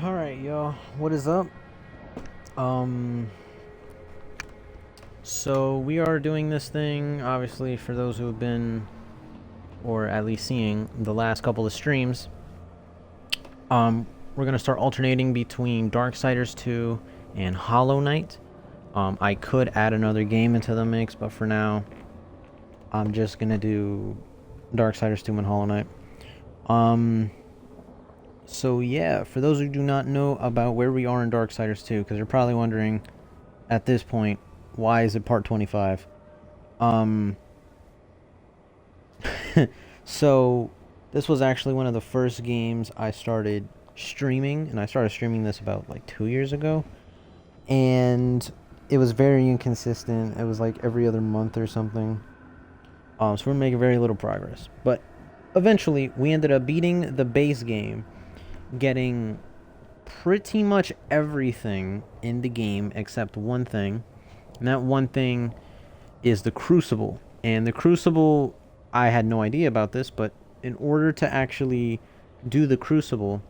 Alright, y'all. What is up? Um, so we are doing this thing, obviously, for those who have been, or at least seeing, the last couple of streams. We're gonna start alternating between Darksiders 2 and Hollow Knight. I could add another game into the mix, but for now, I'm just gonna do Darksiders 2 and Hollow Knight. So yeah, for those who do not know about where we are in Darksiders 2, because you're probably wondering, at this point, why is it part 25? Um, so this was actually one of the first games I started streaming, and I started streaming this about like 2 years ago, and it was very inconsistent. It was like every other month or something. So we're making very little progress, but eventually we ended up beating the base game, getting pretty much everything in the game except one thing, and that one thing is the Crucible. And the Crucible, I had no idea about this, but in order to actually do the Crucible,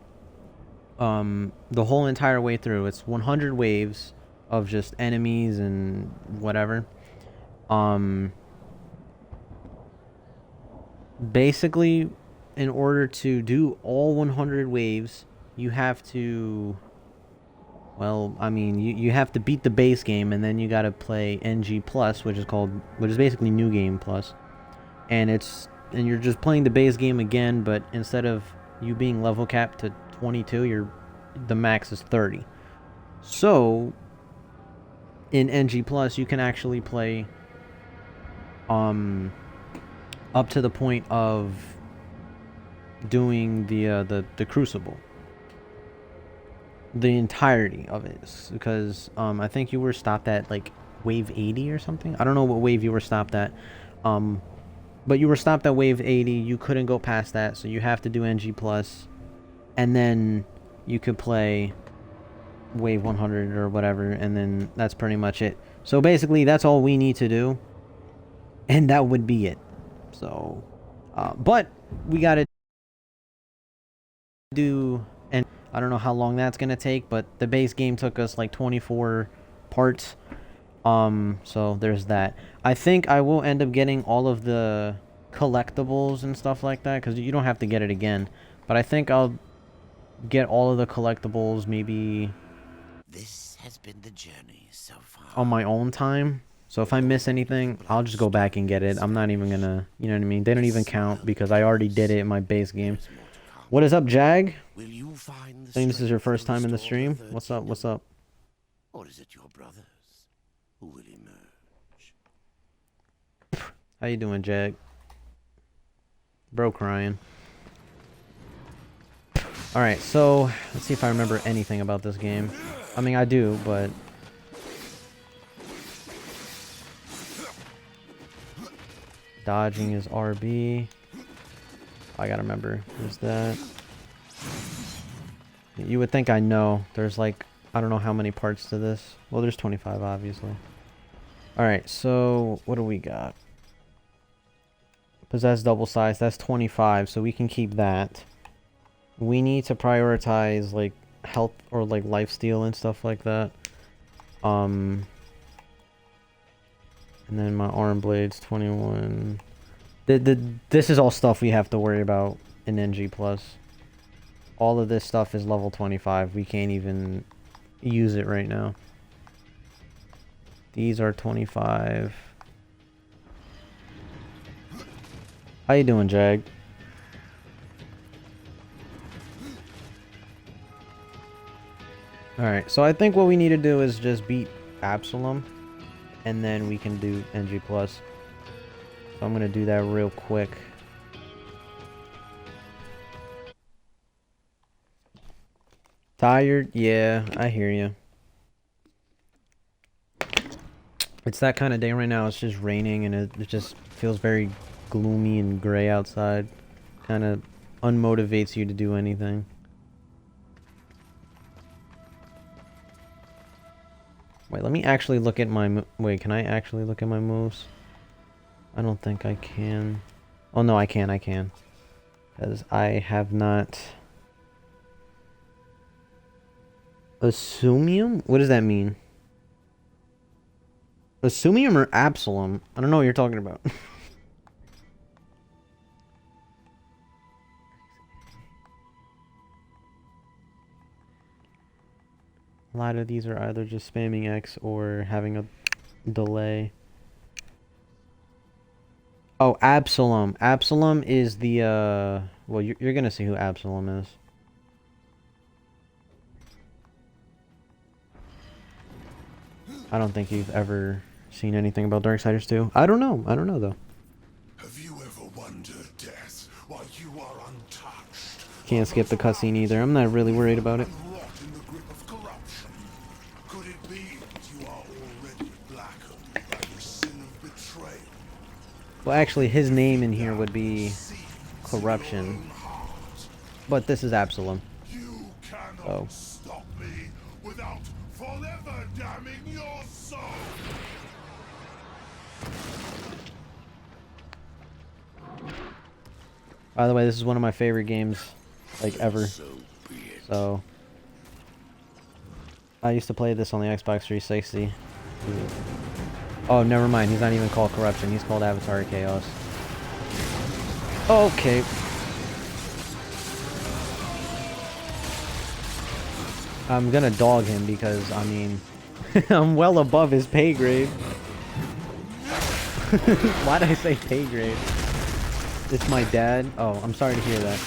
the whole entire way through, it's 100 waves of just enemies and whatever. Basically, in order to do all 100 waves, you have to, well, I mean, you have to beat the base game, and then you gotta play NG Plus, which is basically New Game Plus, and you're just playing the base game again, but instead of you being level capped to 22, the max is 30. So in NG Plus, you can actually play up to the point of doing the Crucible, the entirety of it, because I think you were stopped at like wave 80 or something. I don't know what wave you were stopped at, but you were stopped at wave 80. You couldn't go past that, so you have to do NG plus, and then you could play wave 100 or whatever, and then that's pretty much it. So basically, that's all we need to do, and that would be it. So, but we gotta do, and I don't know how long that's gonna take, but the base game took us like 24 parts. So there's that. I think I will end up getting all of the collectibles and stuff like that, because you don't have to get it again. But I think I'll get all of the collectibles maybe This has been the journey so far. on my own time. So if I miss anything, I'll just go back and get it. I'm not even gonna, you know what I mean? They don't even count because I already did it in my base game. What is up, Jag? Will you find the I think this is your strength first to time in the restore stream. third What's up? What's up? Or is it your brothers who will emerge? How you doing, Jag? Bro crying. Alright, so let's see if I remember anything about this game. I mean, I do, but dodging is RB. I gotta remember. There's that. You would think I know. There's like, I don't know how many parts to this. Well, there's 25, obviously. Alright, so what do we got? Possess double size. That's 25, so we can keep that. We need to prioritize like health or like lifesteal and stuff like that. And then my arm blades 21. This is all stuff we have to worry about in NG plus. All of this stuff is level 25. We can't even use it right now. These are 25. How you doing, Jag? Alright, so I think what we need to do is just beat Absalom, and then we can do NG+. So I'm going to do that real quick. Tired? Yeah, I hear you. It's that kind of day right now. It's just raining, and it just feels very gloomy and gray outside. Kind of unmotivates you to do anything. Wait, let me actually look at my... Wait, can I actually look at my moves? I don't think I can. Oh, no, I can. Because I have not... Assumium? What does that mean? Assumium or Absalom? I don't know what you're talking about. A lot of these are either just spamming X or having a delay. Oh, Absalom. Absalom is the, well, you're gonna see who Absalom is. I don't think you've ever seen anything about Darksiders 2. I don't know. I don't know, though. Have you ever wondered, Death, why you are untouched? Can't skip the cutscene either. I'm not really worried about it. Rot in the grip of corruption. Could it be that you are already blackened by the sin of betrayal? Well, actually, his name in here would be Corruption. But this is Absalom. You cannot Oh. stop me without forever damning your soul. By the way, this is one of my favorite games, like, ever. So be it. So, I used to play this on the Xbox 360. Oh, never mind. He's not even called Corruption. He's called Avatar Chaos. Okay. I'm gonna dog him because, I mean, I'm well above his pay grade. Why'd I say pay grade? It's my dad. Oh, I'm sorry to hear that.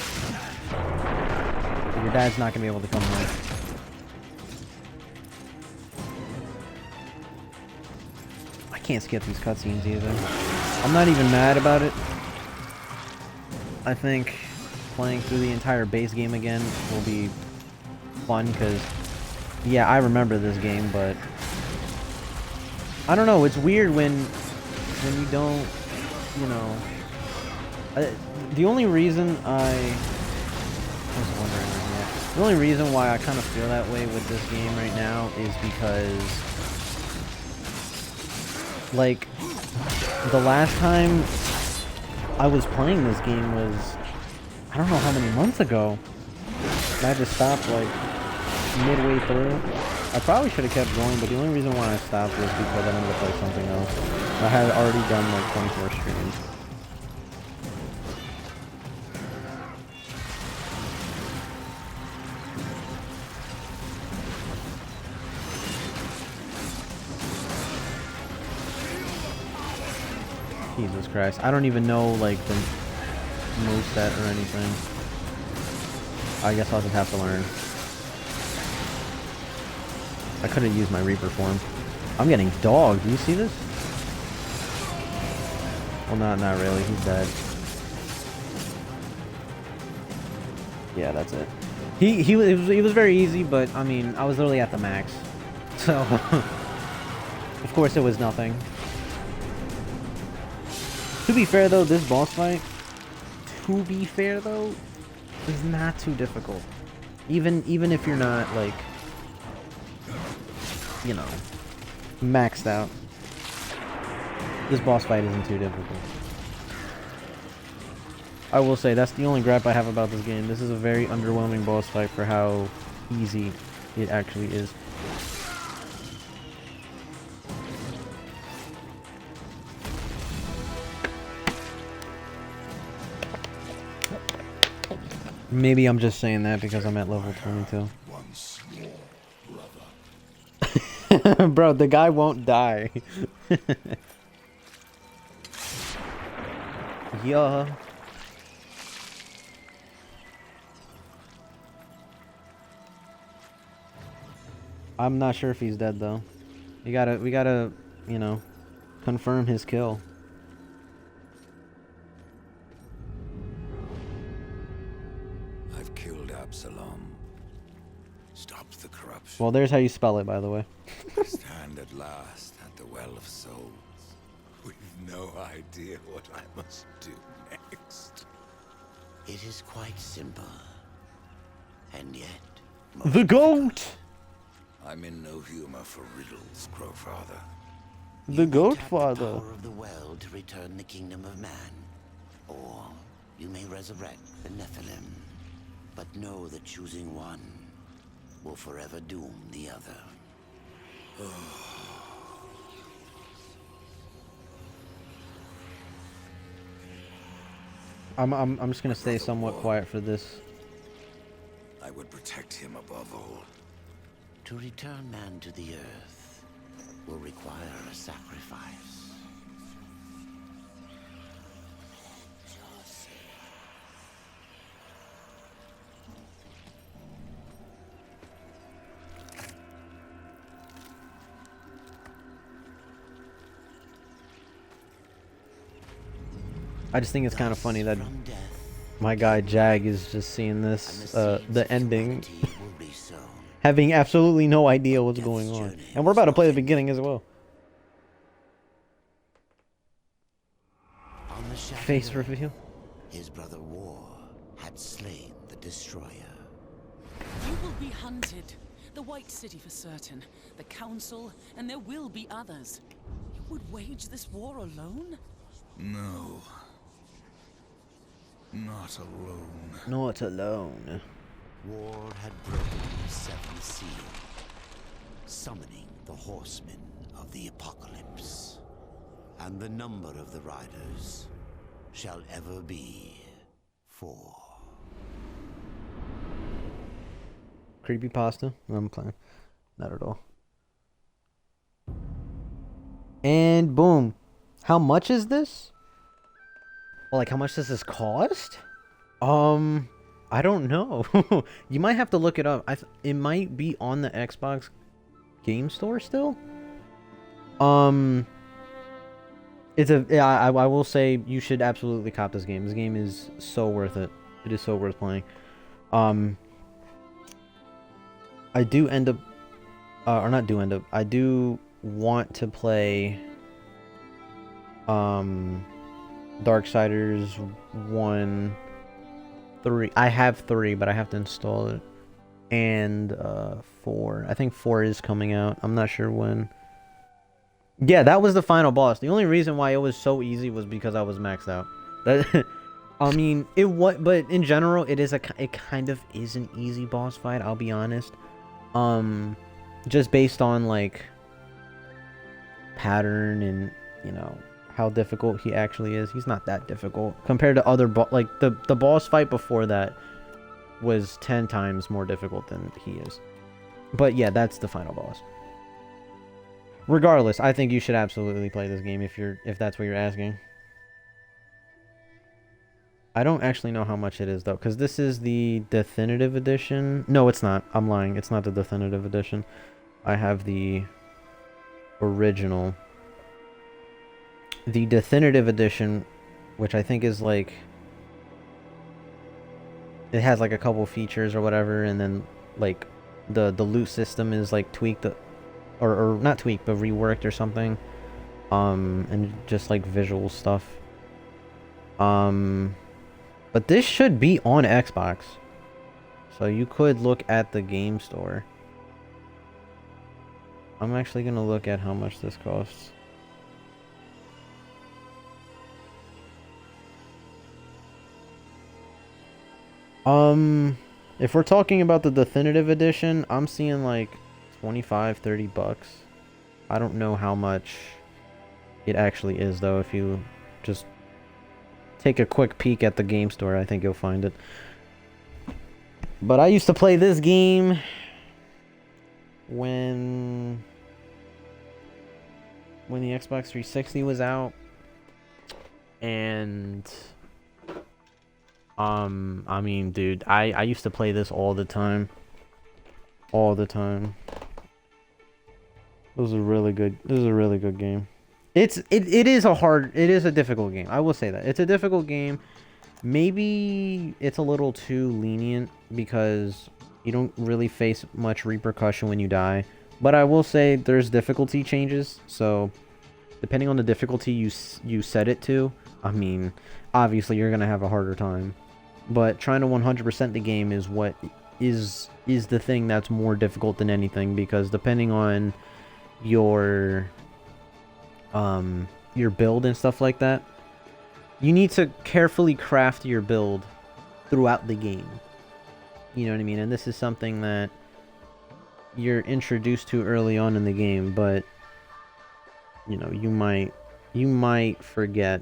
Your dad's not gonna be able to come home. I can't skip these cutscenes either. I'm not even mad about it. I think playing through the entire base game again will be fun because, yeah, I remember this game, but I don't know. It's weird when you don't, you know. The only reason I was wondering, yeah, the only reason why I kind of feel that way with this game right now is because, like, the last time I was playing this game was, I don't know how many months ago. And I just stopped, like, midway through. I probably should have kept going, but the only reason why I stopped was because I wanted to play something else. I had already done, like, 24 streams. Jesus Christ. I don't even know, like, the moveset or anything. I guess I'll just have to learn. I could have used my Reaper form. I'm getting dogged. Do you see this? Well, not really. He's dead. Yeah, that's it. He was very easy, but, I mean, I was literally at the max. So, of course it was nothing. To be fair, though, this boss fight, is not too difficult. Even if you're not, like, you know, maxed out. This boss fight isn't too difficult. I will say, that's the only gripe I have about this game. This is a very underwhelming boss fight for how easy it actually is. Maybe I'm just saying that because I'm at level 22. Bro, the guy won't die. Yeah. I'm not sure if he's dead though. We gotta, you know, confirm his kill. I've killed Absalom. Stopped the corruption. Well, there's how you spell it, by the way. Stand at last at the Well of Souls, with no idea what I must do next. It is quite simple, and yet The goat! I'm in no humor for riddles, Crowfather. The goat Tap father. the power of the well to return the kingdom of man, or you may resurrect the Nephilim. But know that choosing one will forever doom the other. I'm just gonna stay somewhat quiet for this. I would protect him above all. To return man to the earth will require a sacrifice. I just think it's kind of funny that my guy Jag is just seeing this, the ending, having absolutely no idea what's going on. And we're about to play the beginning as well. Face reveal. His brother War had slain the destroyer. You will be hunted. The White City for certain. The Council, and there will be others. You would wage this war alone? No. Not alone. Not alone. War had broken the seventh seal, summoning the horsemen of the apocalypse. And the number of the riders shall ever be 4. Creepypasta? I'm playing. Not at all. And boom. How much is this? Well, like, how much does this cost? I don't know. You might have to look it up. It might be on the Xbox Game Store still. I will say you should absolutely cop this game. This game is so worth it. It is so worth playing. I do end up, I do want to play, Darksiders 1, 3. I have 3, but I have to install it. And 4. I think 4 is coming out. I'm not sure when. Yeah, that was the final boss. The only reason why it was so easy was because I was maxed out. That, I mean, but in general, it kind of is an easy boss fight. I'll be honest. Just based on like pattern and how difficult he actually is. He's not that difficult compared to other like the boss fight before that was 10 times more difficult than he is. But yeah, that's the final boss. Regardless, I think you should absolutely play this game if that's what you're asking. I don't actually know how much it is though, because this is the definitive edition. No, it's not. I'm lying. It's not the definitive edition. I have the original. The definitive edition, which I think is like, it has like a couple features or whatever, and then like the loot system is like tweaked, or not tweaked, but reworked or something. And just like visual stuff. But this should be on Xbox, so you could look at the game store. I'm actually gonna look at how much this costs. If we're talking about the definitive edition, I'm seeing like 25-30 bucks. I don't know how much it actually is though. If you just take a quick peek at the game store, I think you'll find it. But I used to play this game when the Xbox 360 was out, and I mean, dude, I used to play this all the time. All the time. This is a really good game. It is a difficult game. I will say that. It's a difficult game. Maybe it's a little too lenient because you don't really face much repercussion when you die. But I will say there's difficulty changes. So depending on the difficulty you set it to, I mean, obviously you're going to have a harder time. But trying to 100% the game is what is the thing that's more difficult than anything, because depending on your build and stuff like that, you need to carefully craft your build throughout the game. You know what I mean? And this is something that you're introduced to early on in the game, but you know, you might forget.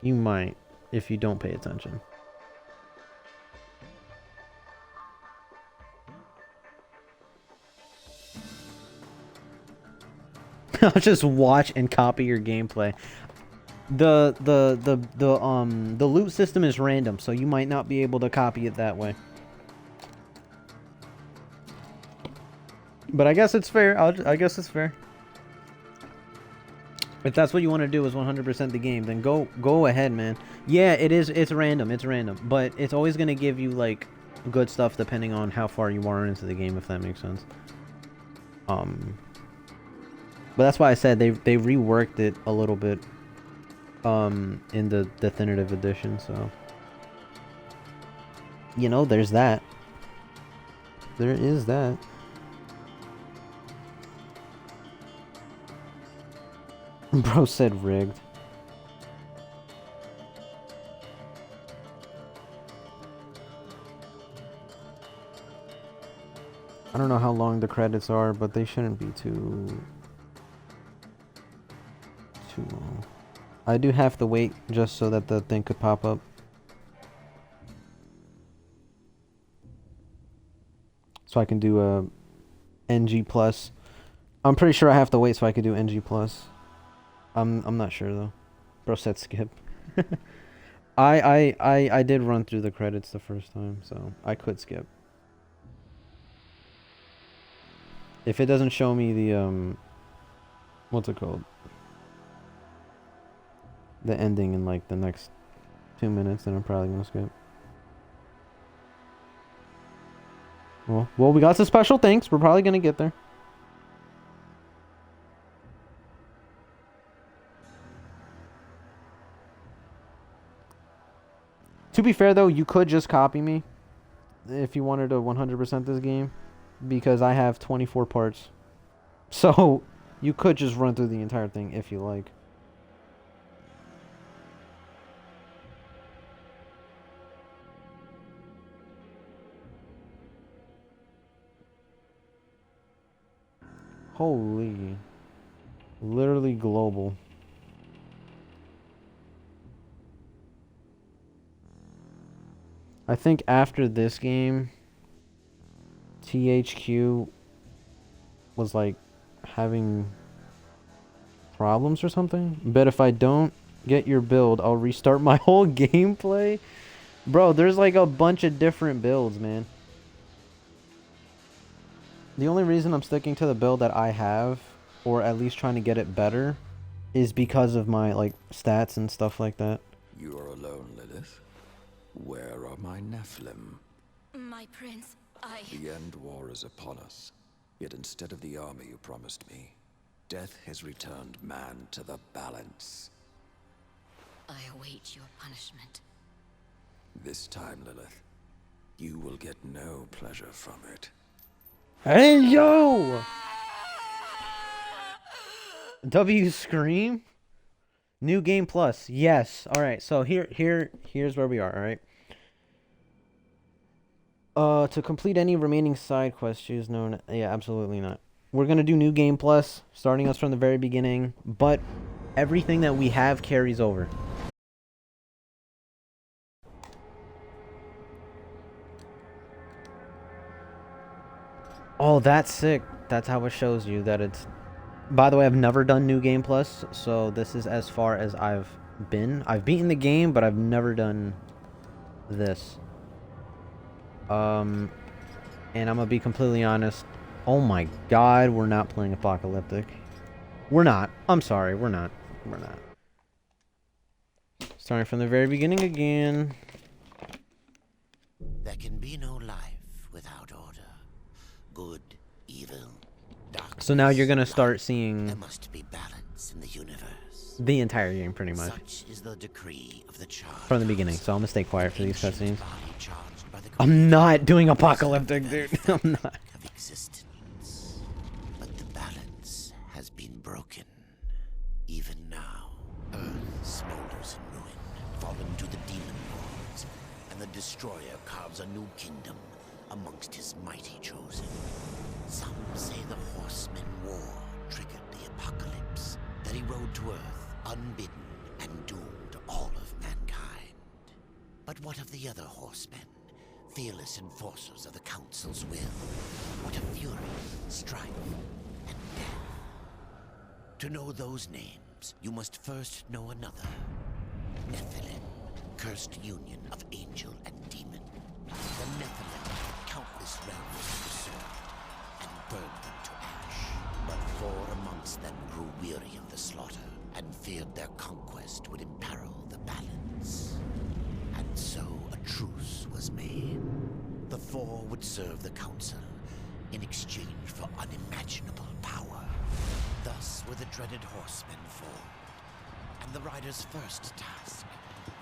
You might if you don't pay attention. I'll just watch and copy your gameplay. The loot system is random, so you might not be able to copy it that way. But I guess it's fair. I guess it's fair. If that's what you want to do is 100% the game, then go ahead, man. Yeah, it is. It's random. It's random, but it's always gonna give you like good stuff depending on how far you are into the game, if that makes sense. But that's why I said they reworked it a little bit in the definitive edition, so you know, there's that. There is that. Bro said rigged. I don't know how long the credits are, but they shouldn't be too long. I do have to wait just so that the thing could pop up. So I can do a NG plus. I'm pretty sure I have to wait so I could do NG plus. I'm not sure though. Bro said skip. I did run through the credits the first time, so I could skip. If it doesn't show me the what's it called? The ending in like the next 2 minutes, then I'm probably gonna skip. Well, we got some special things. We're probably gonna get there. To be fair though, you could just copy me if you wanted to 100% this game, because I have 24 parts. So you could just run through the entire thing if you like. Holy. Literally global. I think after this game, THQ was like having problems or something. But if I don't get your build, I'll restart my whole gameplay. Bro, there's like a bunch of different builds, man. The only reason I'm sticking to the build that I have, or at least trying to get it better, is because of my like stats and stuff like that. You are alone, Lilith. Where are my Nephilim? My prince, The end war is upon us. Yet instead of the army you promised me, death has returned man to the balance. I await your punishment. This time, Lilith, you will get no pleasure from it. Hey, yo! W Scream? New game plus. Yes. Alright, so here's where we are, alright? To complete any remaining side quests, choose no... Yeah, absolutely not. We're gonna do new game plus, starting us from the very beginning, but everything that we have carries over. Oh, that's sick. That's how it shows you that it's... By the way, I've never done New Game Plus, so this is as far as I've been. I've beaten the game, but I've never done this. And I'm gonna be completely honest. Oh my god, we're not playing Apocalyptic. We're not. I'm sorry, we're not. We're not. Starting from the very beginning again. There can be no life without order. Good, evil, dark. So now you're gonna start seeing There must be balance in the universe. the entire game, pretty much. Such is the decree of the charge. From the beginning, so I'm gonna stay quiet for these Ancient cutscenes. body charged by the I'm not doing Apocalyptic, dude. I'm not. of existence. But the balance has been broken. Even now, Earth smolders in ruin, fallen to the demon lords, and the Destroyer carves a new kingdom amongst his mighty chosen. Some say the Horsemen War triggered the apocalypse, that he rode to Earth unbidden and doomed all of mankind. But what of the other Horsemen, fearless enforcers of the Council's will? What of fury, strife, and death? To know those names, you must first know another. Nephilim, cursed union of angel and demon. The Nephilim had countless realms to pursue and burned them to ash. But 4 amongst them grew weary of the slaughter and feared their conquest would imperil the balance. And so a truce was made. The 4 would serve the Council in exchange for unimaginable power. Thus were the dreaded Horsemen formed. And the Riders' first task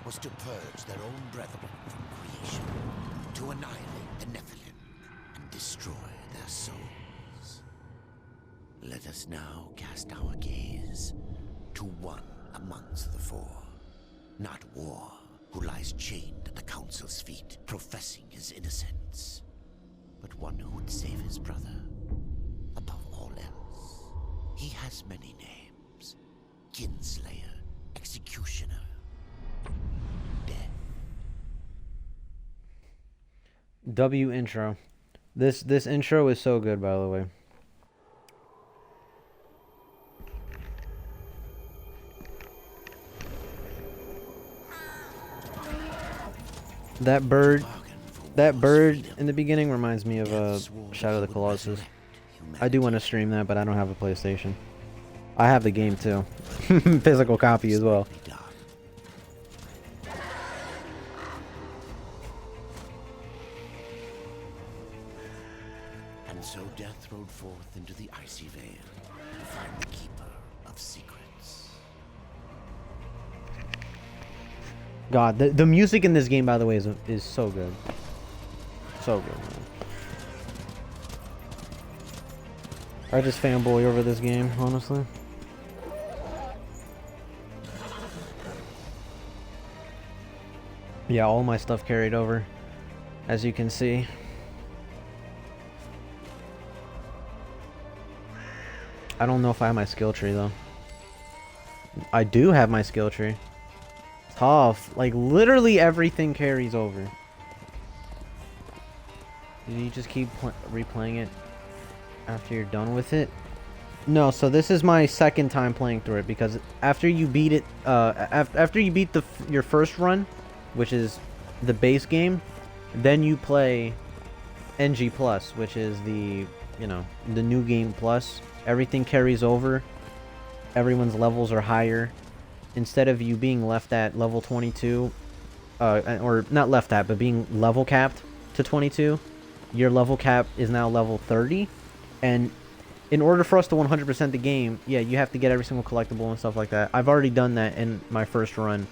was to purge their own brethren from creation, to annihilate the Nephilim and destroy their souls. Let us now cast our gaze to one amongst the 4. Not War, who lies chained at the Council's feet, professing his innocence, but one who would save his brother above all else. He has many names: Kinslayer, Executioner, Death. W intro. This intro is so good, by the way. That bird in the beginning reminds me of Shadow of the Colossus. I do want to stream that, but I don't have a PlayStation. I have the game too. Physical copy as well. And so Death rode forth into the icy veil to find the Keeper of Secrets. God, the music in this game, by the way, is so good. So good, man. I just fanboy over this game, honestly. Yeah, all my stuff carried over, as you can see. I don't know if I have my skill tree, though. I do have my skill tree. Tough. Like, literally everything carries over. Did you just keep replaying it after you're done with it? No, so this is my second time playing through it, because after you beat it, after you beat your first run, which is the base game, then you play NG Plus, which is the, you know, the new game plus. Everything carries over. Everyone's levels are higher. Instead of you being left at level 22, or not left at, but being level capped to 22, your level cap is now level 30. And in order for us to 100% the game, yeah, you have to get every single collectible and stuff like that. I've already done that in my first run.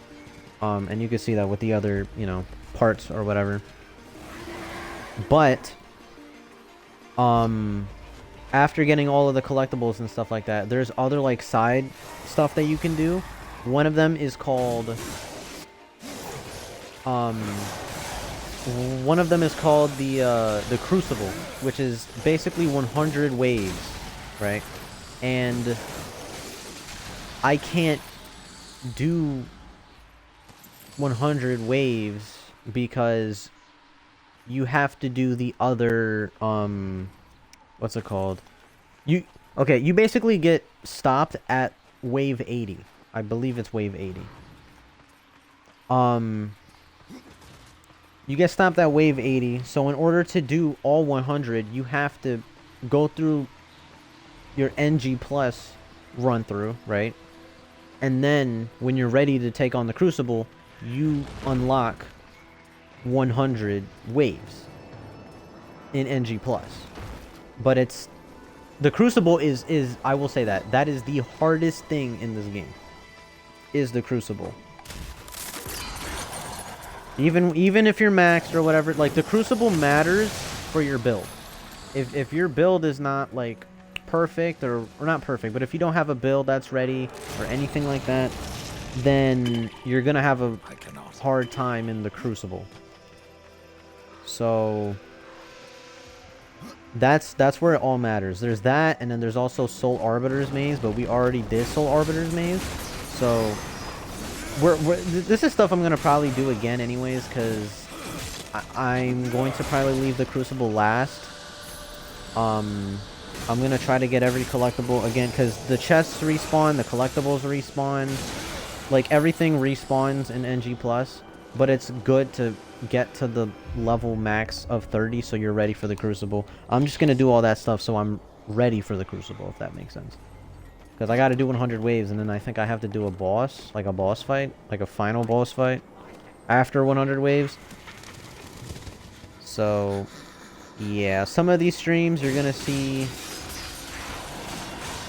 And you can see that with the other, you know, parts or whatever. But, after getting all of the collectibles and stuff like that, there's other, like, side stuff that you can do. One of them is called, the Crucible, which is basically 100 waves, right? And I can't do 100 waves because you have to do the other, what's it called? You basically get stopped at wave 80. I believe it's wave 80. You get stopped at wave 80, so in order to do all 100, you have to go through your NG Plus run through, right? And then, when you're ready to take on the Crucible, you unlock 100 waves in NG Plus. But it's... The Crucible is I will say that is the hardest thing in this game. Is the Crucible. Even if you're maxed or whatever, like, the Crucible matters for your build. If your build is not, like, perfect, or not perfect, but if you don't have a build that's ready or anything like that, then you're gonna have a hard time in the Crucible. So That's where it all matters. There's that, and then there's also Soul Arbiter's maze, but we already did Soul Arbiter's maze, so this is stuff I'm gonna probably do again anyways, because I'm going to probably leave the Crucible last. I'm gonna try to get every collectible again, because the chests respawn, the collectibles respawn, like everything respawns in NG+, but it's good to get to the level max of 30 so you're ready for the Crucible. I'm just gonna do all that stuff so I'm ready for the Crucible, if that makes sense. Because I gotta do 100 waves, and then I think I have to do a boss, like a boss fight, like a final boss fight, after 100 waves. So, yeah, some of these streams you're gonna see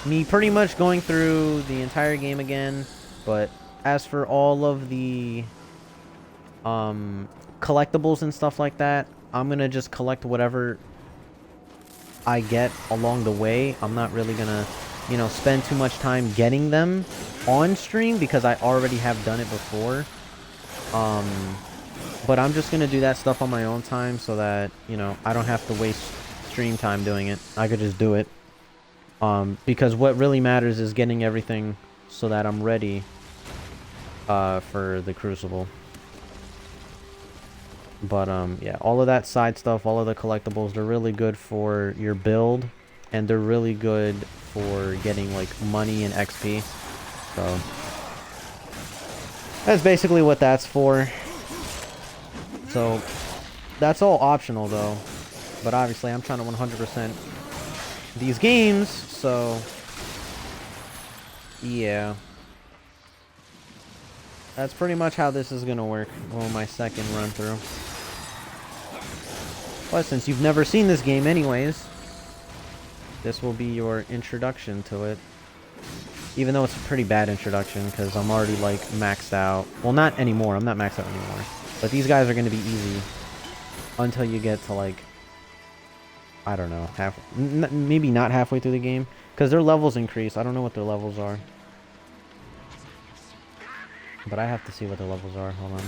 me pretty much going through the entire game again, but as for all of the collectibles and stuff like that, I'm gonna just collect whatever I get along the way. I'm not really gonna, you know, spend too much time getting them on stream because I already have done it before. But I'm just gonna do that stuff on my own time so that, you know, I don't have to waste stream time doing it. I could just do it. Because what really matters is getting everything so that I'm ready for the Crucible. But yeah, all of that side stuff, all of the collectibles, they're really good for your build, and they're really good for getting like money and XP. So that's basically what that's for. So that's all optional though, but obviously I'm trying to 100% these games, so yeah. That's pretty much how this is gonna work on my second run through. But since you've never seen this game anyways, this will be your introduction to it. Even though it's a pretty bad introduction, because I'm already like maxed out. Well, not anymore, I'm not maxed out anymore. But these guys are gonna be easy until you get to like, I don't know, maybe not halfway through the game. Because their levels increase, I don't know what their levels are. But I have to see what the levels are. Hold on.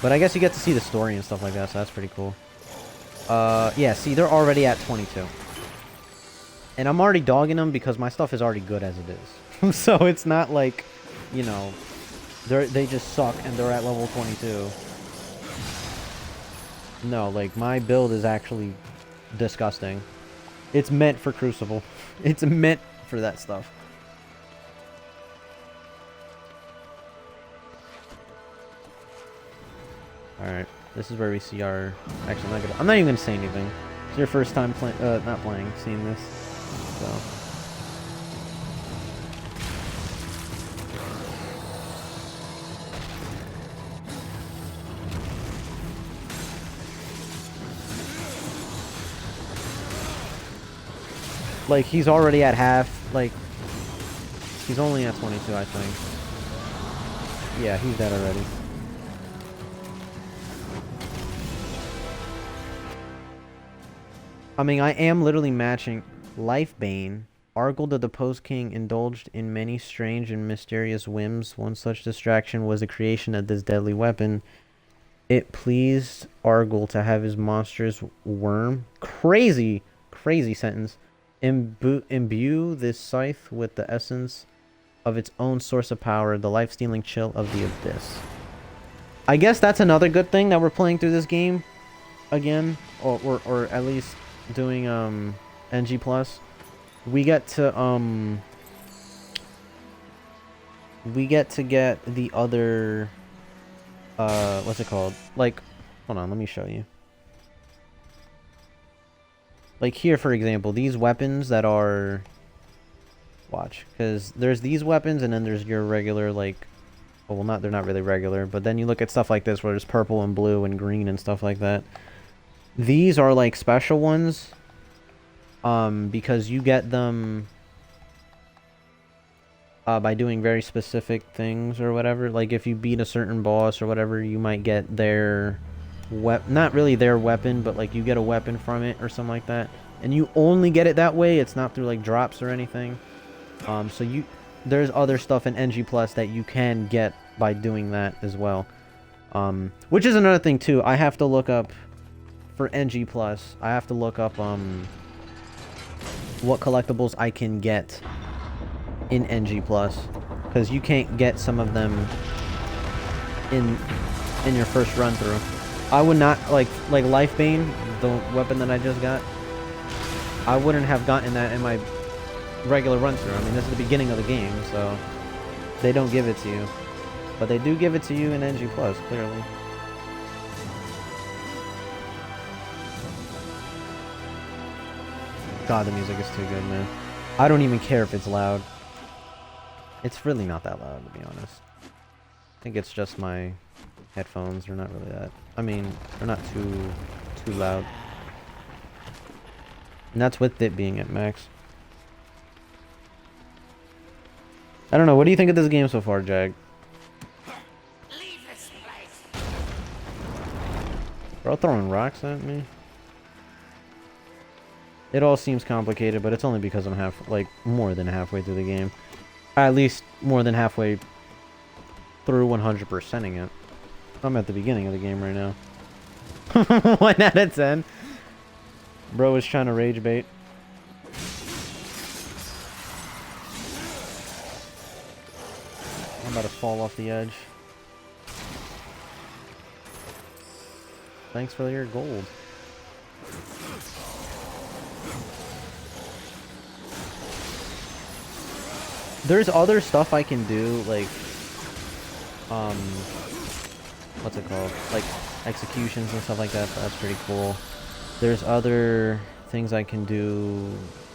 But I guess you get to see the story and stuff like that, so that's pretty cool. Yeah, see, they're already at 22. And I'm already dogging them because my stuff is already good as it is. So it's not like, you know, they just suck and they're at level 22. No, like, my build is actually disgusting. It's meant for Crucible. It's meant for that stuff. Alright, this is where we see our... Actually, I'm not even going to say anything. It's your first time not playing, seeing this. So... Like, he's already at half. Like, he's only at 22, I think. Yeah, he's dead already. I mean, I am literally matching Lifebane. Argyle, the deposed king, indulged in many strange and mysterious whims. One such distraction was the creation of this deadly weapon. It pleased Argyle to have his monstrous worm, crazy sentence, imbue this scythe with the essence of its own source of power, the life-stealing chill of the abyss. I guess that's another good thing that we're playing through this game again, or at least doing NG+. We get to get the other what's it called? Like, hold on, let me show you. Like here, for example, these weapons that are... Watch, because there's these weapons and then there's your regular, like... Well, they're not really regular, but then you look at stuff like this where there's purple and blue and green and stuff like that. These are like special ones, because you get them by doing very specific things or whatever. Like if you beat a certain boss or whatever, you might get their... not really their weapon, but like you get a weapon from it or something like that, and you only get it that way. It's not through like drops or anything. So there's other stuff in NG Plus that you can get by doing that as well, which is another thing too. I have to look up for NG Plus, I have to look up what collectibles I can get in NG Plus, because you can't get some of them in your first run through. I would not like Life Bane, the weapon that I just got. I wouldn't have gotten that in my regular run through. I mean, this is the beginning of the game, so they don't give it to you, but they do give it to you in NG Plus, clearly. God, the music is too good, man. I don't even care if it's loud. It's really not that loud, to be honest. I think it's just my headphones. They're not really that. I mean, they're not too loud. And that's with it being at max. I don't know. What do you think of this game so far, Jag? Leave this place. Bro, throwing rocks at me. It all seems complicated, but it's only because I'm more than halfway through the game. At least more than halfway through 100%ing it. I'm at the beginning of the game right now. 1 out of 10. Bro is trying to rage bait. I'm about to fall off the edge. Thanks for your gold. There's other stuff I can do, like, what's it called? Like, executions and stuff like that. That's pretty cool. There's other things I can do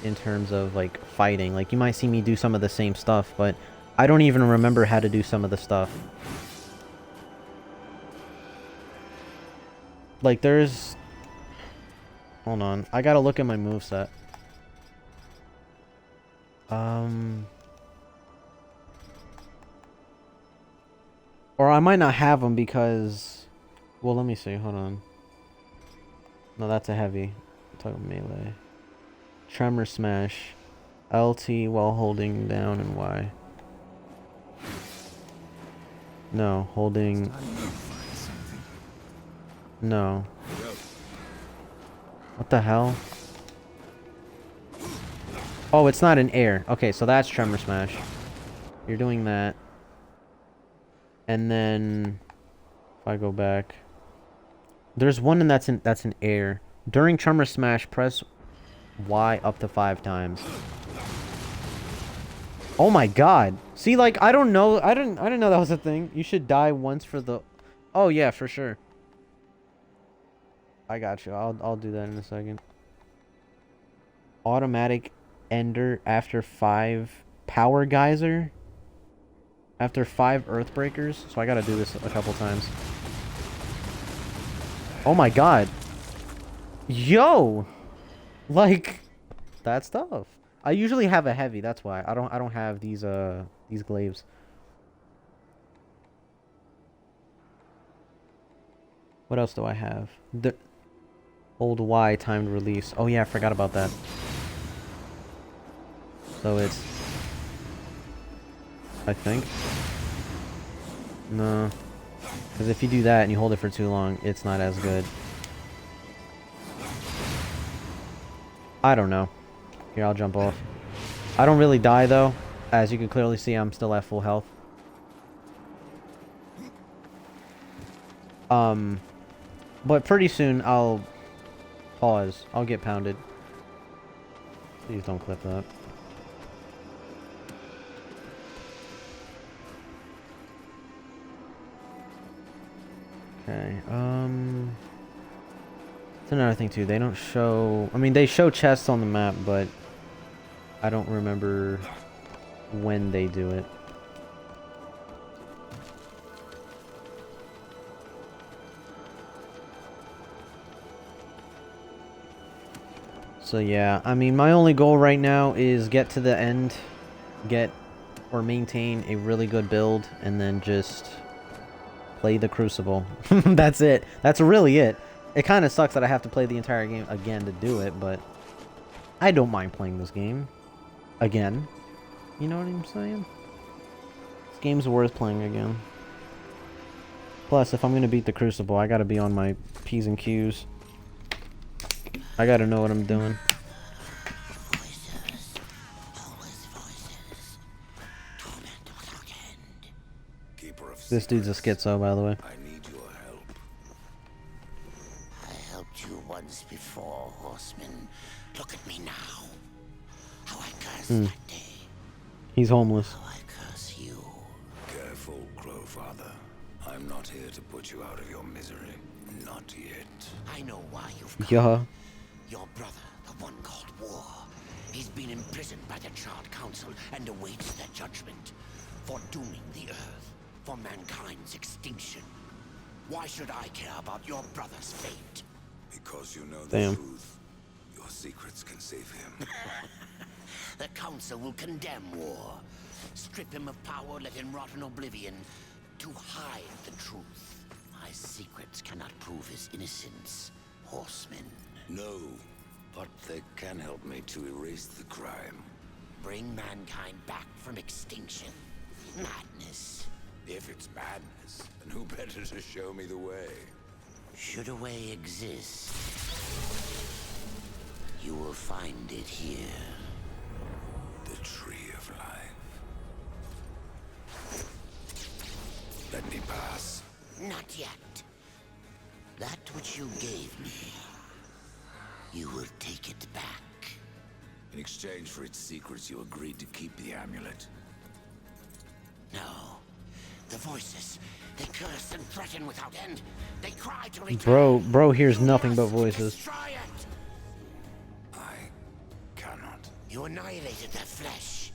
in terms of, like, fighting. Like, you might see me do some of the same stuff, but I don't even remember how to do some of the stuff. Like, there's... Hold on. I gotta look at my moveset. Or I might not have them because... Well, let me see. Hold on. No, that's a heavy. I'm talking melee. Tremor smash. LT while holding down and Y. No, holding... No. What the hell? Oh, it's not in air. Okay, so that's Tremor Smash. You're doing that. And then... If I go back... There's one that's in air. During Tremor Smash, press Y up to 5 times. Oh my god. See, like, I don't know. I didn't know that was a thing. You should die once for the... Oh, yeah, for sure. I got you. I'll do that in a second. Automatic ender after 5 power geyser. After 5 earthbreakers. So I gotta do this a couple times. Oh my god. Yo! Like, that's tough. I usually have a heavy, that's why. I don't have these glaives. What else do I have? The hold Y timed release. Oh yeah, I forgot about that. So it's... I think. No. Because if you do that and you hold it for too long, it's not as good. I don't know. Here, I'll jump off. I don't really die, though. As you can clearly see, I'm still at full health. But pretty soon, I'll pause. I'll get pounded. Please don't clip that. Okay, it's another thing too, they don't show... I mean, they show chests on the map, but I don't remember when they do it. So yeah, I mean, my only goal right now is get to the end, get or maintain a really good build, and then just play the Crucible. That's it. That's really it. It kind of sucks that I have to play the entire game again to do it, but I don't mind playing this game again. You know what I'm saying? This game's worth playing again. Plus, if I'm going to beat the Crucible, I got to be on my P's and Q's. I gotta know what I'm doing. Voices. Always voices. Torment without end. Keeper of This dude's a secrets. schizo, by the way. I need your help. I helped you once before, horseman. Look at me now. How I cursed that day. He's homeless. How I curse you. Careful, Crowfather. I'm not here to put you out of your misery. Not yet. I know why you've come. Yeah. Your brother, the one called War. He's been imprisoned by the Charred Council and awaits their judgment. For dooming the Earth. For mankind's extinction. Why should I care about your brother's fate? Because you know the Damn. truth. Your secrets can save him. The Council will condemn War. Strip him of power, let him rot in oblivion. To hide the truth. My secrets cannot prove his innocence, horseman. No, but they can help me to erase the crime. Bring mankind back from extinction. Madness. If it's madness, then who better to show me the way? Should a way exist, you will find it here. The Tree of Life. Let me pass. Not yet. That which you gave me, you will take it back. In exchange for its secrets, you agreed to keep the amulet. No. The voices, they curse and threaten without end. They cry to return. Bro hears You nothing but must voices. destroy it. I cannot. You annihilated their flesh.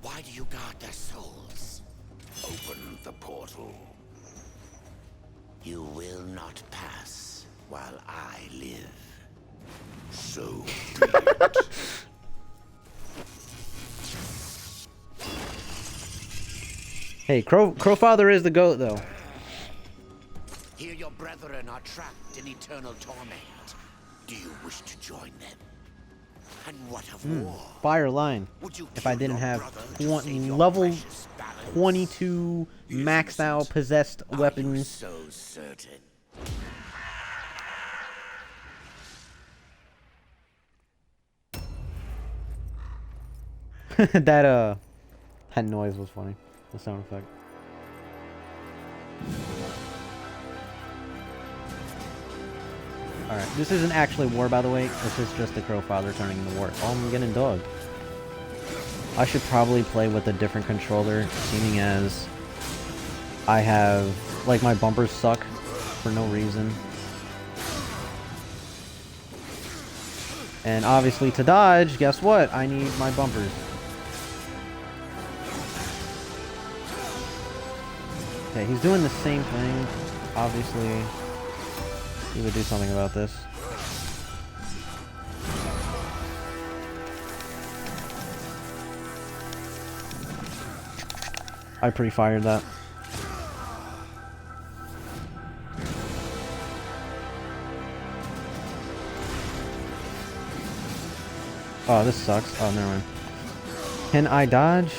Why do you guard their souls? Open the portal. You will not pass while I live. So be it. Hey, Crowfather is the goat, though. Here your brethren are trapped in eternal torment. Do you wish to join them? And what of war? Fire line. Would you If kill I didn't your have brother to save your level precious balance? 22 maxed out possessed Are you weapons. so certain? That noise was funny. The sound effect. Alright, this isn't actually war, by the way. This is just the Crowfather turning into war. Oh, I'm getting dogged. I should probably play with a different controller, seeing as I have, like, my bumpers suck for no reason. And obviously to dodge, guess what? I need my bumpers. Okay, he's doing the same thing. Obviously, he would do something about this. I pre-fired that. Oh, this sucks. Oh, never mind. Can I dodge?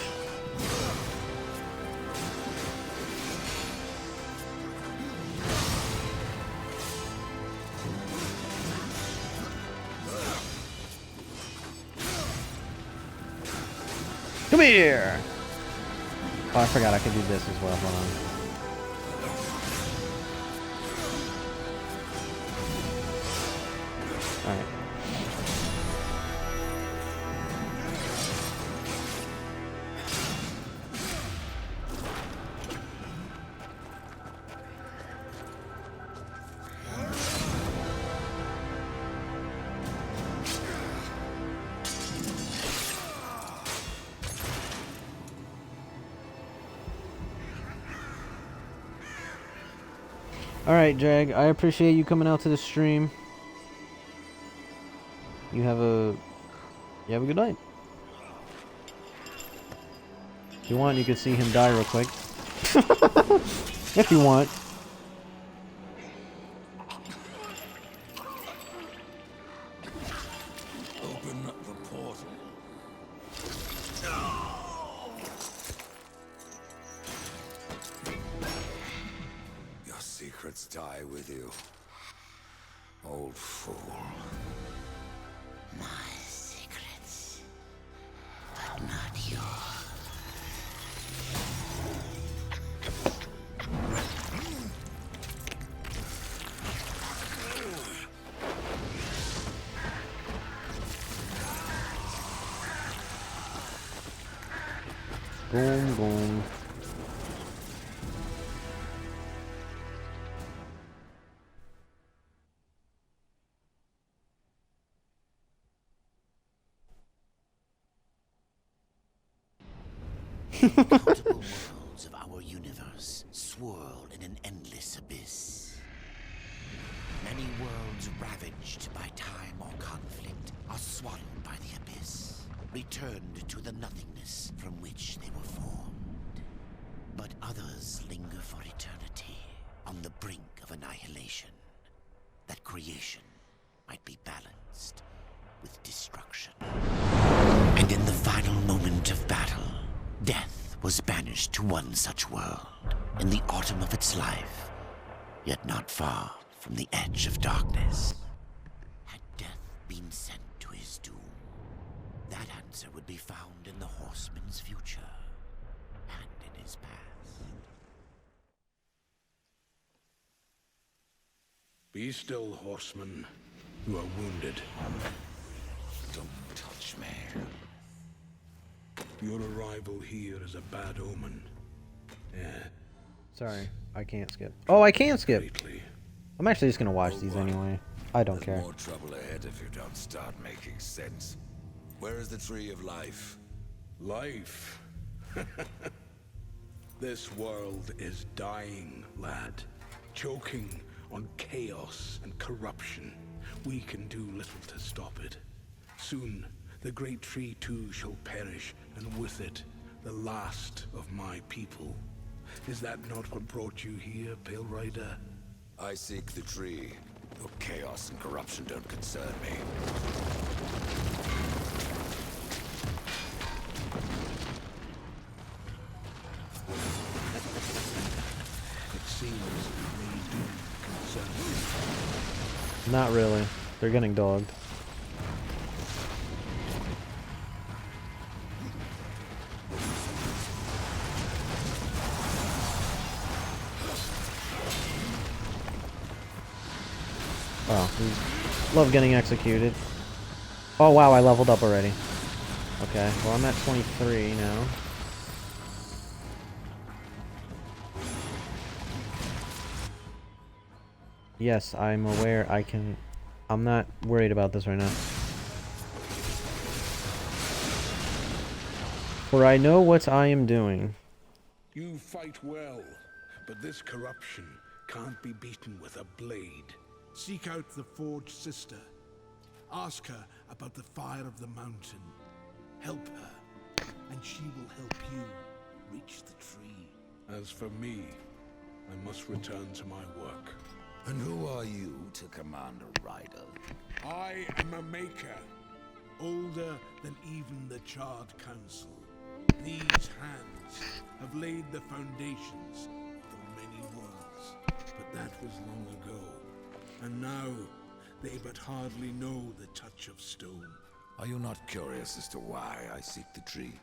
Come here! Oh, I forgot I could do this as well. Hold on. Alright. Alright, Jag, I appreciate you coming out to the stream. You have a good night. If you want, you could see him die real quick. If you want. Open the portal. Your secrets die with you. Old fool. Boom, boom. Multiple worlds of our universe swirl in an endless abyss. Many worlds ravaged by time or conflict are swallowed by the abyss, returned to the nothingness from which they were formed. But others linger for eternity on the brink of annihilation, that creation might be balanced with destruction. And in the final moment of battle, death was banished to one such world in the autumn of its life, yet not far from the edge of darkness. Had death been sent to his doom, that answer would be found in the horseman's future and in his past. Be still, horseman. You are wounded. Don't touch me. Your arrival here is a bad omen. Yeah, Sorry, I can't skip. Oh, I can skip. greatly. I'm actually just gonna watch these anyway. I don't care. There's more trouble ahead if you don't start making sense. Where is the tree of life? Life. This world is dying, lad. Choking on chaos and corruption. We can do little to stop it. Soon, the great tree too shall perish, and with it, the last of my people. Is that not what brought you here, Pale Rider? I seek the tree. Your chaos and corruption don't concern me. It seems they do concern you. Not really. They're getting dogged. Oh, we love getting executed. Oh wow, I leveled up already. Okay, well I'm at 23 now. Yes, I'm aware I can... I'm not worried about this right now. For I know what I am doing. You fight well, but this corruption can't be beaten with a blade. Seek out the Forged Sister. Ask her about the fire of the mountain. Help her, and she will help you reach the tree. As for me, I must return to my work. And who are you to command a rider? I am a maker, older than even the Charred Council. These hands have laid the foundations for many worlds, but that was long ago. And now, they but hardly know the touch of stone. Are you not curious as to why I seek the tree?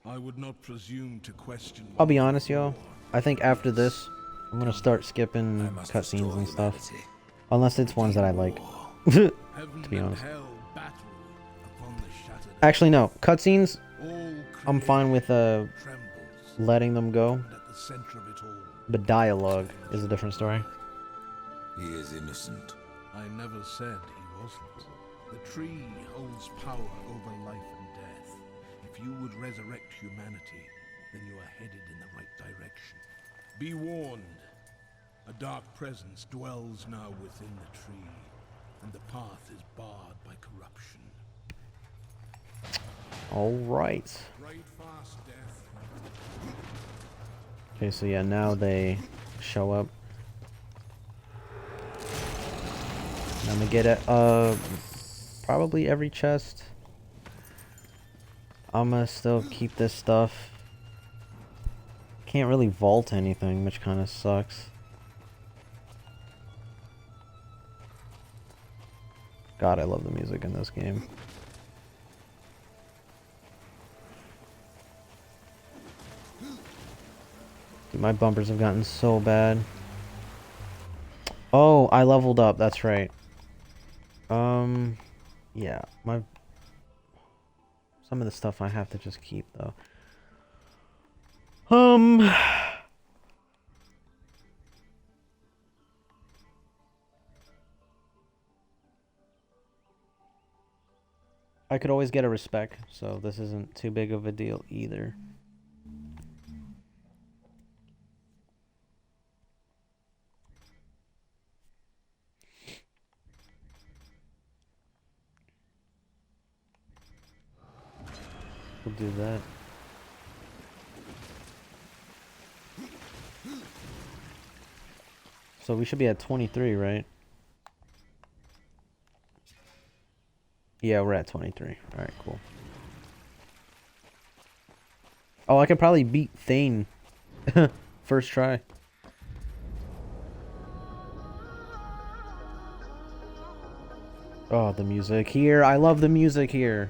I would not presume to question. I'll be honest, yo. I think after this, I'm gonna start skipping I must cutscenes restore and stuff. humanity. Unless it's ones that I like. To Heaven be and honest. hell battle upon the shattered Actually, no. Cutscenes, all I'm fine with trembles, letting them go. and at the center of it all, But dialogue is a different story. He is innocent. I never said he wasn't. The tree holds power over life and death. If you would resurrect humanity, then you are headed in the right direction. Be warned. A dark presence dwells now within the tree, and the path is barred by corruption. Alright. Right fast, death. Okay, so yeah, now they show up. I'm gonna get it, probably every chest. I'm gonna still keep this stuff. Can't really vault anything, which kind of sucks. God, I love the music in this game. Dude, my bumpers have gotten so bad. Oh, I leveled up, that's right. Yeah, some of the stuff I have to just keep, though. I could always get a respec, so this isn't too big of a deal either. We'll do that. So we should be at 23, right? Yeah, we're at 23. Alright, cool. Oh, I could probably beat Thane. First try. Oh, the music here. I love the music here.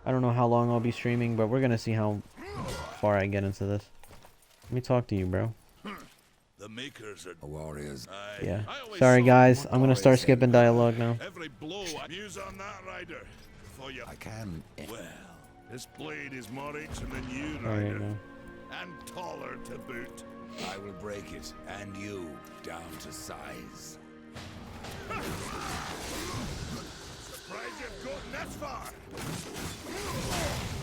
I don't know how long I'll be streaming, but we're gonna see how far I get into this. Let me talk to you, bro. The makers are warriors. Yeah. Sorry, guys. I'm gonna start skipping dialogue now. Every blow I use on that rider before you. I can. Well, this blade is more ancient than you, rider, and taller to boot. I will break it, and you down to size. Surprised you've gotten this far.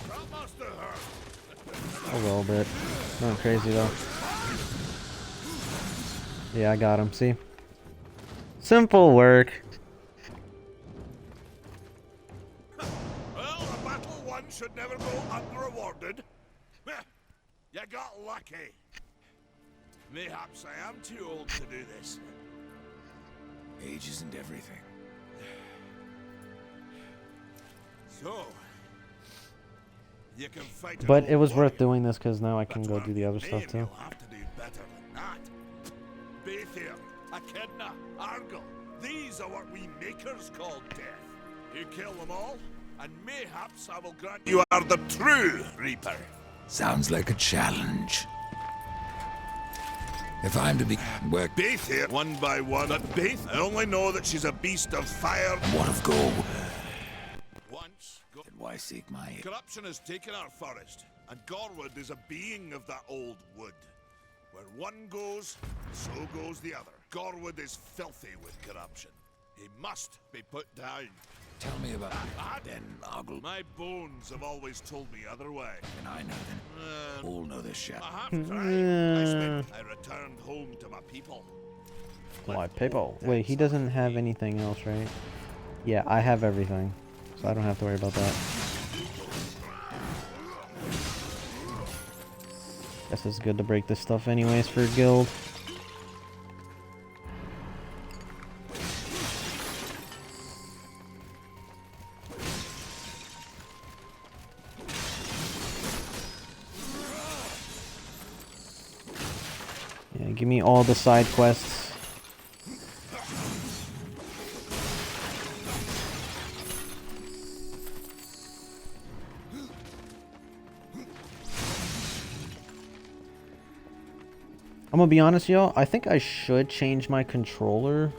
That must have hurt. A little bit. Not crazy though. Yeah, I got him. See? Simple work. Well, a battle won should never go unrewarded. You got lucky. Mayhaps I am too old to do this. Age isn't everything. So, you can fight. But it was worth doing this because now I can go do the other stuff too. You'll have to do better than that. Baethir, Echidna, Argyll. These are what we makers call death. You kill them all, and mayhaps I will grant you are the true Reaper. Sounds like a challenge. If I'm to be work Baethir one by one, but Baeth, I only know that she's a beast of fire. What of gold? Once, then why seek my corruption has taken our forest, and Gorwood is a being of that old wood. Where one goes, so goes the other. Gorwood is filthy with corruption. He must be put down. Tell me about that, then, Argyll. My bones have always told me otherwise. And I know them. All know this shit. I have tried. I returned home to my people. My people. Wait, he doesn't have anything else, right? Yeah, I have everything. So I don't have to worry about that. Guess it's good to break this stuff anyways for a guild. Yeah, give me all the side quests. I'm gonna be honest, y'all. I think I should change my controller.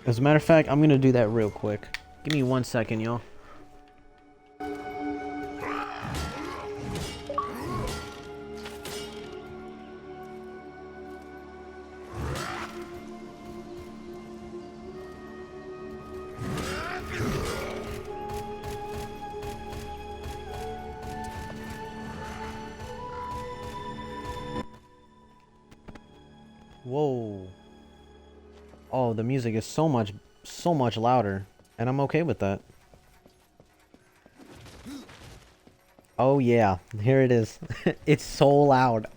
As a matter of fact, I'm gonna do that real quick. Give me 1 second, y'all. Whoa. Oh, the music is so much louder. And I'm okay with that. Oh yeah, here it is. It's so loud.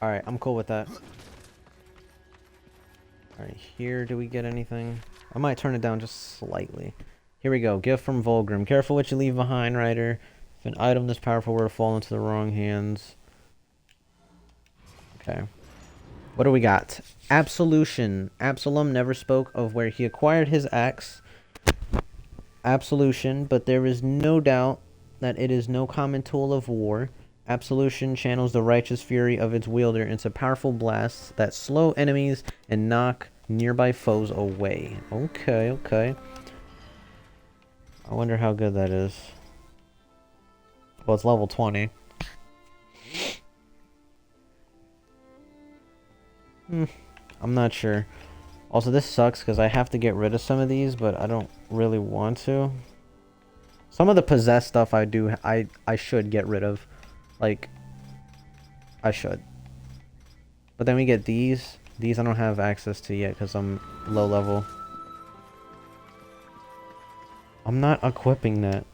Alright, I'm cool with that. Alright, here, do we get anything? I might turn it down just slightly. Here we go. Gift from Volgrim. Careful what you leave behind, Ryder. If an item this powerful were to fall into the wrong hands. Okay. What do we got? Absolution. Absalom never spoke of where he acquired his axe. Absolution, but there is no doubt that it is no common tool of war. Absolution channels the righteous fury of its wielder into powerful blasts that slow enemies and knock nearby foes away. Okay, okay. I wonder how good that is. Well, it's level 20. I'm not sure. Also, this sucks because I have to get rid of some of these, but I don't really want to. Some of the possessed stuff I should get rid of. Like, I should. But then we get these. These I don't have access to yet because I'm low level. I'm not equipping that.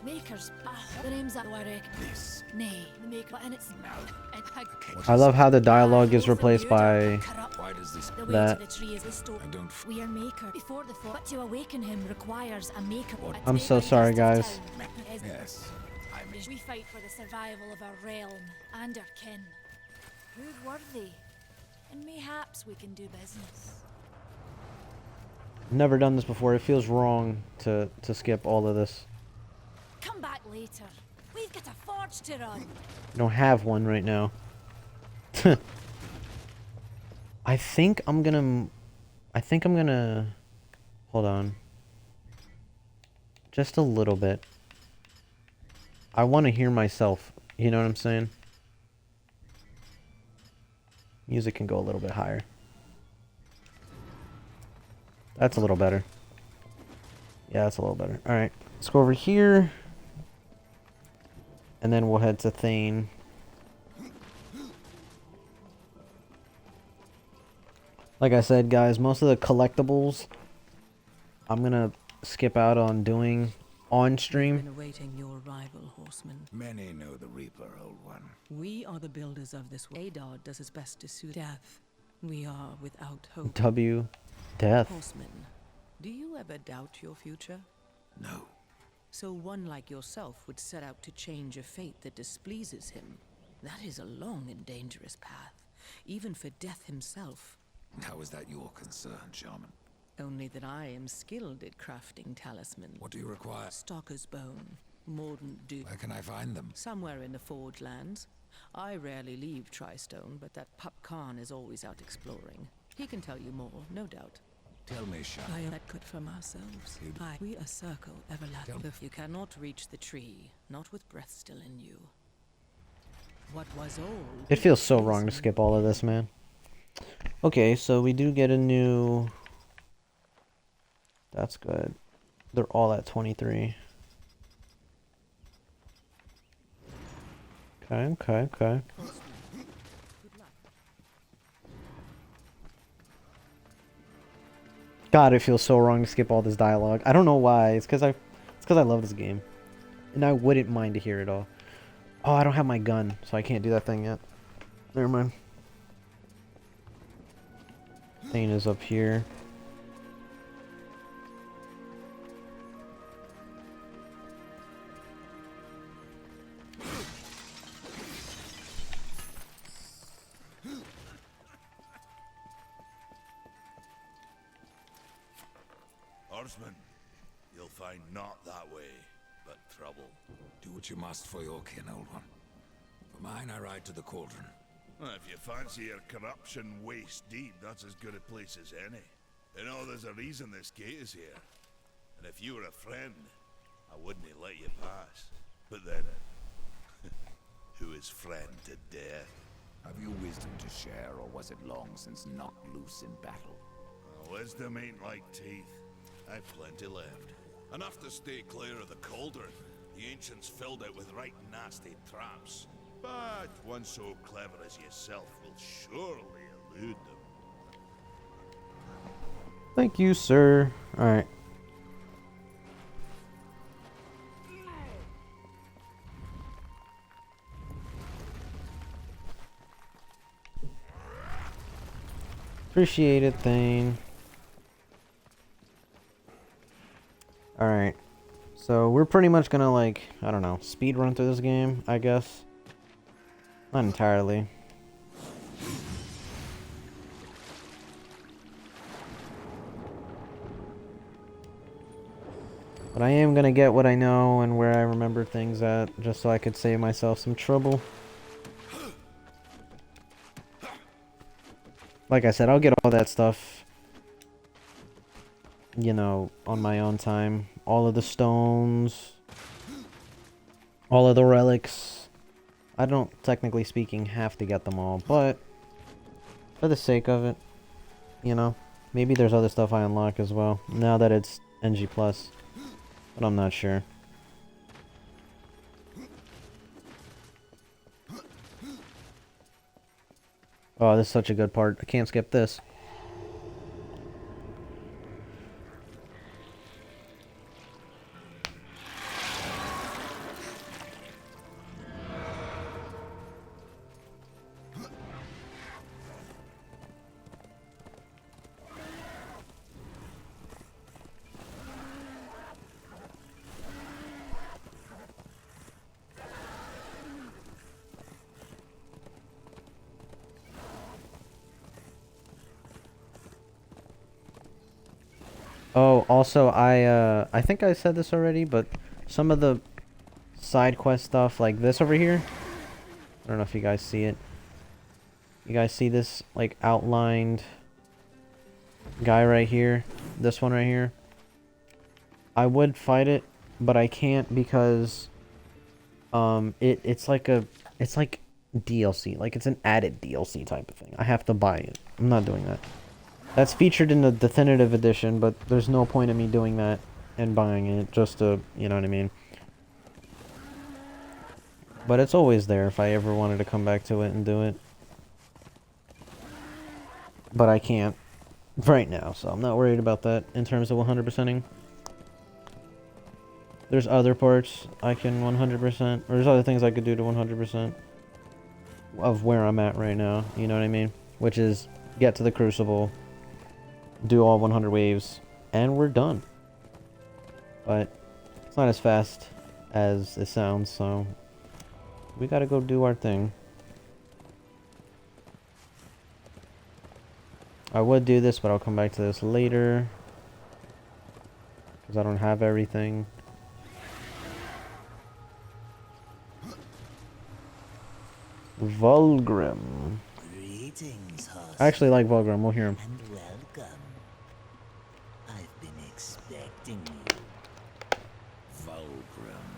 Makers. The name's Atwarek. This. Nay, the maker, and it's I love how the dialogue is replaced by Why does this... the way that. to the tree is the stone. I don't... We are maker before the fall, but to awaken him requires a maker. What? I'm so sorry, guys. Yes. I mean... We fight for the survival of our realm and our kin. Who's worthy? And mayhaps we can do business. Never done this before. It feels wrong to skip all of this. Come back later. We've got a forge to run. I don't have one right now. I think I'm gonna hold on. Just a little bit. I want to hear myself. You know what I'm saying? Music can go a little bit higher. That's a little better. Yeah, that's a little better. Alright. Let's go over here. And then we'll head to Thane. Like I said, guys, most of the collectibles I'm gonna skip out on doing on stream. Been awaiting your arrival, horseman. Many know the Reaper, old one. We are the builders of this world. Adar does his best to soothe death. We are without hope. W. Death. Horseman, do you ever doubt your future? No. So one like yourself would set out to change a fate that displeases him. That is a long and dangerous path, even for death himself. How is that your concern, Shaman? Only that I am skilled at crafting talismans. What do you require? Stalker's bone, mordant dew. Where can I find them? Somewhere in the Forge lands. I rarely leave Tristone, but that pup Khan is always out exploring. He can tell you more, no doubt. Tell me, Shaman. I am that good from ourselves. We a circle everlasting. You cannot reach the tree, not with breath still in you. What was old? It feels so wrong to skip all of this, man. Okay, so we do get a new... That's good. They're all at 23. Okay. God, it feels so wrong to skip all this dialogue. I don't know why. It's because I love this game. And I wouldn't mind to hear it all. Oh, I don't have my gun, so I can't do that thing yet. Never mind. Thane is up here. Horseman, you'll find not that way, but trouble. Do what you must for your kin, old one. For mine, I ride to the cauldron. Well, if you fancy your corruption waist deep, that's as good a place as any. You know, there's a reason this gate is here. And if you were a friend, I wouldn't let you pass. But then, who is friend to death? Have you wisdom to share, or was it long since knocked loose in battle? Wisdom ain't like teeth. I've plenty left. Enough to stay clear of the cauldron. The ancients filled it with right nasty traps. But one so clever as yourself will surely elude them. Thank you, sir. Alright. Appreciate it, Thane. Alright. So we're pretty much gonna, like, I don't know, speed run through this game, I guess. Not entirely. But I am gonna get what I know and where I remember things at, just so I could save myself some trouble. Like I said, I'll get all that stuff, you know, on my own time. All of the stones, all of the relics. I don't, technically speaking, have to get them all, but for the sake of it, you know, maybe there's other stuff I unlock as well, now that it's NG+, but I'm not sure. Oh, this is such a good part. I can't skip this. Oh, also, I think I said this already, but some of the side quest stuff, like this over here, I don't know if you guys see it. You guys see this, like, outlined guy right here? This one right here? I would fight it, but I can't because, it's like DLC. Like, it's an added DLC type of thing. I have to buy it. I'm not doing that. That's featured in the definitive edition, but there's no point in me doing that and buying it just to, you know what I mean? But it's always there if I ever wanted to come back to it and do it. But I can't right now, so I'm not worried about that in terms of 100%ing. There's other parts I can 100%, or there's other things I could do to 100% of where I'm at right now, you know what I mean? Which is get to the Crucible, do all 100 waves, and we're done. But it's not as fast as it sounds, so we gotta go do our thing. I would do this, but I'll come back to this later, because I don't have everything. Vulgrim. Greetings, horse. I actually like Vulgrim, we'll hear him. And welcome. I've been expecting you. Vulgrim.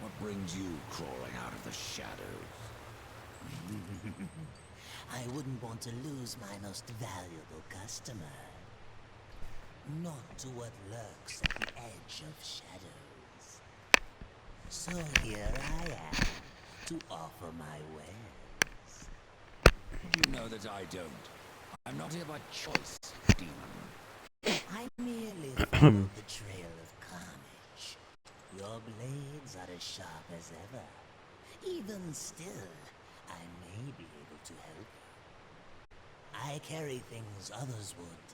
What brings you crawling out of the shadows? I wouldn't want to lose my most valuable customer. Not to what lurks at the edge of shadows. So here I am to offer my wares. You know that I don't. I'm not here by choice, demon. I merely follow the trail of carnage. Your blades are as sharp as ever. Even still, I may be able to help you. I carry things others would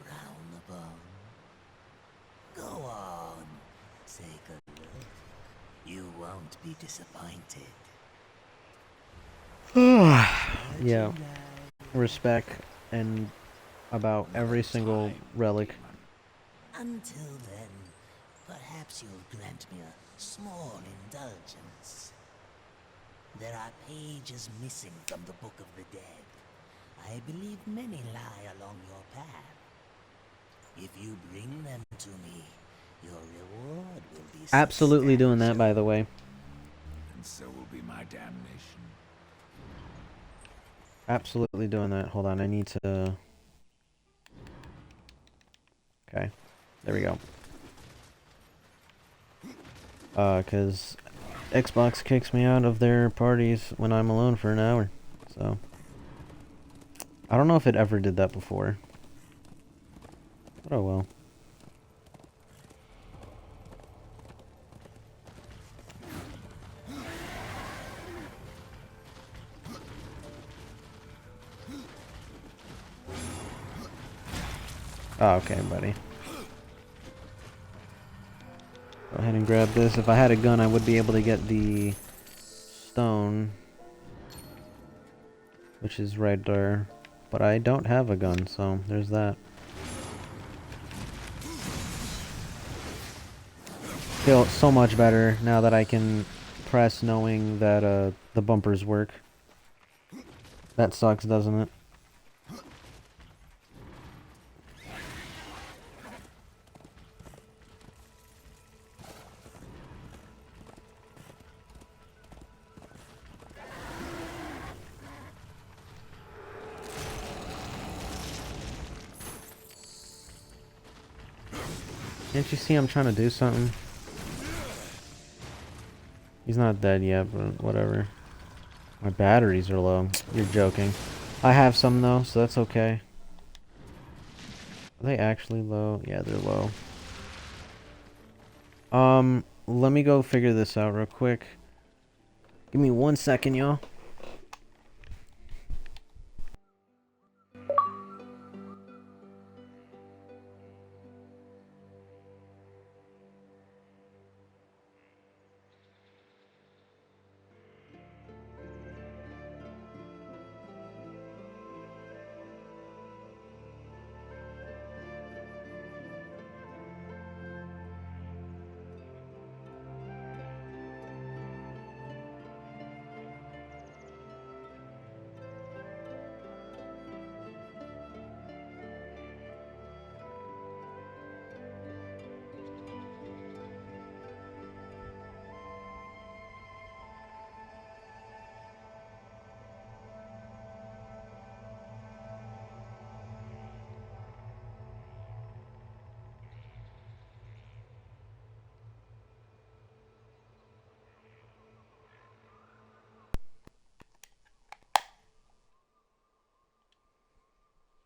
frown upon. Go on, take a look. You won't be disappointed. Yeah. Respect and about every single relic. Until then, perhaps you'll grant me a small indulgence. There are pages missing from the Book of the Dead. I believe many lie along your path. If you bring them to me, your reward will be Absolutely doing that, by the way. And so will be my damnation. Absolutely doing that. Hold on, I need to... Okay. There we go. Because Xbox kicks me out of their parties when I'm alone for an hour. So... I don't know if it ever did that before. But oh well. Oh, okay, buddy. Go ahead and grab this. If I had a gun, I would be able to get the stone, which is right there. But I don't have a gun, so there's that. Feel so much better now that I can press knowing that the bumpers work. That sucks, doesn't it? Can't you see I'm trying to do something? He's not dead yet, but whatever. My batteries are low. You're joking. I have some though, so that's okay. Are they actually low? Yeah, they're low. Let me go figure this out real quick. Give me 1 second, y'all.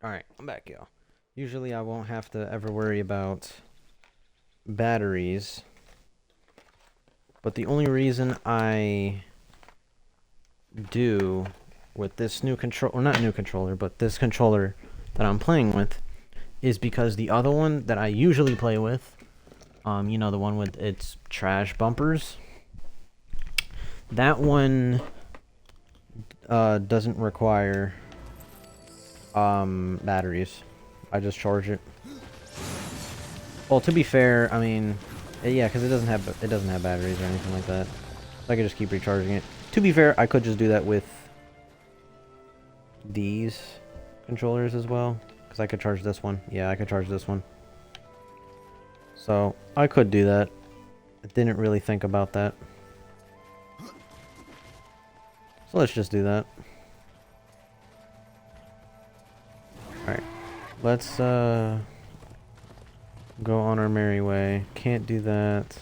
Alright, I'm back, y'all. Usually I won't have to ever worry about batteries. But the only reason I do with this new control, or not new controller, but this controller that I'm playing with, is because the other one that I usually play with, you know, the one with its trash bumpers, that one doesn't require batteries. I just charge it. Well, to be fair, I mean, yeah, because it doesn't have batteries or anything like that. So I could just keep recharging it. To be fair, I could just do that with these controllers as well, because I could charge this one. Yeah, I could charge this one. So I could do that. I didn't really think about that. So let's just do that. Alright. Let's go on our merry way. Can't do that.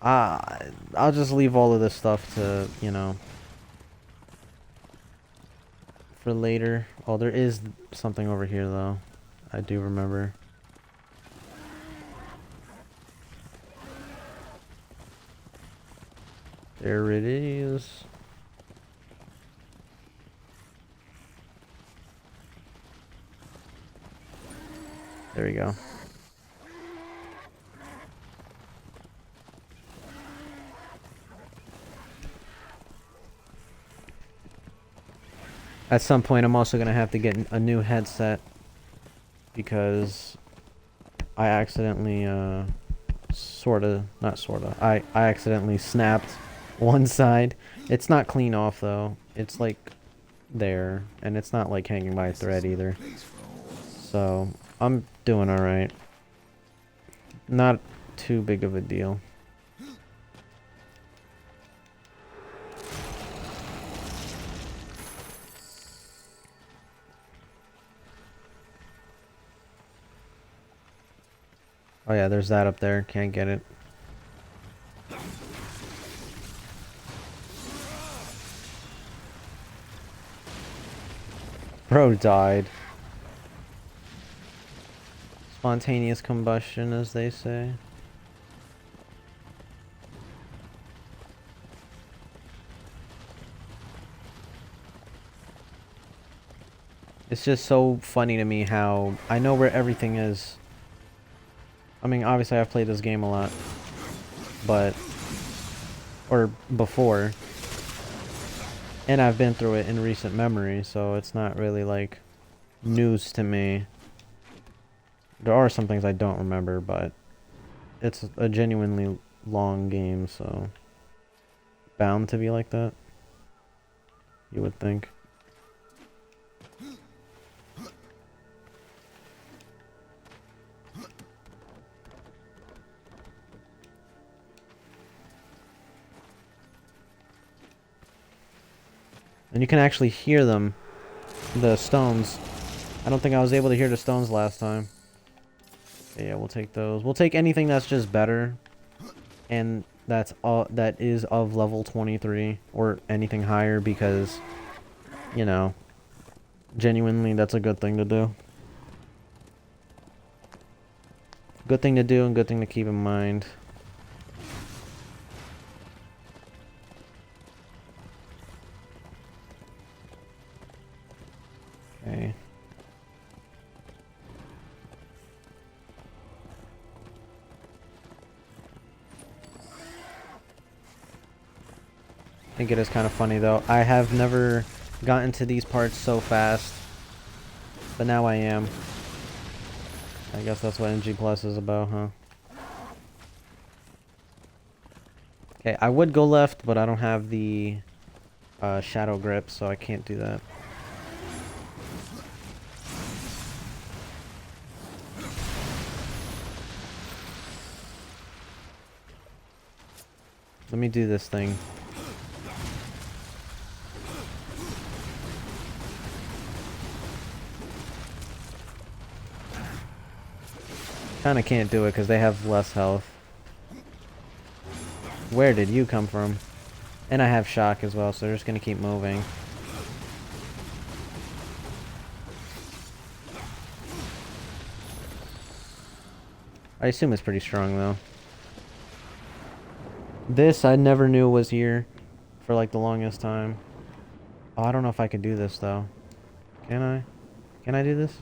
I'll just leave all of this stuff to, you know, for later. Oh, there is something over here though. I do remember. There it is. There we go. At some point, I'm also going to have to get a new headset because I accidentally, I accidentally snapped one side. It's not clean off though. It's like there, and it's not like hanging by a thread either. So I'm doing alright. Not too big of a deal. Oh yeah, there's that up there. Can't get it. Bro died. Spontaneous combustion, as they say. It's just so funny to me how I know where everything is. I mean, obviously I've played this game a lot, but, or before, and I've been through it in recent memory, so it's not really like news to me. There are some things I don't remember, but it's a genuinely long game, so bound to be like that. You would think. And you can actually hear them, the stones. I don't think I was able to hear the stones last time. Okay, yeah, we'll take those. We'll take anything that's just better, and that is of level 23 or anything higher, because, you know, genuinely that's a good thing to do. Good thing to do and good thing to keep in mind. Okay. I think it is kind of funny though. I have never gotten to these parts so fast, but now I am. I guess that's what NG Plus is about, huh? Okay, I would go left, but I don't have the shadow grip, so I can't do that. Let me do this thing. Kinda can't do it because they have less health. Where did you come from? And I have shock as well, so they're just gonna keep moving. I assume it's pretty strong though. This I never knew was here for like the longest time. Oh, I don't know if I could do this though. Can I? Can I do this?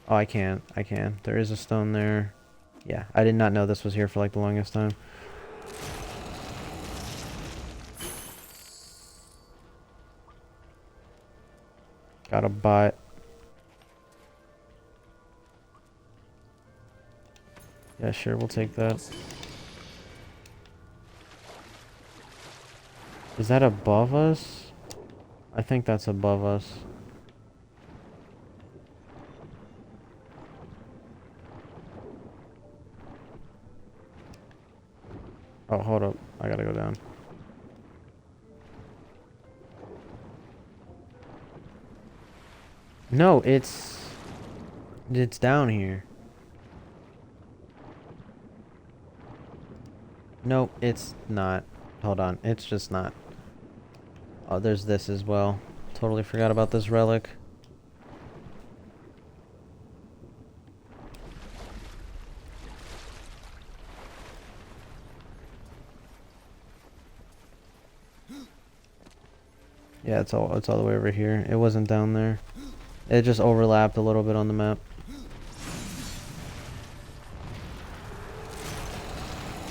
Oh, I can. I can. There is a stone there. Yeah, I did not know this was here for like the longest time. Got a bot. Yeah, sure, we'll take that. Is that above us? I think that's above us. Oh, hold up. I gotta go down. No, it's down here. Nope, it's not. Hold on, it's just not. Oh, there's this as well. Totally forgot about this relic. Yeah, it's all the way over here. It wasn't down there. It just overlapped a little bit on the map.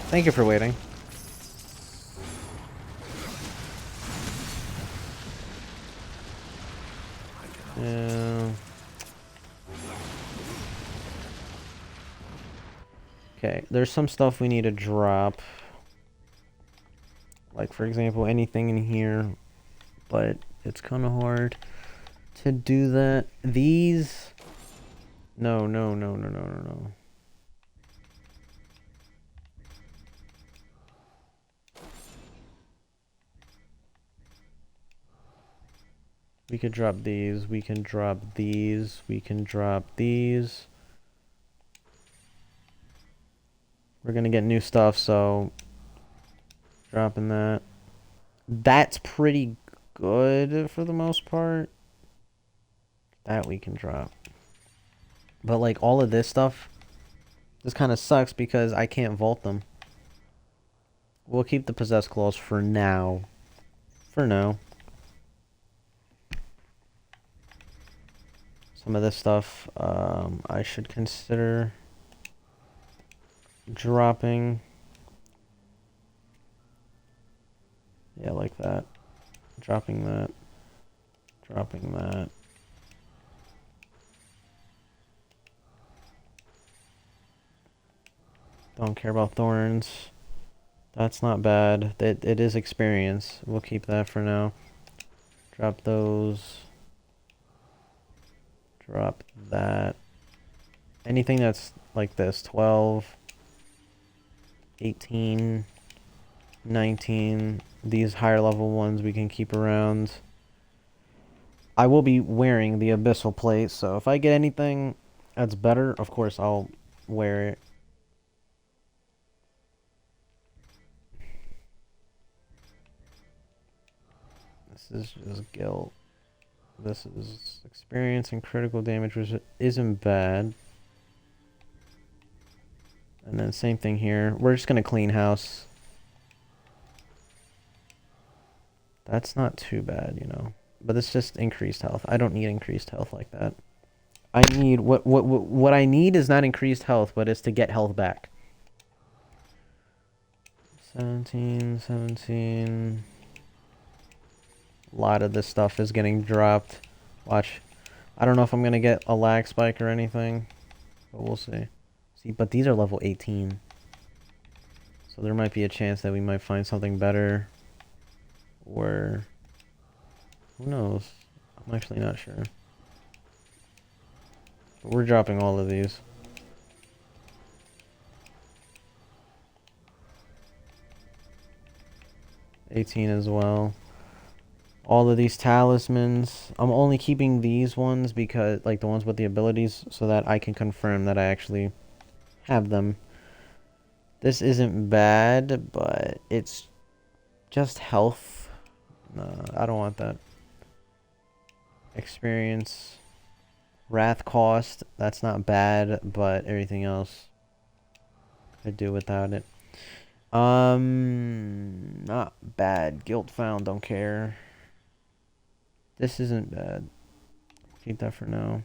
Thank you for waiting. Yeah. Okay, there's some stuff we need to drop. Like, for example, anything in here. But it's kind of hard to do that. These... No. We could drop these. We can drop these. We can drop these. We're gonna get new stuff, so... Dropping that. That's pretty good for the most part. That we can drop. But like all of this stuff, this kind of sucks because I can't vault them. We'll keep the possessed claws for now. For now. Some of this stuff I should consider dropping. Yeah, like that. Dropping that. Dropping that. Don't care about thorns. That's not bad. It is experience. We'll keep that for now. Drop those. Drop that. Anything that's like this. 12. 18. 19. These higher level ones we can keep around. I will be wearing the abyssal plate, so if I get anything that's better, of course I'll wear it. This is just guilt. This is experience and critical damage, which isn't bad. And then same thing here. We're just gonna clean house. That's not too bad, you know. But it's just increased health. I don't need increased health like that. I need what I need is not increased health, but it's to get health back. 17. A lot of this stuff is getting dropped. Watch. I don't know if I'm gonna get a lag spike or anything, but we'll see. See, but these are level 18. So there might be a chance that we might find something better. Or who knows? I'm actually not sure. But we're dropping all of these. $18 as well. All of these talismans. I'm only keeping these ones because, like the ones with the abilities, so that I can confirm that I actually have them. This isn't bad, but it's just health. No, I don't want that. Experience. Wrath cost. That's not bad, but everything else I do without it. Not bad. Guilt found, don't care. This isn't bad. Keep that for now.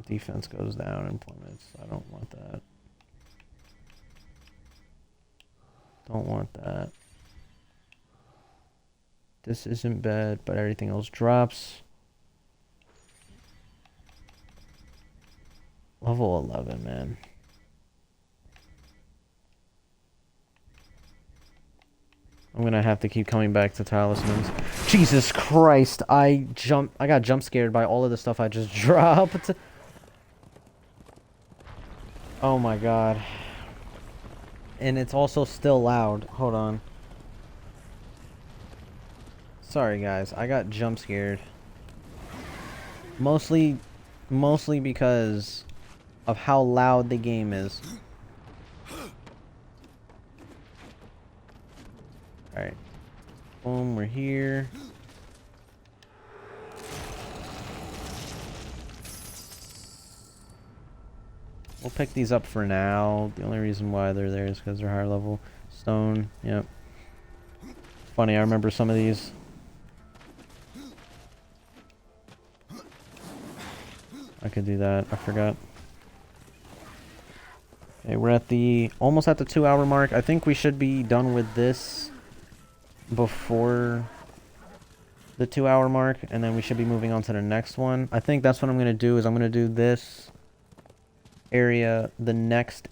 Defense goes down in plummets. I don't want that. Don't want that. This isn't bad, but everything else drops. Level 11, man. I'm gonna have to keep coming back to talismans. Jesus Christ! I got jump scared by all of the stuff I just dropped. Oh my god. And it's also still loud. Hold on. Sorry guys, I got jump scared. Mostly because of how loud the game is. Alright. Boom, we're here. We'll pick these up for now. The only reason why they're there is because they're higher level. Stone, yep. Funny, I remember some of these. I could do that, I forgot. Okay, we're at the almost at the 2-hour mark. I think we should be done with this before the 2-hour mark, and then we should be moving on to the next one. I think that's what I'm gonna do. Is I'm gonna do this area the next.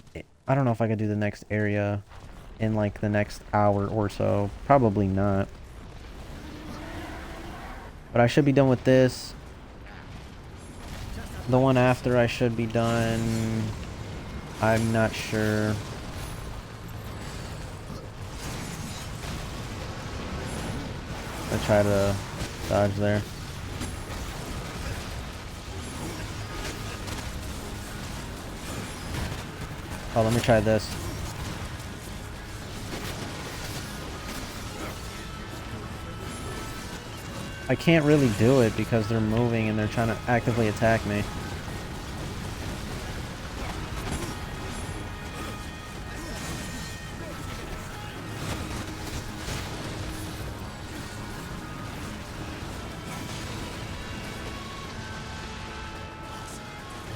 I don't know if I could do the next area in like the next hour or so. Probably not. But I should be done with this. The one after I should be done. I'm not sure. I try to dodge there. Oh, let me try this. I can't really do it because they're moving and they're trying to actively attack me.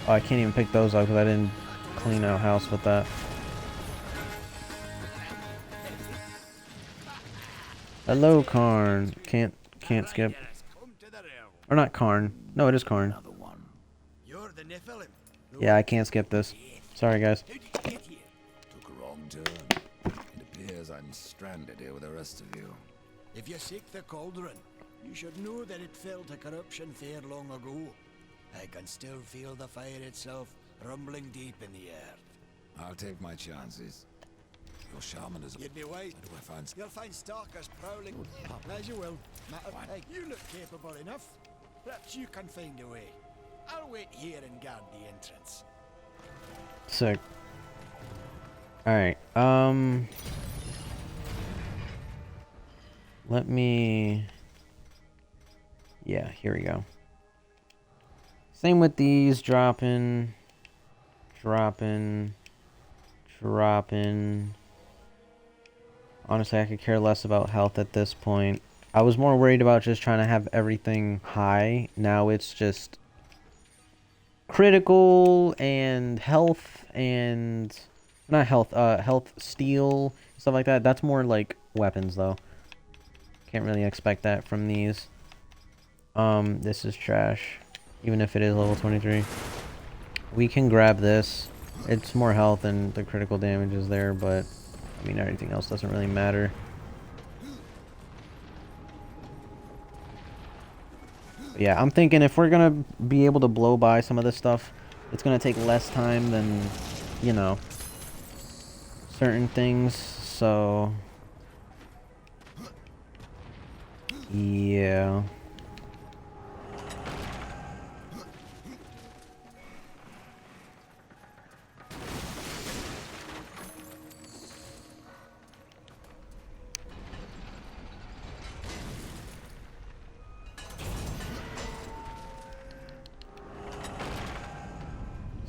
Oh, I can't even pick those up because I didn't clean out house with that. Hello, Karn. Can't skip. Or not Karn. No, it is Karn. You're the Nephilim. Yeah, I can't skip this. Sorry, guys. Took a wrong turn. It appears I'm stranded here with the rest of you. If you seek the cauldron, you should know that it fell to corruption fair long ago. I can still feel the fire itself rumbling deep in the earth. I'll take my chances. Your shaman is... You'd be wise. Where do I find... You'll find stalkers prowling. As you will. Hey, you look capable enough. Perhaps you can find a way. I'll wait here and guard the entrance. Sick. Alright, let me... Yeah, here we go. Same with these, dropping. Honestly, I could care less about health at this point. I was more worried about just trying to have everything high. Now it's just critical and health and... Not health, health, steel, stuff like that. That's more like weapons, though. Can't really expect that from these. This is trash. Even if it is level 23. We can grab this. It's more health and the critical damage is there, but... I mean, everything else doesn't really matter. But yeah, I'm thinking if we're gonna be able to blow by some of this stuff, it's gonna take less time than, you know, certain things, so... Yeah.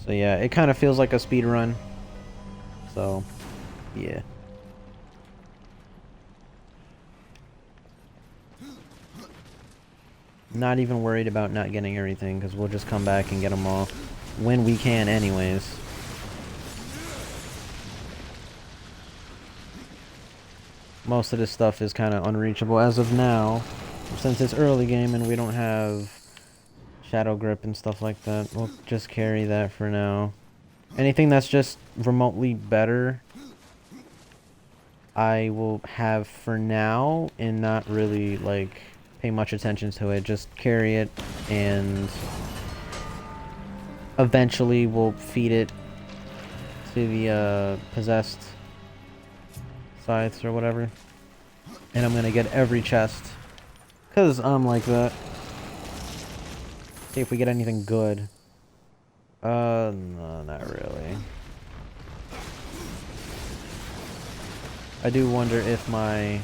So yeah, it kind of feels like a speed run. So, yeah. Not even worried about not getting everything, because we'll just come back and get them all when we can anyways. Most of this stuff is kind of unreachable as of now, since it's early game and we don't have Shadow Grip and stuff like that. We'll just carry that for now. Anything that's just remotely better, I will have for now and not really, like, pay much attention to it. Just carry it and eventually we'll feed it to the possessed scythes or whatever. And I'm gonna get every chest, because I'm like that. See if we get anything good. No, not really. I do wonder if my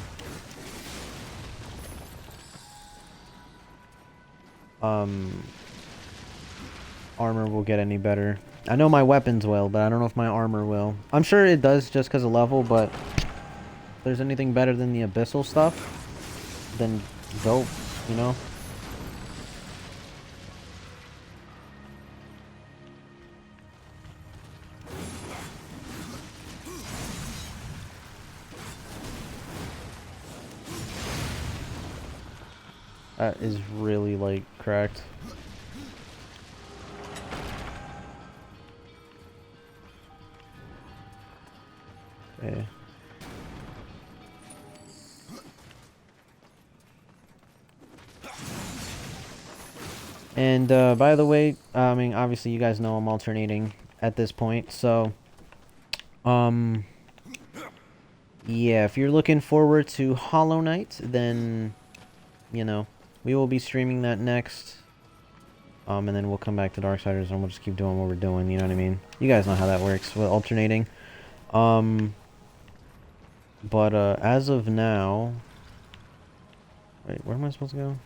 armor will get any better. I know my weapons will, but I don't know if my armor will. I'm sure it does just because of level, but if there's anything better than the abyssal stuff, then dope, you know? That is really, like, cracked. Okay. And, by the way, I mean, obviously you guys know I'm alternating at this point, so... Yeah, if you're looking forward to Hollow Knight, then, you know, we will be streaming that next. And then we'll come back to Darksiders and we'll just keep doing what we're doing, you know what I mean? You guys know how that works with alternating. But, as of now... Wait, where am I supposed to go?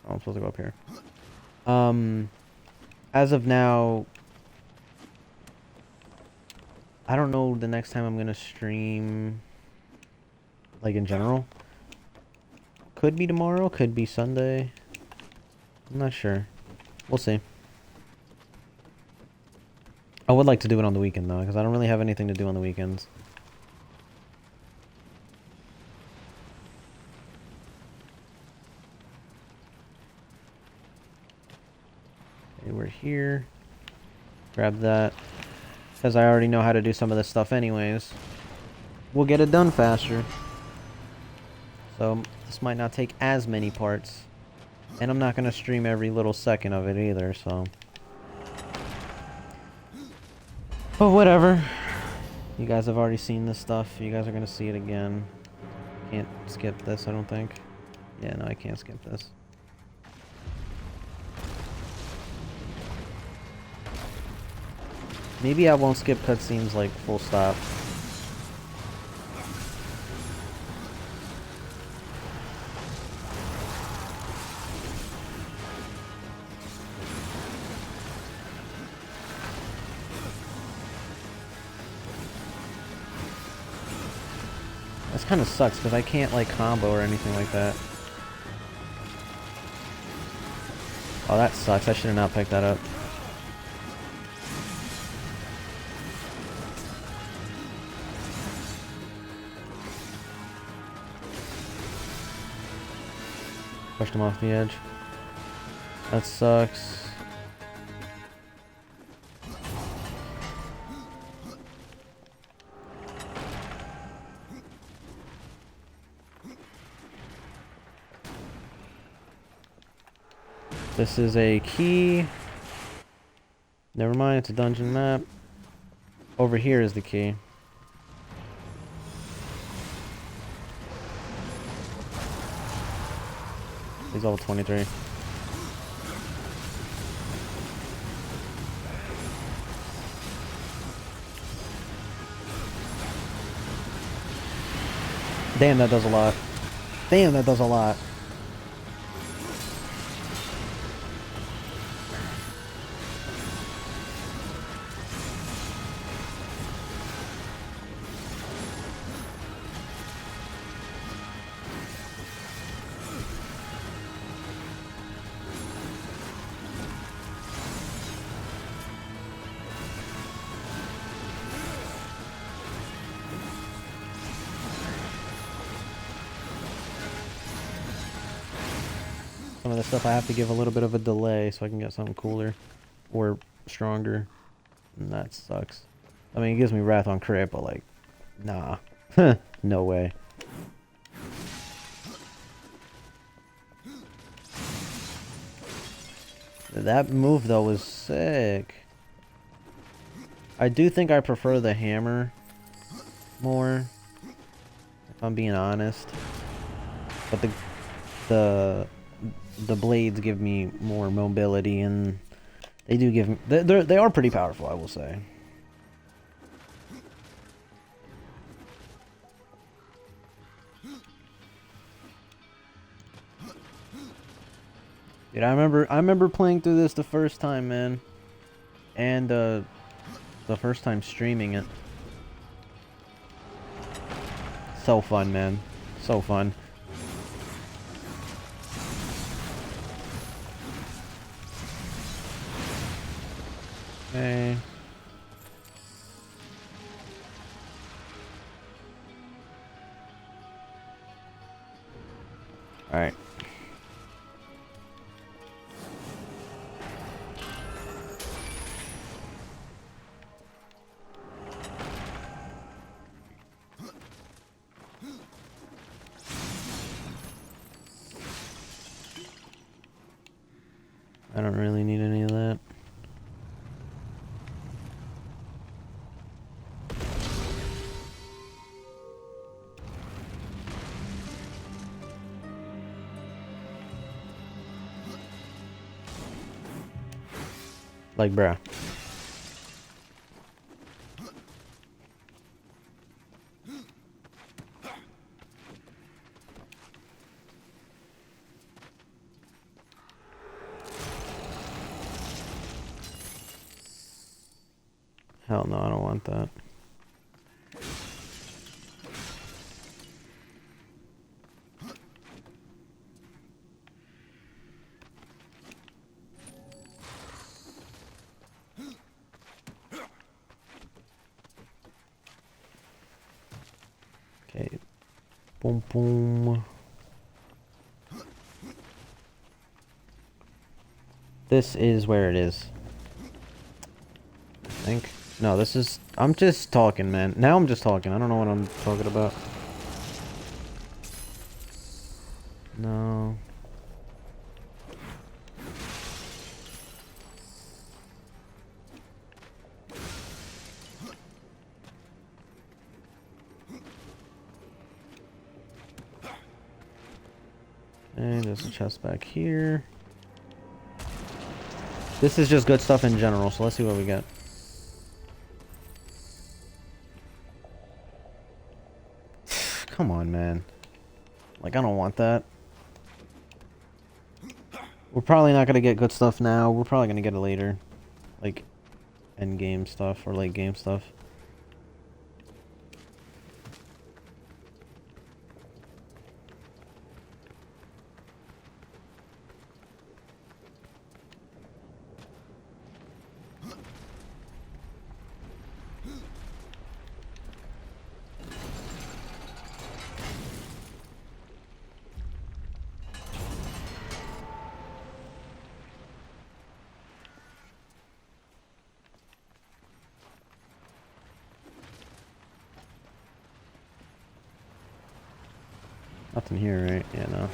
Oh, I'm supposed to go up here. As of now... I don't know the next time I'm gonna stream... Like, in general. Could be tomorrow, could be Sunday. I'm not sure. We'll see. I would like to do it on the weekend, though, because I don't really have anything to do on the weekends. Okay, we're here. Grab that. Because I already know how to do some of this stuff anyways. We'll get it done faster. So, this might not take as many parts. And I'm not going to stream every little second of it either, so... But whatever. You guys have already seen this stuff. You guys are going to see it again. Can't skip this, I don't think. Yeah, no, I can't skip this. Maybe I won't skip cutscenes like full stop. This kind of sucks because I can't like combo or anything like that. Oh, that sucks. I should have not picked that up. Pushed him off the edge. That sucks. This is a key. Never mind, it's a dungeon map. Over here is the key. He's level 23. Damn, that does a lot. Damn, that does a lot. Some of this stuff I have to give a little bit of a delay so I can get something cooler or stronger, and that sucks. I mean, it gives me Wrath on crit, but like, nah. No way. That move though was sick. I do think I prefer the hammer more, if I'm being honest. But the blades give me more mobility, and they do give me, they are pretty powerful, I will say. Dude, I remember playing through this the first time, man, and the first time streaming it. So fun, man, so fun. Okay. All right. I don't really need any of that. Like, bruh. Hell no, I don't want that. Okay. Boom, boom. This is where it is. think. No, this is... I'm just talking, man. Now I'm just talking. I don't know what I'm talking about. No. And there's a chest back here. This is just good stuff in general, so let's see what we get. Come on, man. Like, I don't want that. We're probably not gonna get good stuff now. We're probably gonna get it later. Like, end game stuff or late game stuff. Nothing here, right? Yeah, no.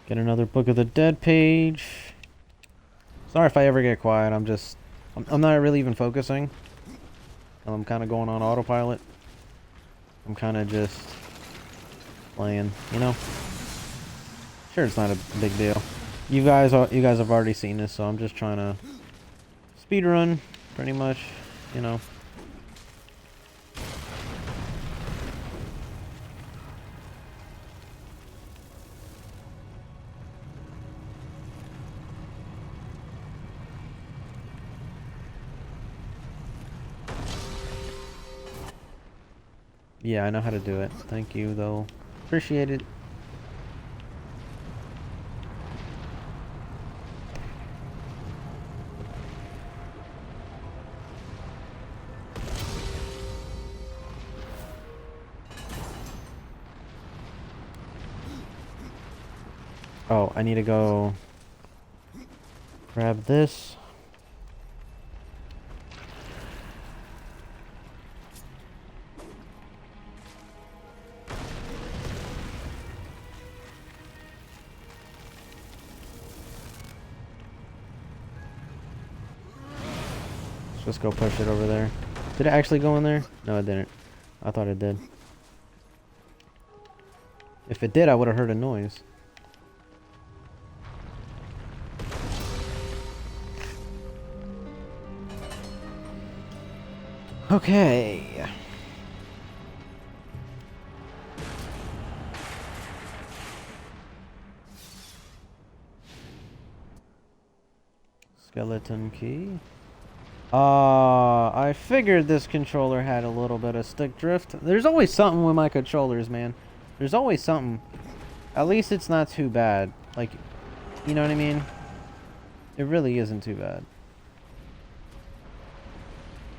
Get another Book of the Dead page. Sorry if I ever get quiet. I'm not really even focusing. I'm kind of going on autopilot. I'm kind of just playing, you know. Sure, it's not a big deal. You guys have already seen this, so I'm just trying to speed run, pretty much, you know. Yeah, I know how to do it. Thank you, though. Appreciate it. Oh, I need to go grab this. Let's go push it over there. Did it actually go in there? No, it didn't. I thought it did. If it did, I would have heard a noise. Okay. Skeleton key. I figured this controller had a little bit of stick drift. There's always something with my controllers, man. There's always something. At least it's not too bad. Like, you know what I mean? It really isn't too bad.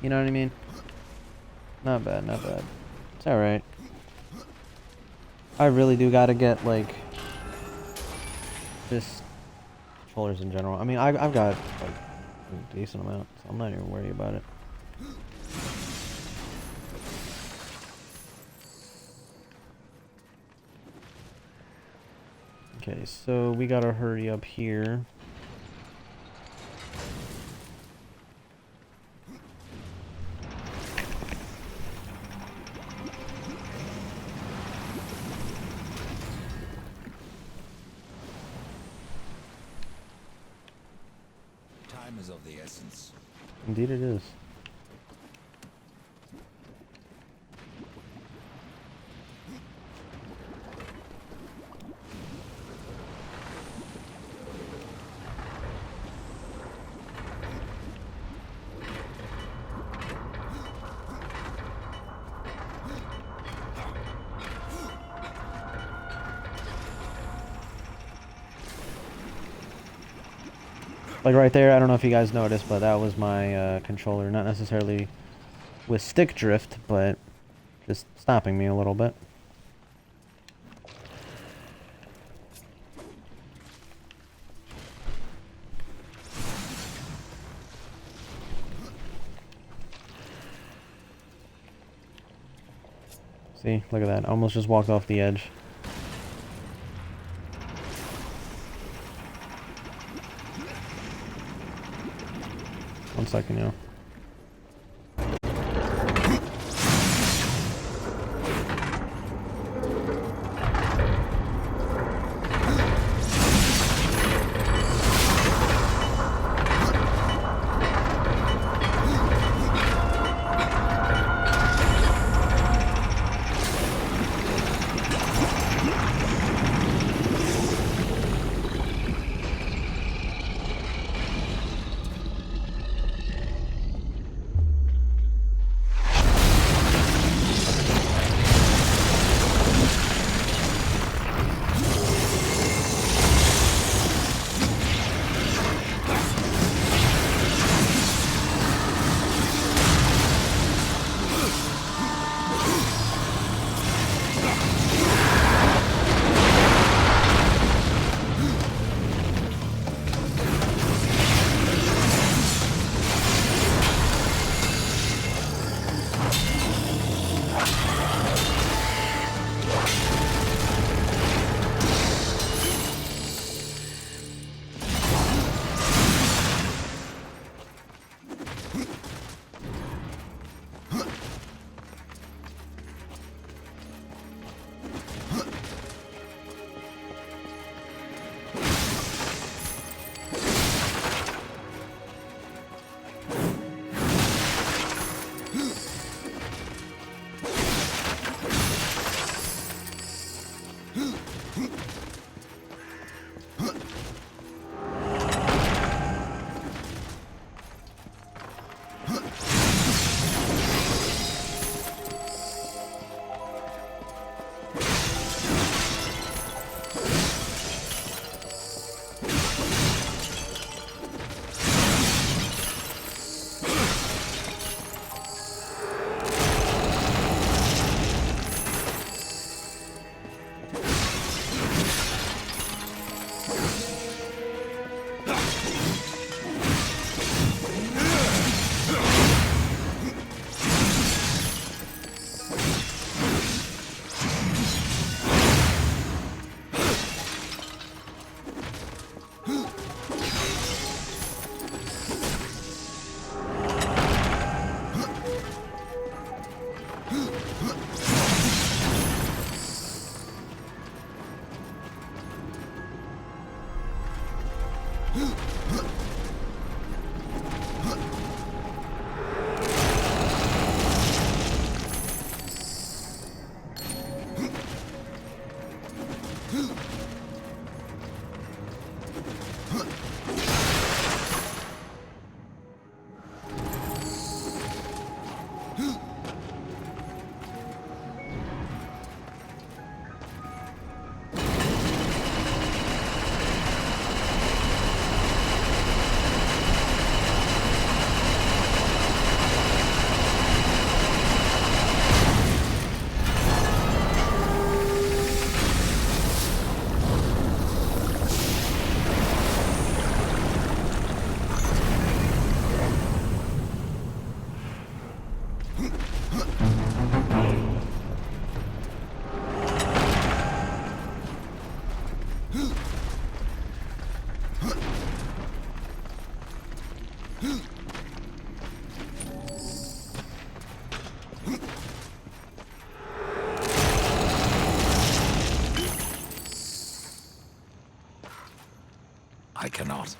You know what I mean? Not bad, not bad. It's alright. I really do gotta get, like, just controllers in general. I mean, I've got, like, a decent amount, so I'm not even worried about it. Okay, so we gotta hurry up here. Time is of the essence. Indeed it is. Like right there, I don't know if you guys noticed, but that was my controller. Not necessarily with stick drift, but just stopping me a little bit. See, look at that. Almost just walked off the edge. One second, yo. I cannot.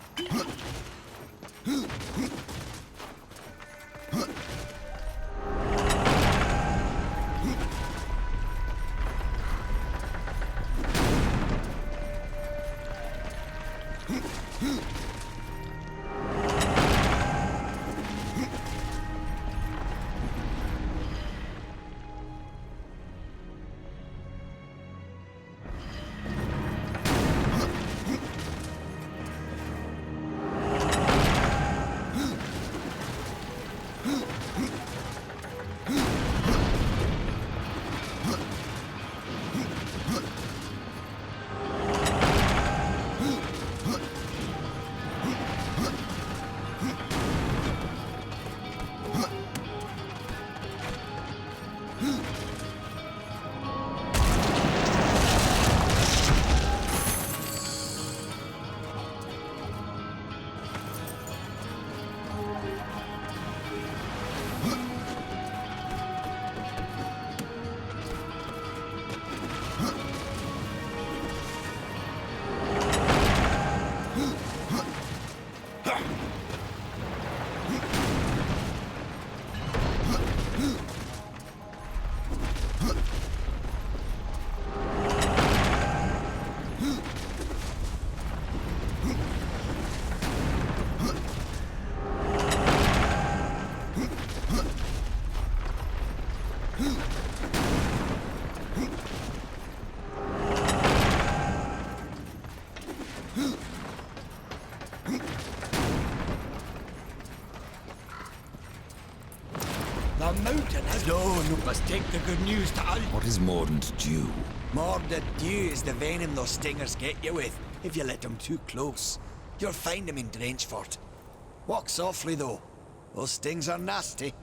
The mountain has no, must take the good news to all. What is mordant dew? Mordant dew is the venom those stingers get you with, if you let them too close. You'll find them in Drenchfort. Walk softly, though. Those stings are nasty.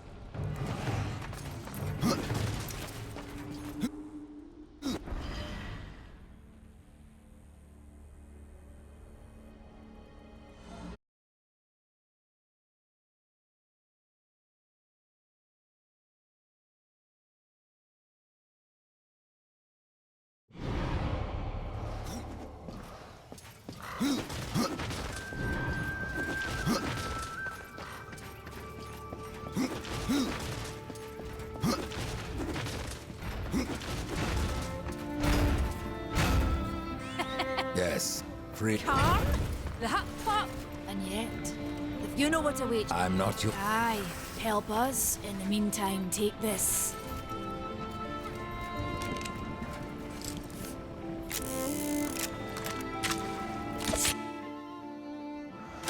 Yes, free. Karn, the hut pup, and yet, if you know what awaits, I'm not your... aye, help us. In the meantime, take this.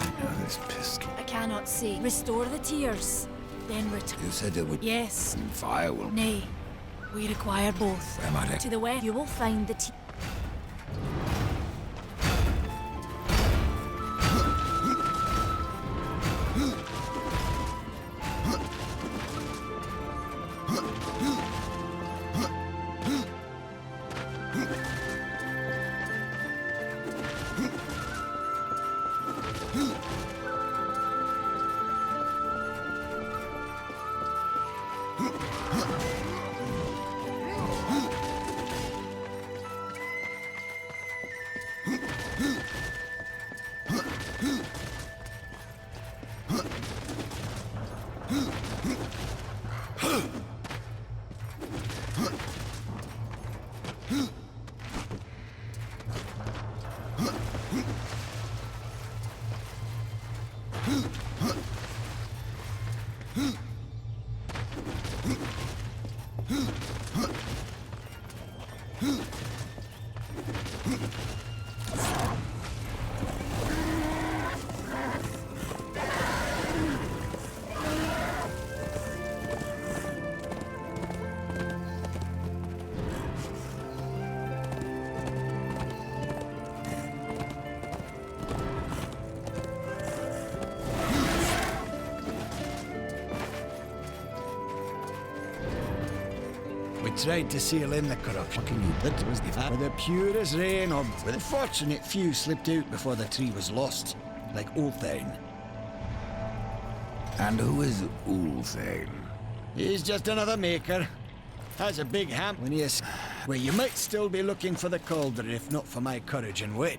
Now this pistol. I cannot say. Restore the tears, then return. You said it would... Yes, Fire will... nay, we require both. Am I... To the west, you will find the We tried to seal in the corruption. That was the purest rain of... With a fortunate few slipped out before the tree was lost, like Ulthane. And who is Ulthane? He's just another maker. Has a big hamp when he is... Well, you might still be looking for the cauldron if not for my courage and wit.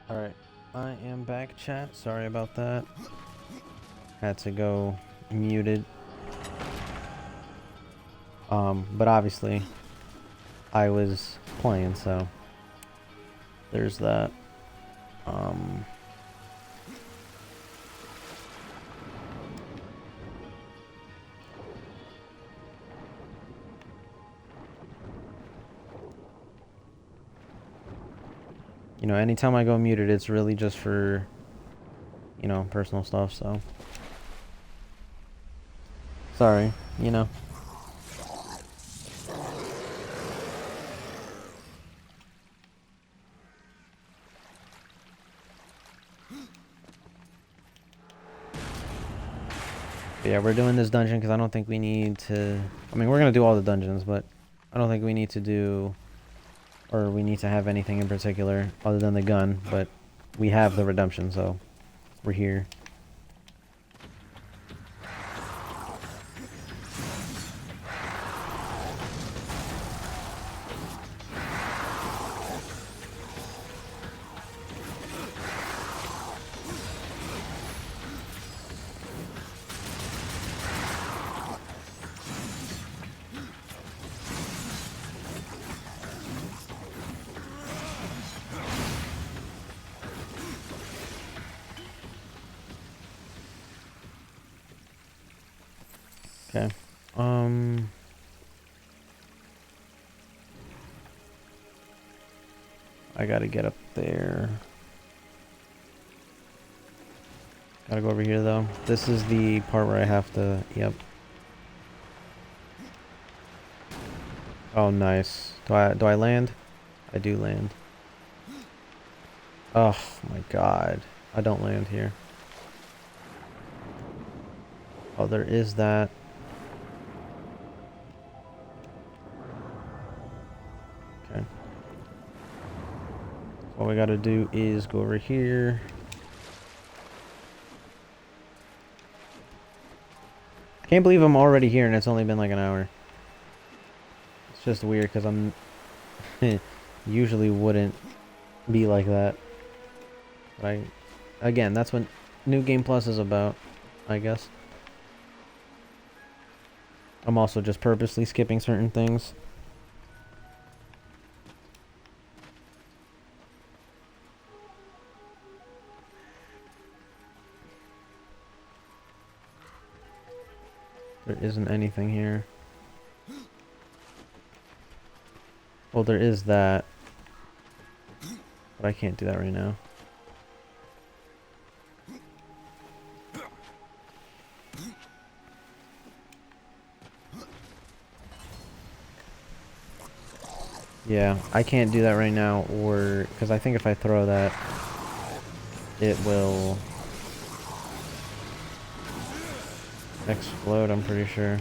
Alright, I am back, chat. Sorry about that. Had to go muted. But obviously, I was playing, so there's that. You know, anytime I go muted, it's really just for, you know, personal stuff, so. Sorry, you know. But yeah, we're doing this dungeon because I don't think we need to... I mean, we're going to do all the dungeons, but I don't think we need to do... Or we need to have anything in particular other than the gun, but we have the redemption, so we're here. Okay. I gotta get up there. Gotta go over here though. This is the part where I have to... Yep. Oh, nice. Do I land? I do land. Oh my god. I don't land here. Oh, there is that. Okay. All we gotta do is go over here. I can't believe I'm already here and it's only been like an hour. It's just weird because I'm usually wouldn't be like that. But again, that's what New Game Plus is about, I guess. I'm also just purposely skipping certain things. There isn't anything here. Well, there is that. But I can't do that right now. Yeah, I can't do that right now, or... Because I think if I throw that, it will... explode, I'm pretty sure.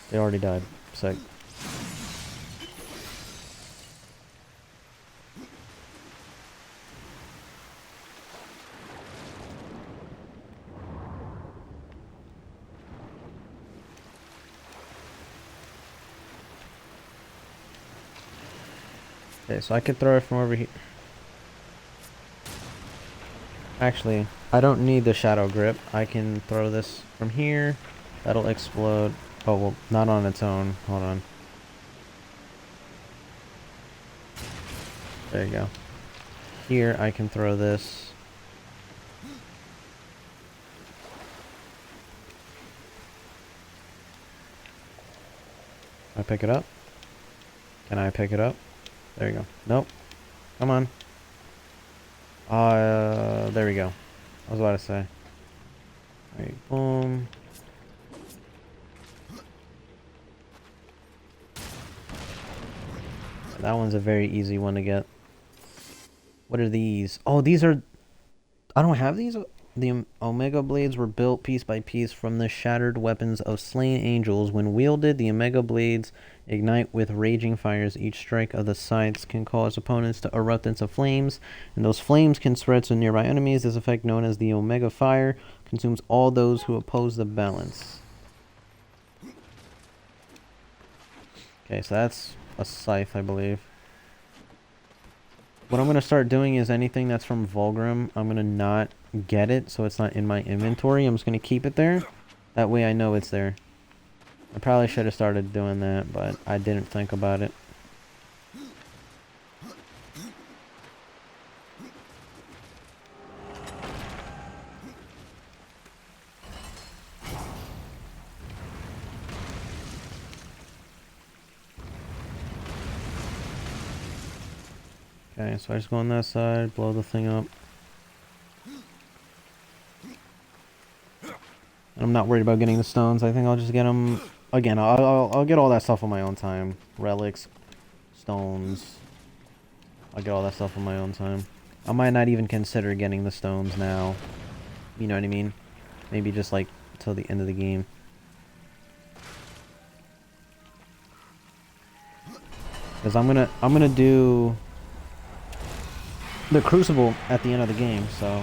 They already died. Sick. Okay, so I could throw it from over here. Actually, I don't need the shadow grip. I can throw this from here. That'll explode. Oh, well, not on its own. Hold on. There you go. Here, I can throw this. Can I pick it up? Can I pick it up? There you go. Nope. Come on. There we go. I was about to say. Alright, boom. That one's a very easy one to get. What are these? Oh, these are... I don't have these? The Omega Blades were built piece by piece from the shattered weapons of slain angels. When wielded, the Omega Blades ignite with raging fires. Each strike of the scythes can cause opponents to erupt into flames, and those flames can spread to nearby enemies. This effect, known as the Omega Fire, consumes all those who oppose the balance. Okay, so that's a scythe, I believe. What I'm going to start doing is anything that's from Vulgrim, I'm going to not get it, so it's not in my inventory. I'm just going to keep it there. That way I know it's there. I probably should have started doing that, but I didn't think about it. Okay, so I just go on that side, blow the thing up. I'm not worried about getting the stones. I think I'll just get them... Again, I'll get all that stuff on my own time. Relics, stones. I'll get all that stuff on my own time. I might not even consider getting the stones now. You know what I mean? Maybe just like till the end of the game. Because I'm gonna do the Crucible at the end of the game, so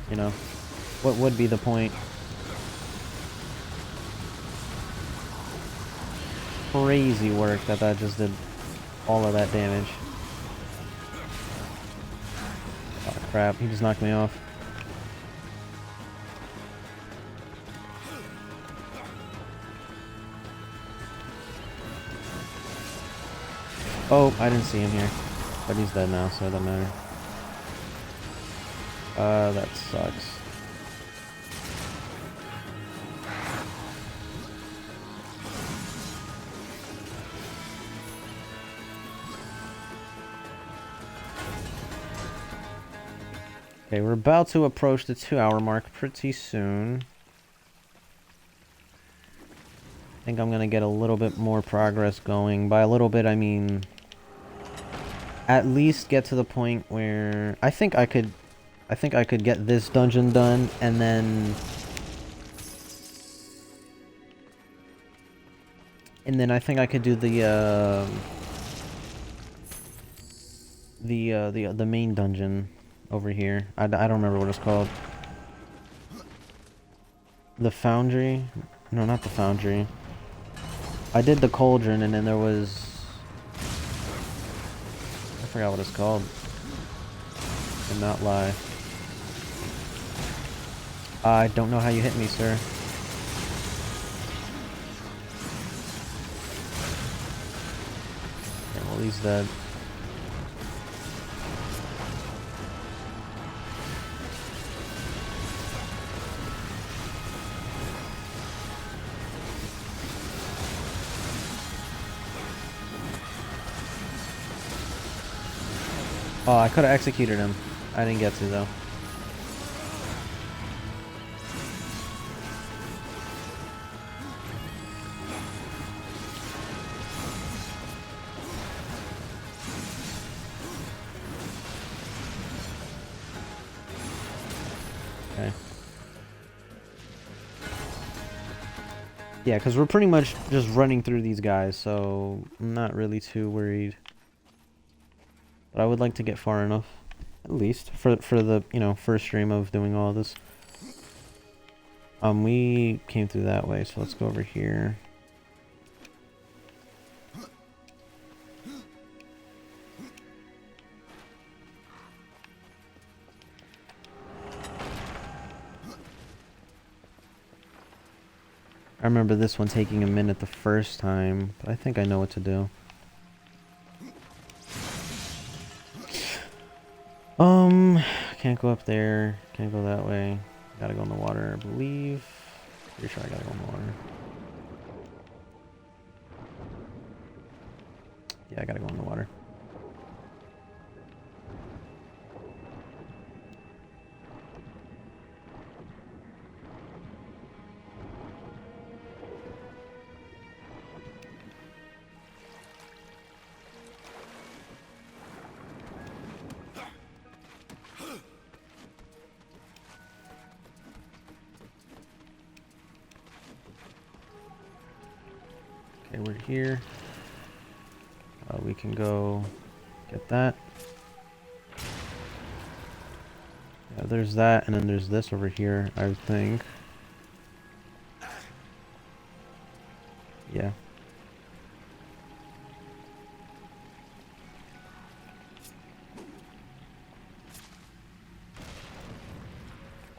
you know, what would be the point? Crazy work that just did all of that damage. Oh crap, he just knocked me off. Oh, I didn't see him here. But he's dead now, so it doesn't matter. That sucks. Okay, we're about to approach the 2-hour mark pretty soon. I think I'm gonna get a little bit more progress going. By a little bit, I mean... at least get to the point where... I think I could get this dungeon done, and then... I think I could do the main dungeon over here. I don't remember what it's called. The Foundry? No, not the Foundry. I did the Cauldron, and then there was... I forgot what it's called. I cannot lie. I don't know how you hit me, sir. Okay, well, he's dead. Oh, I could have executed him. I didn't get to, though. Okay. Yeah, because we're pretty much just running through these guys, so I'm not really too worried. But I would like to get far enough, at least, for the, you know, first stream of doing all this. We came through that way, so let's go over here. I remember this one taking a minute the first time, but I think I know what to do. Can't go up there. Can't go that way. Gotta go in the water, I believe. Pretty sure I gotta go in the water. Yeah, I gotta go in the water. Okay, we're here. We can go get that. Yeah, there's that, and then there's this over here, I think. Yeah.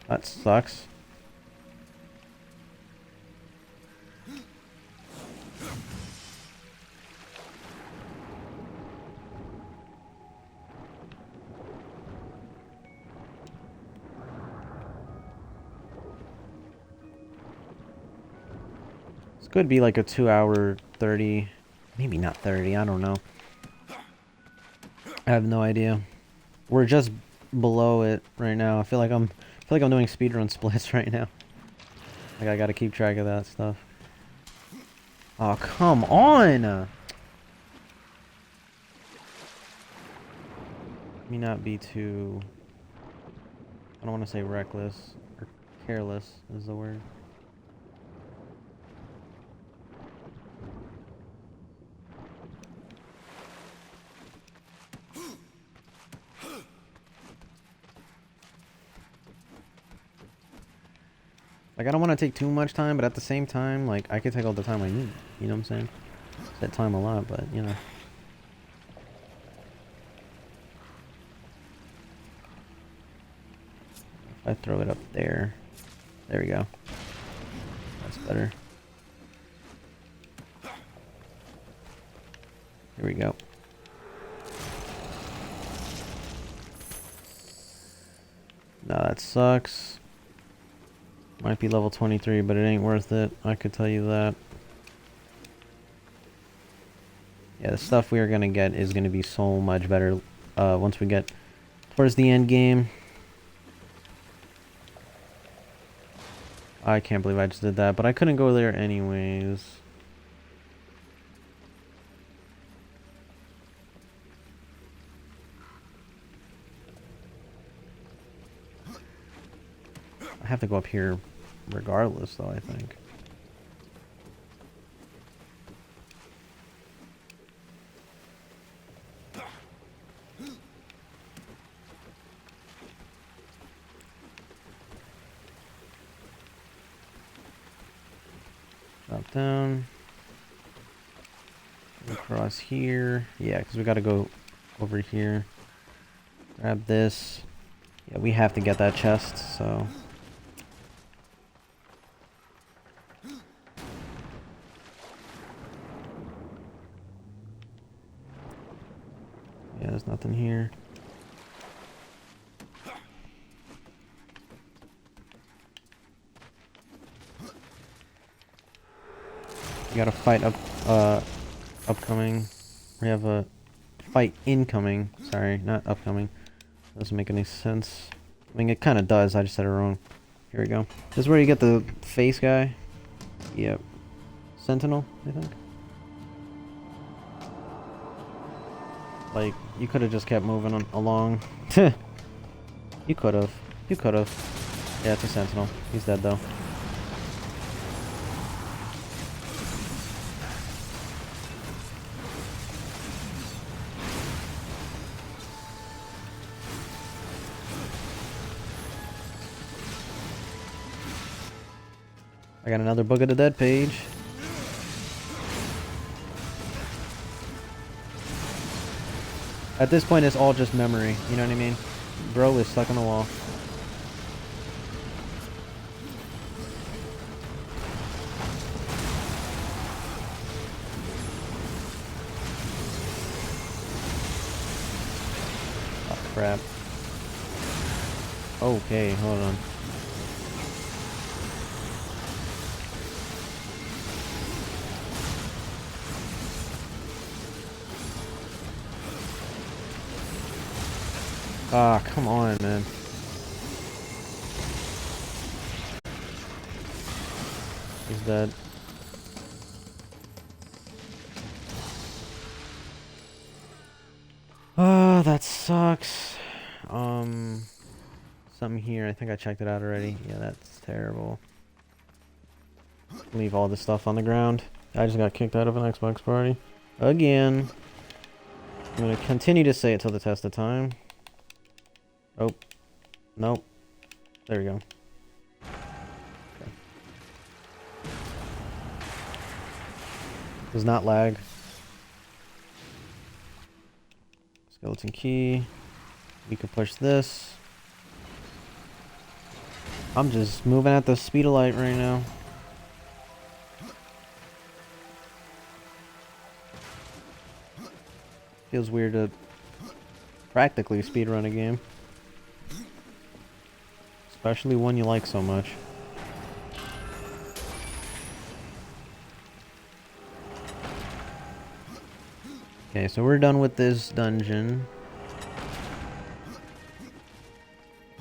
That sucks. This could be like a 2-hour 30, maybe not 30, I don't know. I have no idea. We're just below it right now. I feel like I'm doing speedrun splits right now. Like I gotta keep track of that stuff. Oh, come on! Let me not be too... I don't want to say reckless, or careless is the word. Like, I don't want to take too much time, but at the same time, like, I could take all the time I need. You know what I'm saying? Set time a lot, but, you know. If I throw it up there. There we go. That's better. Here we go. No, that sucks. Might be level 23, but it ain't worth it. I could tell you that. Yeah, the stuff we are going to get is going to be so much better once we get towards the end game. I can't believe I just did that, but I couldn't go there anyways. I have to go up here regardless, though, I think. Drop down. Across here. Yeah, because we got to go over here. Grab this. Yeah, we have to get that chest, so... Yeah, there's nothing here. We got a fight upcoming. We have a fight incoming. Sorry, not upcoming. Doesn't make any sense. I mean, it kind of does. I just said it wrong. Here we go. This is where you get the face guy. Yep. Sentinel, I think. Like, you could have just kept moving along. You could have. You could have. Yeah, it's a Sentinel. He's dead, though. I got another Book of the Dead page. At this point, it's all just memory. You know what I mean? Bro is stuck on the wall. crap. Okay, hold on. Ah, come on, man. He's dead. Oh, that sucks. Something here. I think I checked it out already. Yeah, that's terrible. Leave all this stuff on the ground. I just got kicked out of an Xbox party. Again. I'm gonna continue to say it till the test of time. Oh. Nope. There we go. Okay. Does not lag. Skeleton key. We can push this. I'm just moving at the speed of light right now. Feels weird to practically speedrun a game. Especially one you like so much. Okay, so we're done with this dungeon.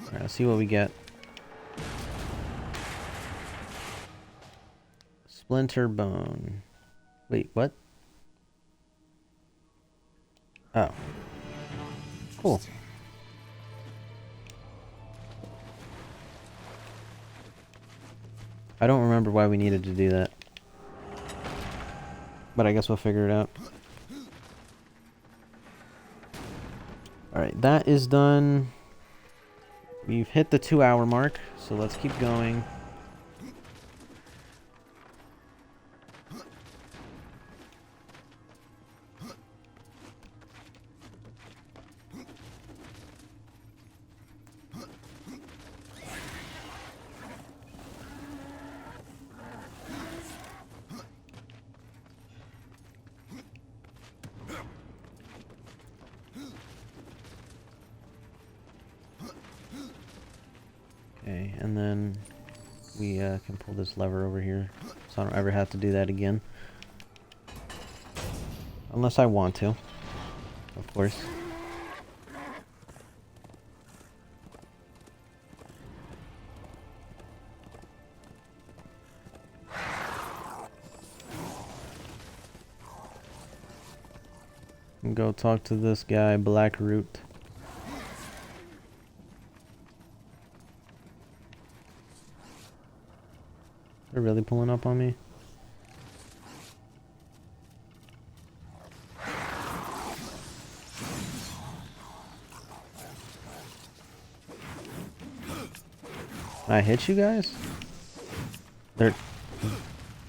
Alright, let's see what we get. Splinter bone. Wait, what? Oh. Cool. I don't remember why we needed to do that. But I guess we'll figure it out. Alright, that is done. We've hit the 2-hour mark, so let's keep going. Okay, and then we can pull this lever over here, so I don't ever have to do that again. Unless I want to, of course. And go talk to this guy, Blackroot. They're really pulling up on me. I hit you guys? They're...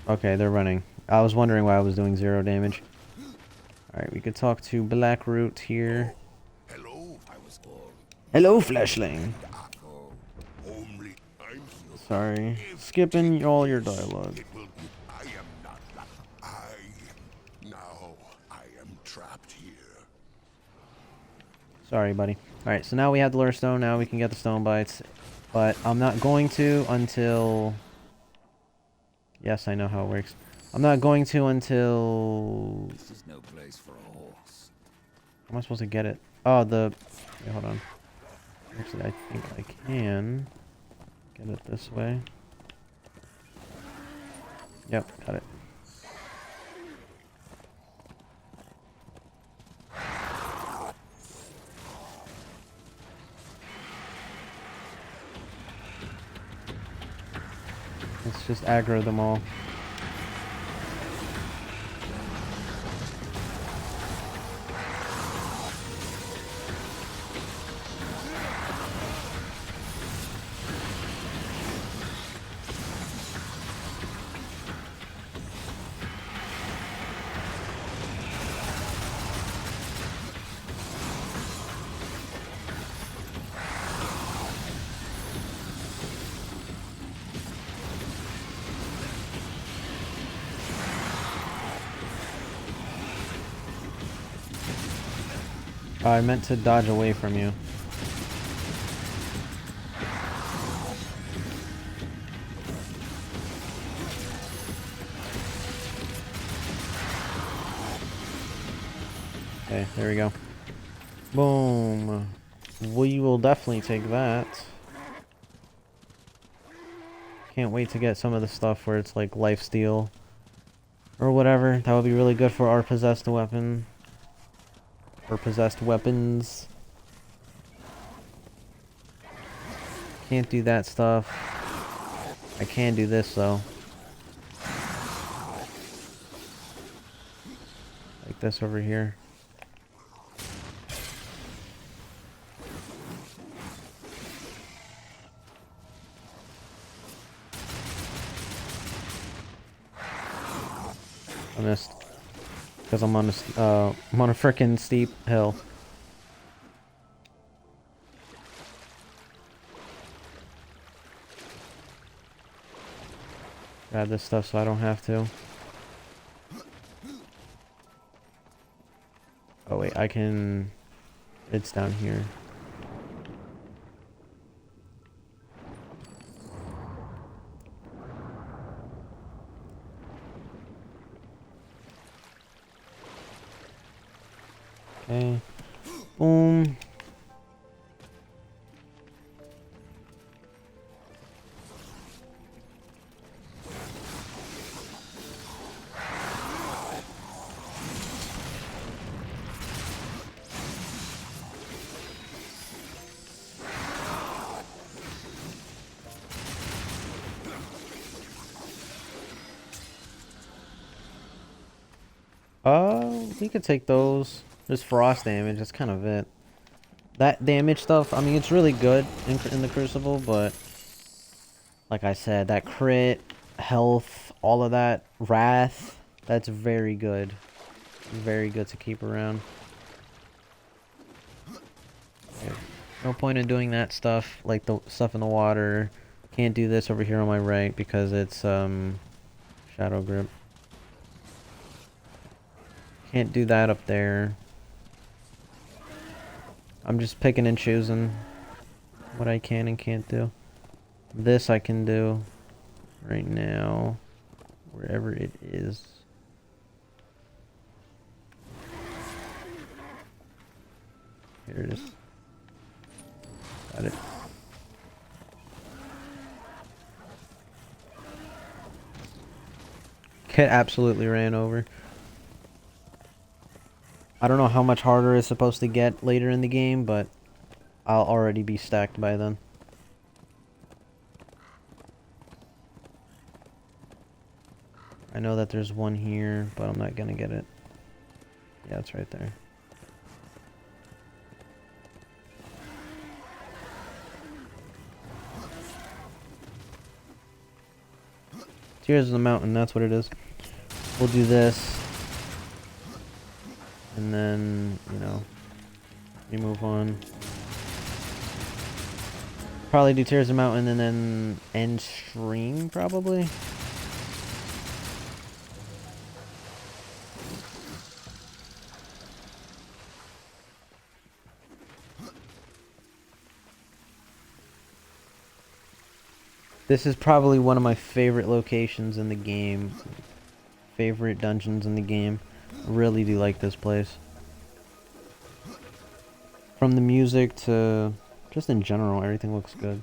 Okay, they're running. I was wondering why I was doing 0 damage. Alright, we could talk to Blackroot here. Hello, Fleshling. Sorry. Skipping all your dialogue. Sorry, buddy. Alright, so now we have the lure stone. Now we can get the stone bites. But I'm not going to until... Yes, I know how it works. I'm not going to until... This is no place for a horse. How am I supposed to get it? Oh, the... Wait, hold on. Actually, I think I can get it this way. Yep, got it. Let's just aggro them all. Oh, I meant to dodge away from you. Okay, there we go. Boom. We will definitely take that. Can't wait to get some of the stuff where it's like lifesteal or whatever. That would be really good for our possessed weapon. Or possessed weapons. Can't do that stuff. I can do this though. Like this over here. I missed. Because I'm on a frickin' steep hill. Grab this stuff so I don't have to. Oh wait, I can... It's down here. Okay. Boom. He could take those. There's frost damage, that's kind of it. That damage stuff, I mean, it's really good in the Crucible, but... Like I said, that crit, health, all of that, wrath, that's very good. Very good to keep around. Okay. No point in doing that stuff, like the stuff in the water. Can't do this over here on my right because it's, Shadow Grip. Can't do that up there. I'm just picking and choosing what I can and can't do. This I can do right now, wherever it is. Here it is. Got it. Kit absolutely ran over. I don't know how much harder it's supposed to get later in the game, but I'll already be stacked by then. I know that there's one here, but I'm not gonna get it. Yeah, it's right there. Tears of the Mountain, that's what it is. We'll do this. And then, you know, we move on. Probably do Tears of the Mountain and then end stream, probably. This is probably one of my favorite locations in the game. Favorite dungeons in the game. I really do like this place. From the music to just in general, everything looks good.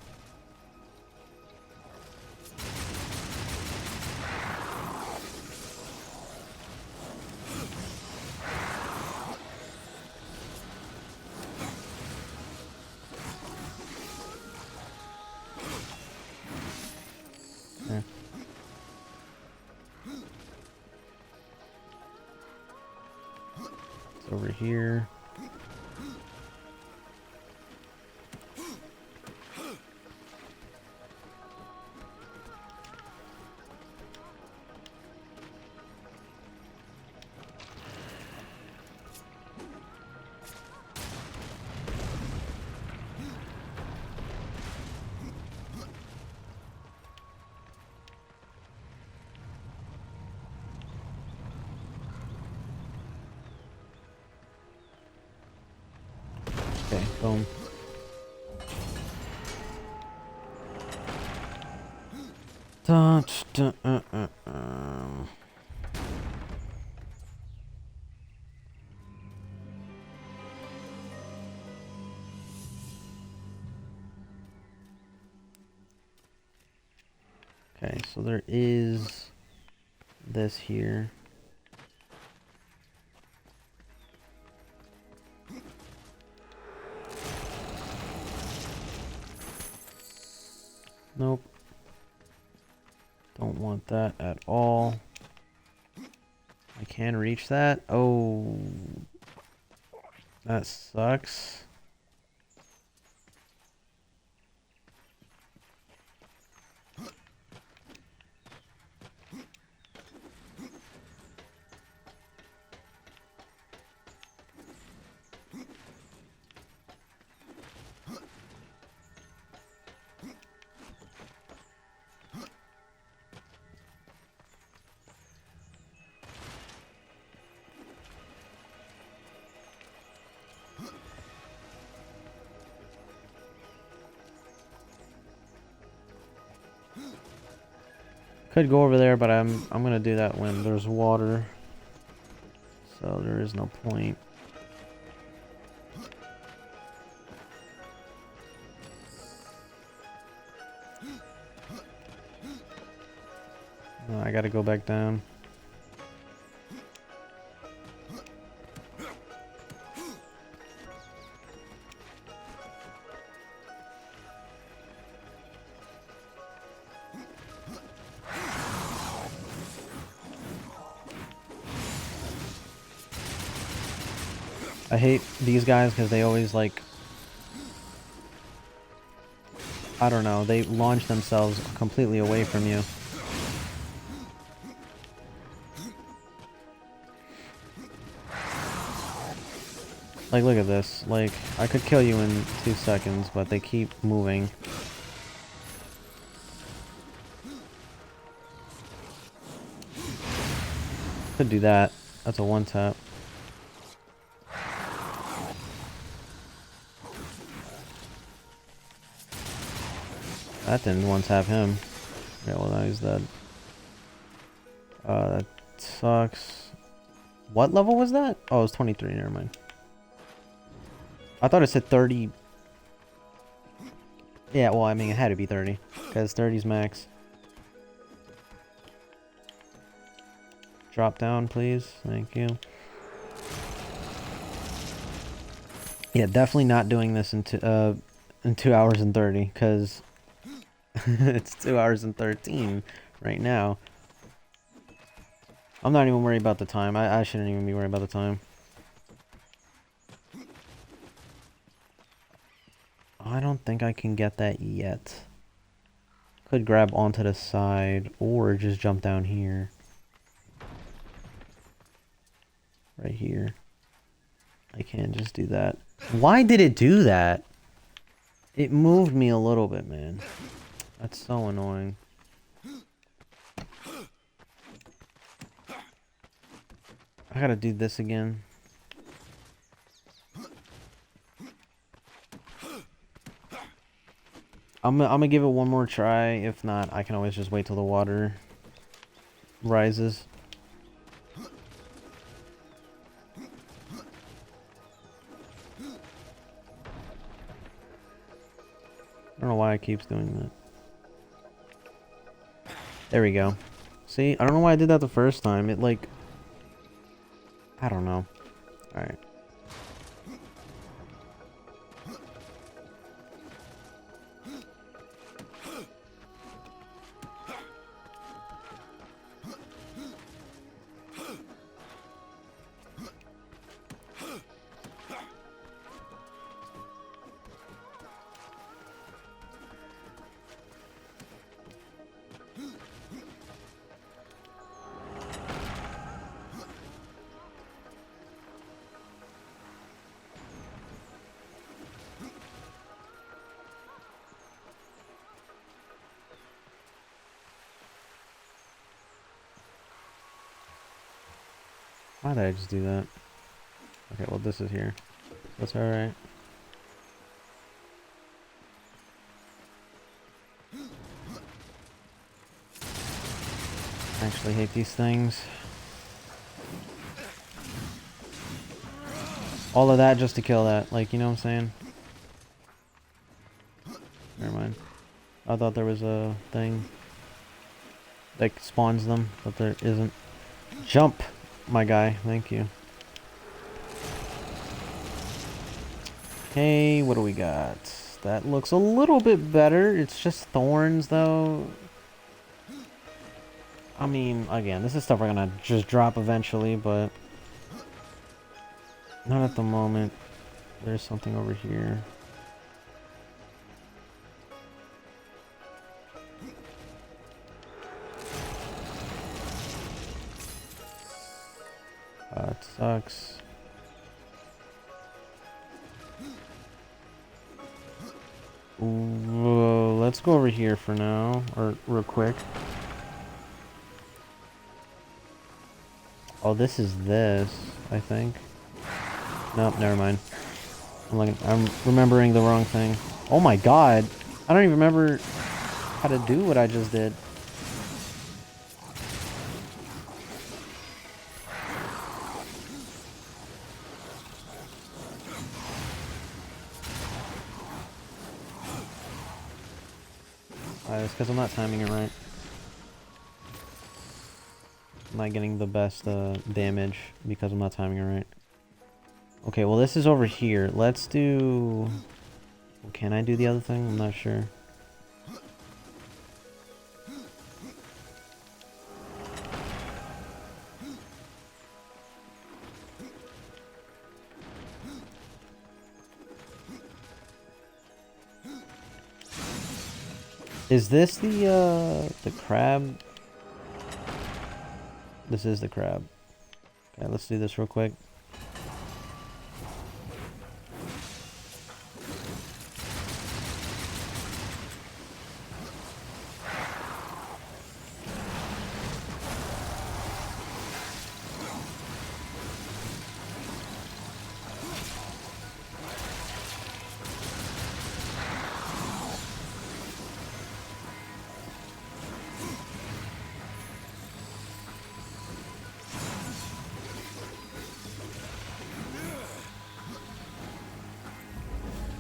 Yeah. It's over here. Boom. Okay, so there is this here. Nope. Don't want that at all. I can reach that. Oh, that sucks. Could go over there, but I'm gonna do that when there's water. So there is no point. I gotta go back down. I hate these guys because they always, like, I don't know, they launch themselves completely away from you. Like, look at this. Like, I could kill you in 2 seconds, but they keep moving. Could do that. That's a one tap. That didn't one tap him. Yeah, well now he's dead. That sucks. What level was that? Oh, it was 23, never mind. I thought it said 30. Yeah, well, I mean, it had to be 30. Because 30's max. Drop down, please. Thank you. Yeah, definitely not doing this in 2 hours and 30. Because it's 2 hours and 13 right now. I'm not even worried about the time. I shouldn't even be worried about the time. I don't think I can get that yet. Could grab onto the side or just jump down here. Right here. I can just do that. Why did it do that? It moved me a little bit, man. That's so annoying. I gotta do this again. I'm gonna give it one more try. If not, I can always just wait till the water rises. I don't know why it keeps doing that. There we go. See, I don't know why I did that the first time. It, like, I don't know. Alright. Why did I just do that? Okay, well this is here. That's alright. I actually hate these things. All of that just to kill that, like, you know what I'm saying? Never mind. I thought there was a thing that spawns them, but there isn't. Jump, my guy. Thank you. Hey, what do we got? That looks a little bit better. It's just thorns, though. I mean, again, this is stuff we're gonna just drop eventually, but not at the moment. There's something over here. It sucks. Whoa, let's go over here for now, or real quick. Oh, this is this, I think. Nope, never mind. I'm remembering the wrong thing. Oh my god! I don't even remember how to do what I just did. It's because I'm not timing it right. I'm not getting the best damage because I'm not timing it right. Okay, well this is over here. Let's do... Can I do the other thing? I'm not sure. Is this the crab? This is the crab. Okay, let's do this real quick.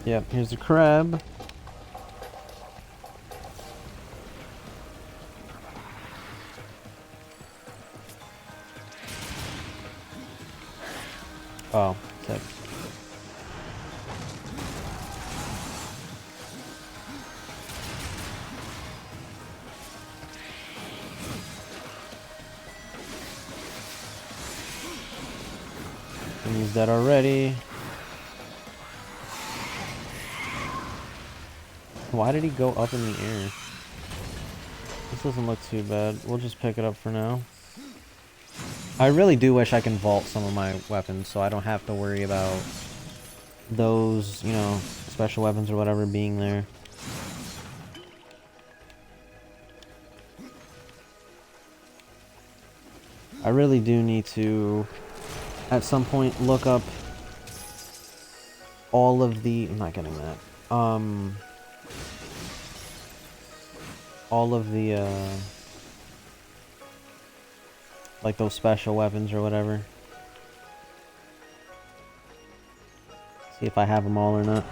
Yep, here's the crab. Oh, sick. I used that already. Why did he go up in the air? This doesn't look too bad. We'll just pick it up for now. I really do wish I can vault some of my weapons so I don't have to worry about those, you know, special weapons or whatever being there. I really do need to, at some point, look up all of the... I'm not getting that. All of the, like those special weapons or whatever. See if I have them all or not.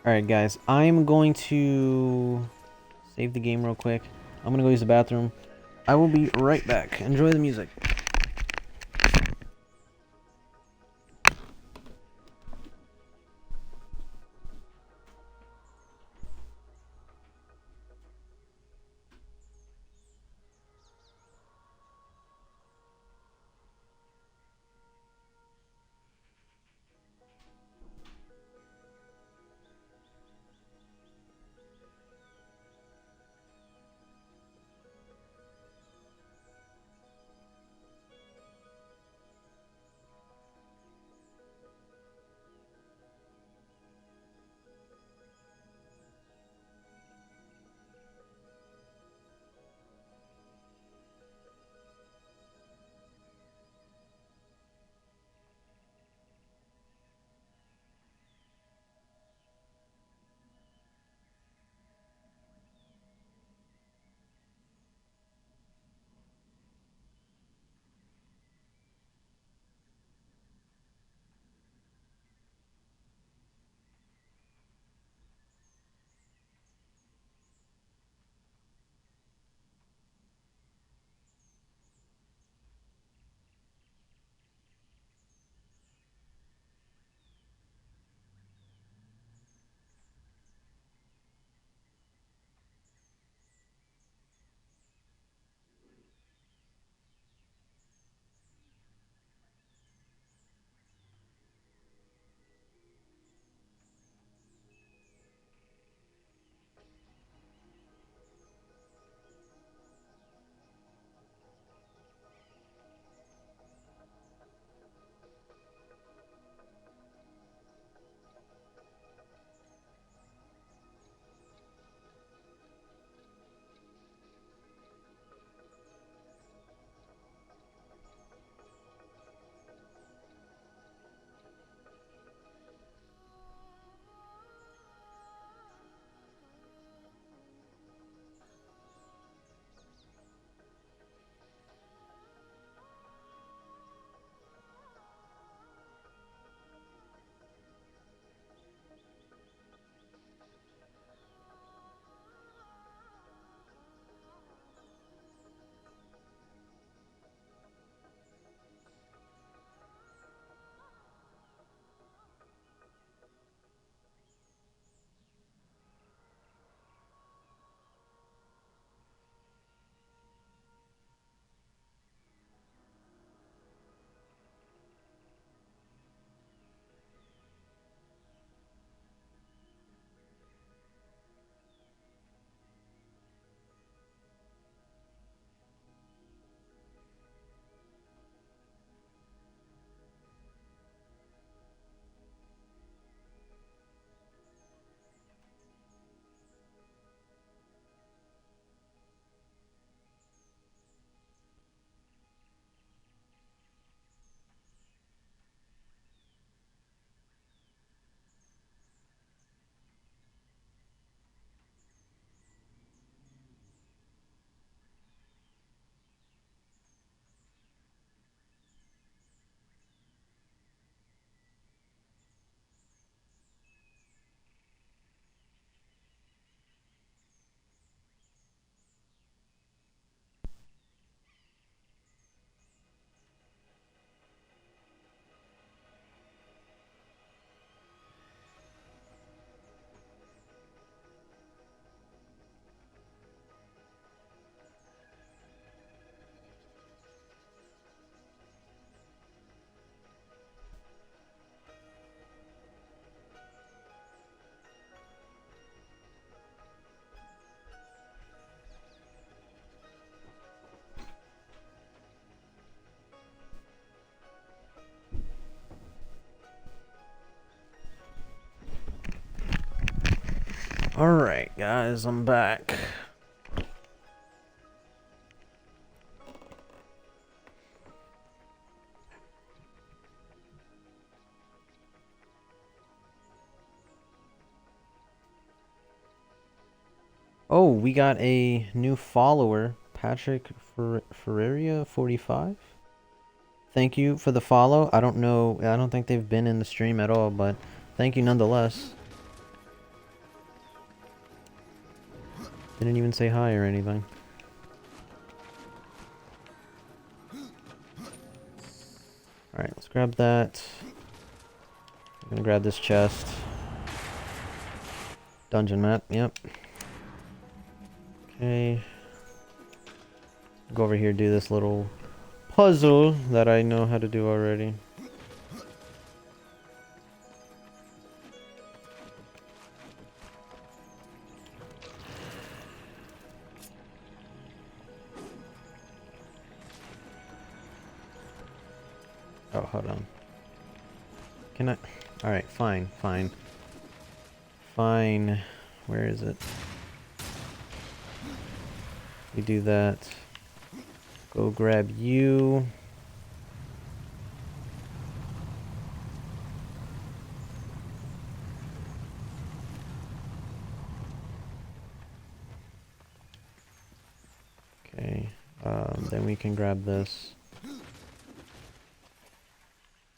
Alright guys, I'm going to save the game real quick. I'm gonna go use the bathroom. I will be right back. Enjoy the music. Alright, guys, I'm back. Oh, we got a new follower, Patrick Ferreria 45. Thank you for the follow. I don't know, I don't think they've been in the stream at all, but thank you nonetheless. Didn't even say hi or anything. Alright, let's grab that. I'm gonna grab this chest. Dungeon map, yep. Okay. Go over here, do this little puzzle that I know how to do already. Oh, hold on. Can I? Alright, fine, fine. Fine. Where is it? We do that. Go grab you. Okay. Then we can grab this.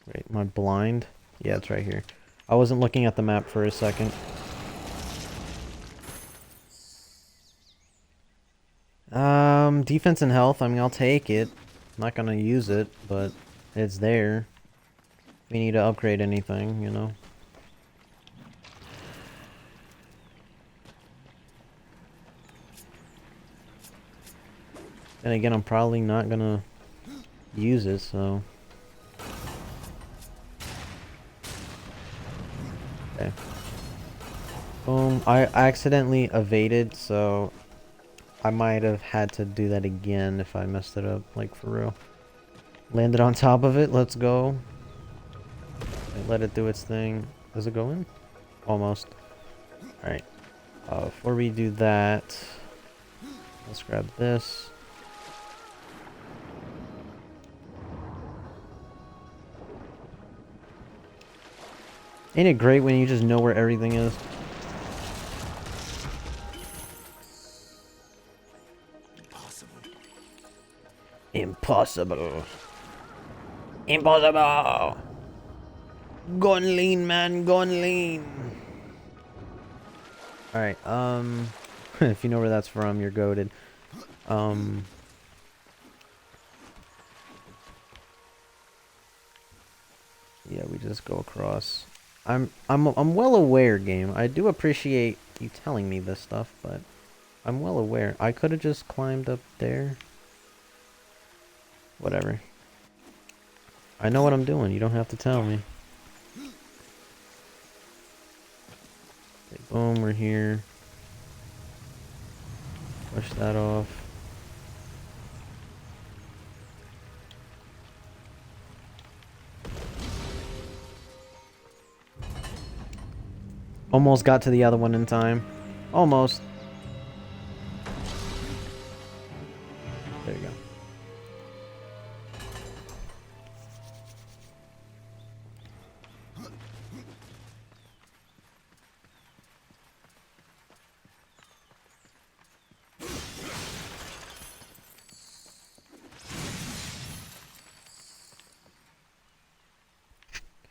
Wait, am I blind? Yeah, it's right here. I wasn't looking at the map for a second. Defense and health, I mean, I'll take it. I'm not gonna use it, but it's there. If we need to upgrade anything, you know. And again, I'm probably not gonna use it, so... Okay. Boom. I accidentally evaded, so... I might have had to do that again if I messed it up, like for real. Landed on top of it, let's go. Okay, let it do its thing. Does it go in? Almost. Alright. Before we do that, let's grab this. Ain't it great when you just know where everything is? Impossible. Impossible. Gone lean, man. Gone lean. Alright, if you know where that's from, you're goated. Yeah, we just go across. I'm well aware, game. I do appreciate you telling me this stuff, but I'm well aware. I could have just climbed up there. Whatever. I know what I'm doing. You don't have to tell me. Okay, boom, we're here. Push that off. Almost got to the other one in time. Almost. There you go.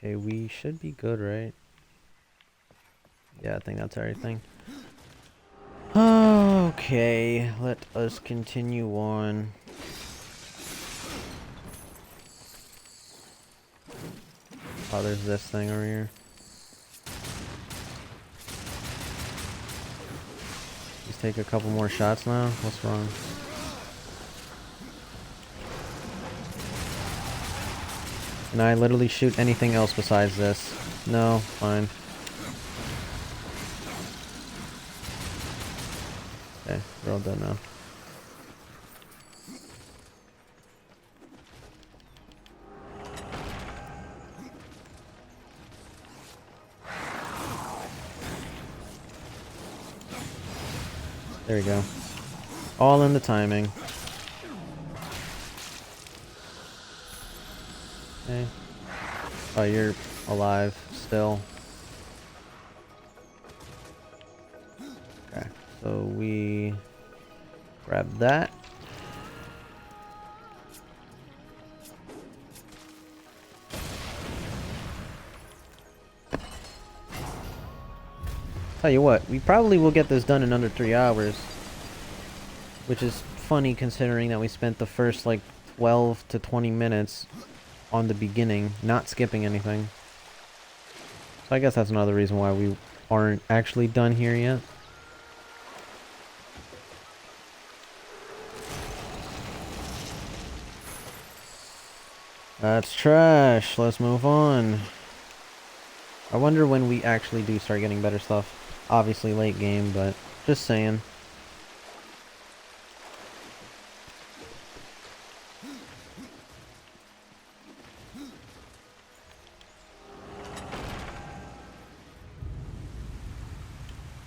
Okay, we should be good, right? Yeah, I think that's everything. Okay, let us continue on. Oh, there's this thing over here. Just take a couple more shots now? What's wrong? Can I literally shoot anything else besides this? No, fine. Okay, we're all done now. There we go. All in the timing. Okay. Oh, you're alive still. Okay, so we grab that. Tell you what, we probably will get this done in under 3 hours. Which is funny considering that we spent the first like 12 to 20 minutes on the beginning, not skipping anything. So I guess that's another reason why we aren't actually done here yet. That's trash. Let's move on. I wonder when we actually do start getting better stuff. Obviously late game, but just saying.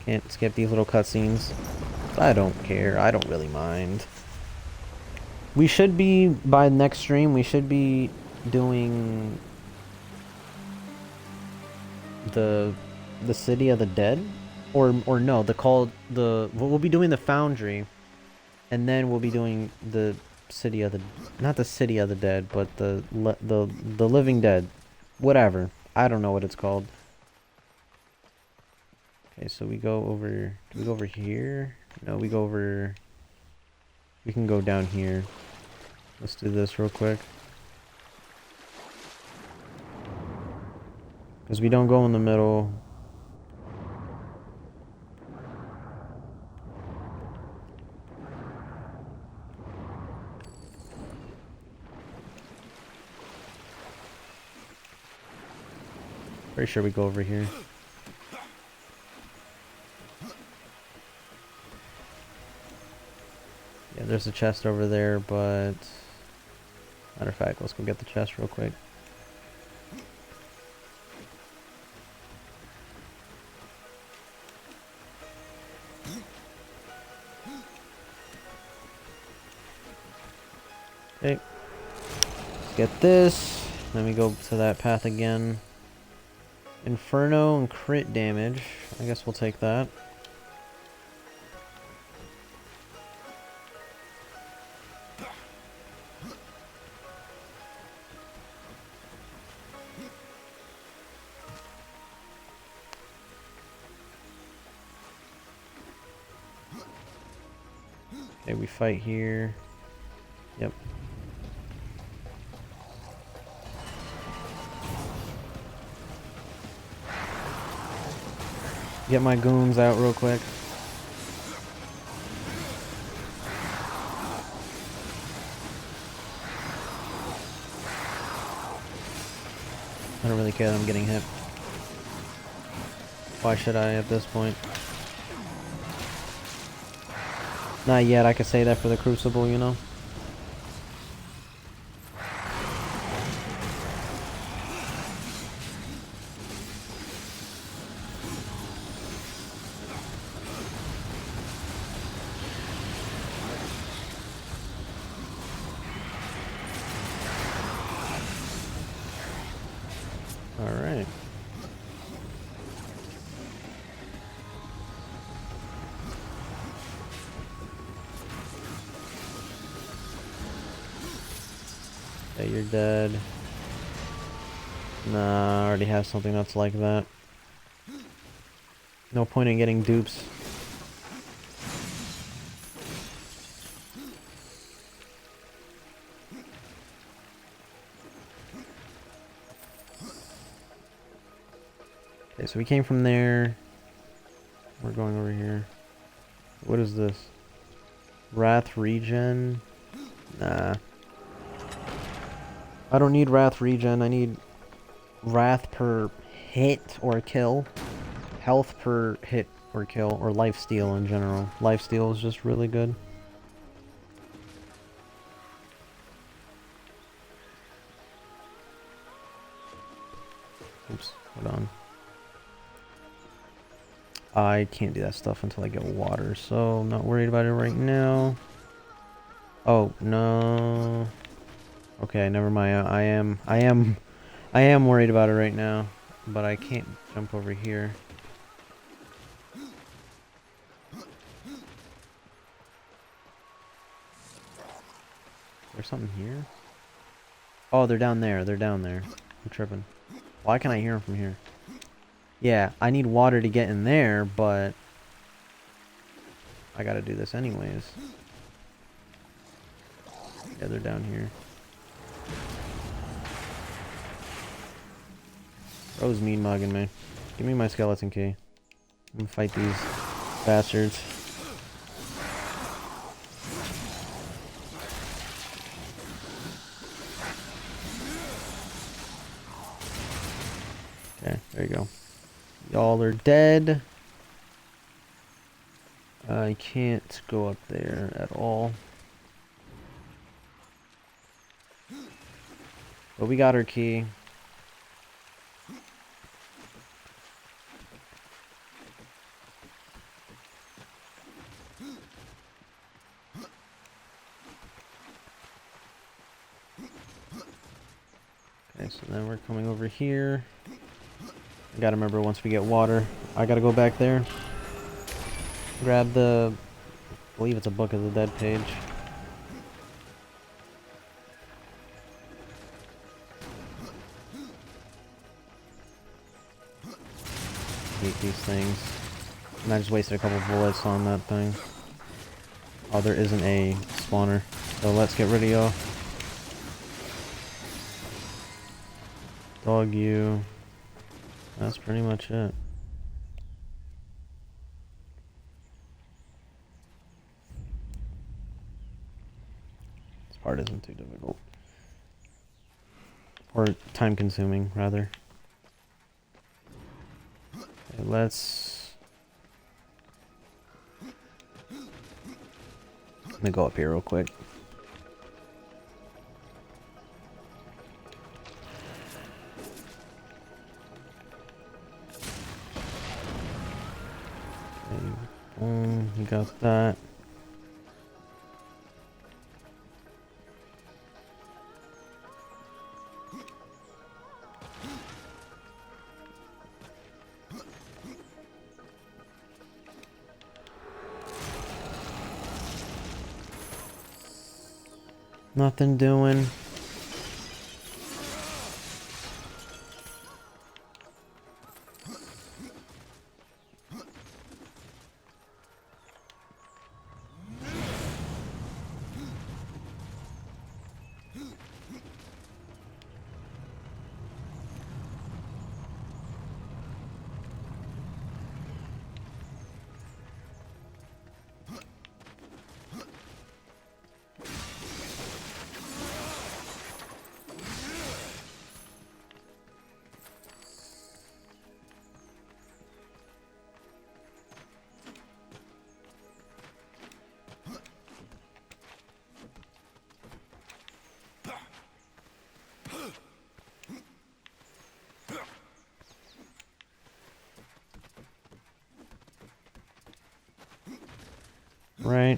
Can't skip these little cutscenes. I don't care. I don't really mind. We should be, by next stream, we should be doing the City of the Dead, or no, we'll be doing the Foundry, and then we'll be doing the City of the, not the City of the Dead, but the Living Dead, whatever. I don't know what it's called. Okay, so we go over. Do we go over here? No, we go over. We can go down here. Let's do this real quick. Because we don't go in the middle. Pretty sure we go over here. Yeah, there's a chest over there, but... Matter of fact, let's go get the chest real quick. Okay. Let's get this. Then we go to that path again. Inferno and crit damage. I guess we'll take that. Okay, we fight here. Yep. Get my goons out real quick. I don't really care that I'm getting hit. Why should I at this point? Not yet, I could say that for the Crucible, you know? Alright. Okay, you're dead. Nah, I already have something that's like that. No point in getting dupes. Okay, so we came from there. We're going over here. What is this? Wrath regen? Nah. I don't need Wrath regen. I need Wrath per hit or kill. Health per hit or kill. Or lifesteal in general. Lifesteal is just really good. Oops. Hold on. I can't do that stuff until I get water, so I'm not worried about it right now. Oh, no. Okay, never mind. I am worried about it right now, but I can't jump over here. There's something here? Oh, they're down there. They're down there. I'm tripping. Why can't I hear them from here? Yeah, I need water to get in there, but I gotta do this anyways. Yeah, they're down here. Bro's mean mugging me. Give me my skeleton key. I'm gonna fight these bastards. Okay, there you go. Y'all are dead. I can't go up there at all. But we got our key. Okay, so then we're coming over here. I gotta remember once we get water, I gotta go back there. Grab the, I believe it's a Book of the Dead page. Hate these things. And I just wasted a couple bullets on that thing. Oh, there isn't a spawner. So let's get rid of y'all. Dog you. That's pretty much it. This part isn't too difficult. Or time consuming, rather. Okay, let's... Let me go up here real quick. You got that. Nothing doing. Right.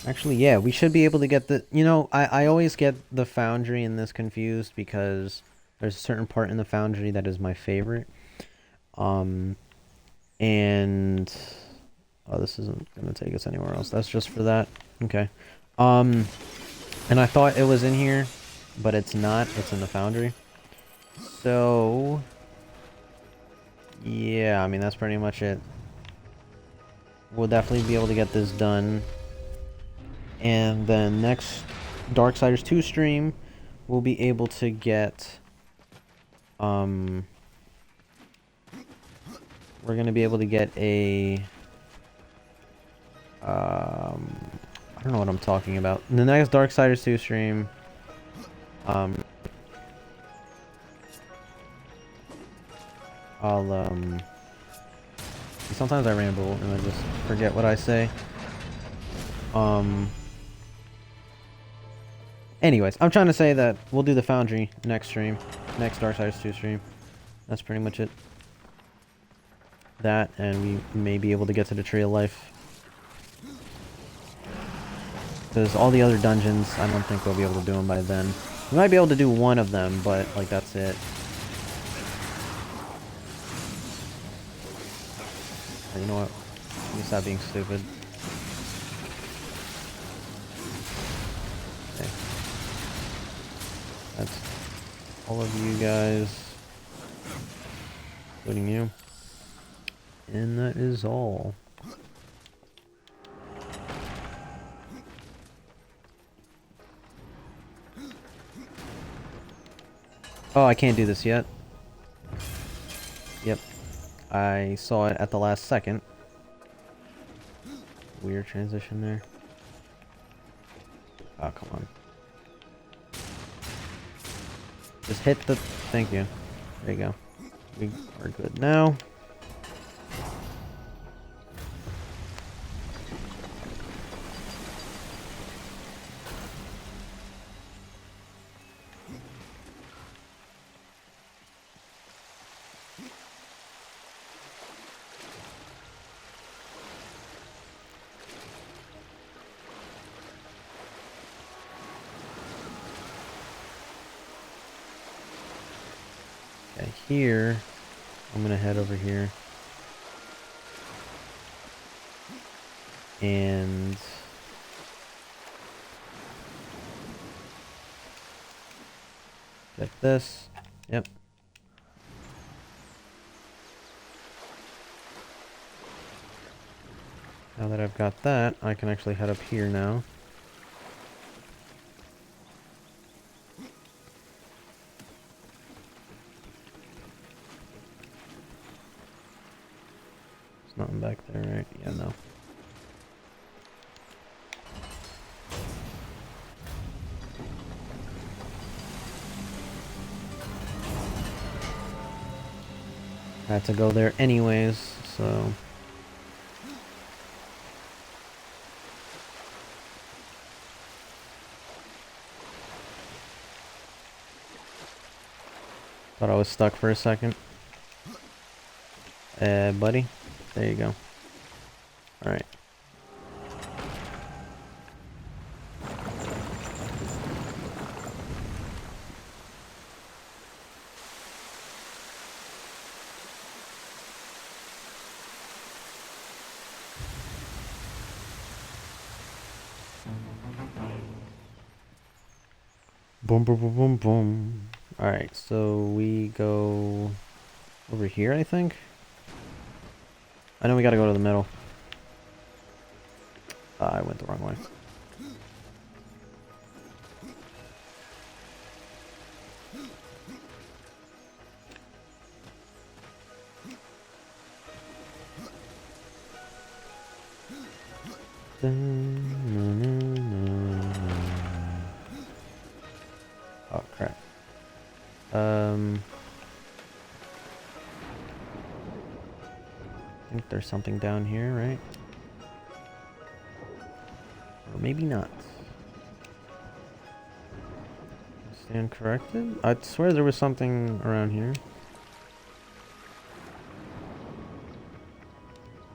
Actually, yeah, we should be able to get the... You know, I always get the foundry in this confused because there's a certain part in the foundry that is my favorite. And... Oh, this isn't going to take us anywhere else. That's just for that. Okay. And I thought it was in here, but it's not. It's in the foundry. So... Yeah, I mean, that's pretty much it. We'll definitely be able to get this done. And then next Darksiders 2 stream, we'll be able to get... We're going to be able to get a... I don't know what I'm talking about. In the next Darksiders 2 stream... Sometimes I ramble and I just forget what I say. Anyways, I'm trying to say that we'll do the Foundry next stream. Next Darksiders 2 stream. That's pretty much it. That, and we may be able to get to the Tree of Life. Because all the other dungeons, I don't think we'll be able to do them by then. We might be able to do one of them, but, like, that's it. You know what? Let me stop being stupid. Okay. That's all of you guys, including you. And that is all. Oh, I can't do this yet. Yep. I saw it at the last second. Weird transition there. Oh, come on. Just hit the... Thank you. There you go. We are good now. Okay, here, I'm gonna head over here. And... get this. Yep. Now that I've got that, I can actually head up here now. There's nothing back there, right? Yeah, no. I had to go there anyways, so... Thought I was stuck for a second. Buddy. There you go. Alright. Boom, boom, boom, boom, boom. Alright, so we go over here, I think? I know we gotta go to the middle. I went the wrong way. Oh, crap. I think there's something down here, right? Or maybe not. Stand corrected? I swear there was something around here.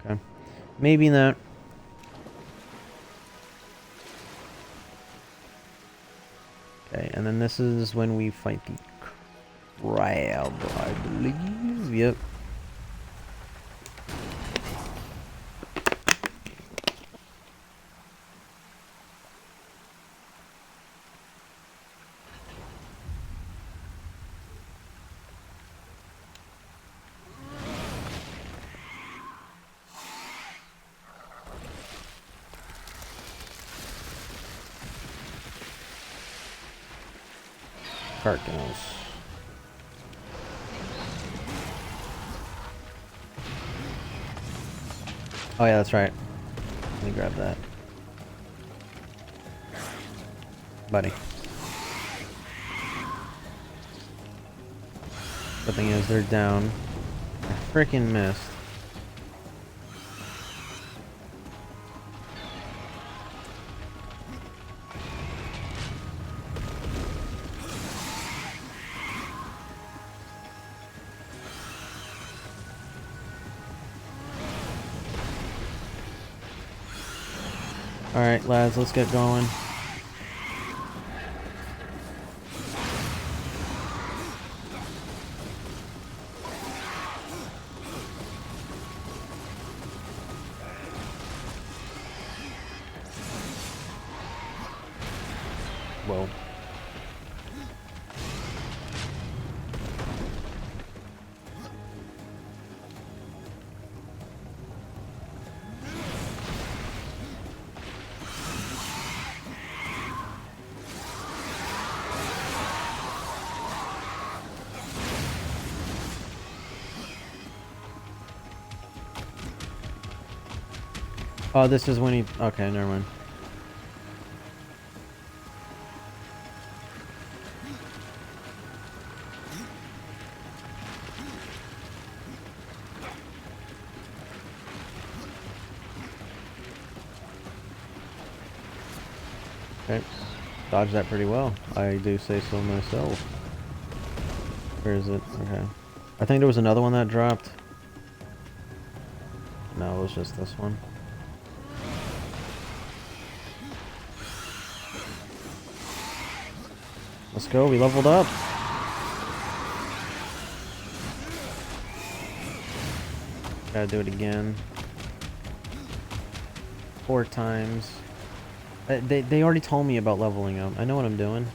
Okay. Maybe not. Okay, and then this is when we fight the crab, I believe. Yep. Cardinals. Oh yeah, that's right. Let me grab that. Buddy. The thing is, they're down. I freaking missed. Alright, lads, let's get going. Whoa. Oh, this is when he... Okay, never mind. Okay, dodged that pretty well. I do say so myself. Where is it? Okay. I think there was another one that dropped. No, it was just this one. Let's go, we leveled up. Gotta do it again. 4 times. They already told me about leveling up. I know what I'm doing.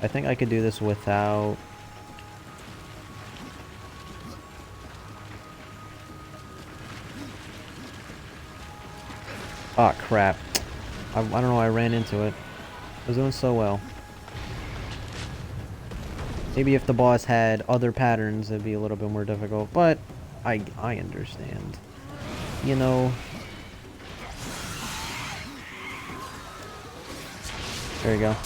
I think I could do this without... Ah, crap. I don't know, I ran into it. I was doing so well. Maybe if the boss had other patterns, it'd be a little bit more difficult, but I understand. You know... There you go.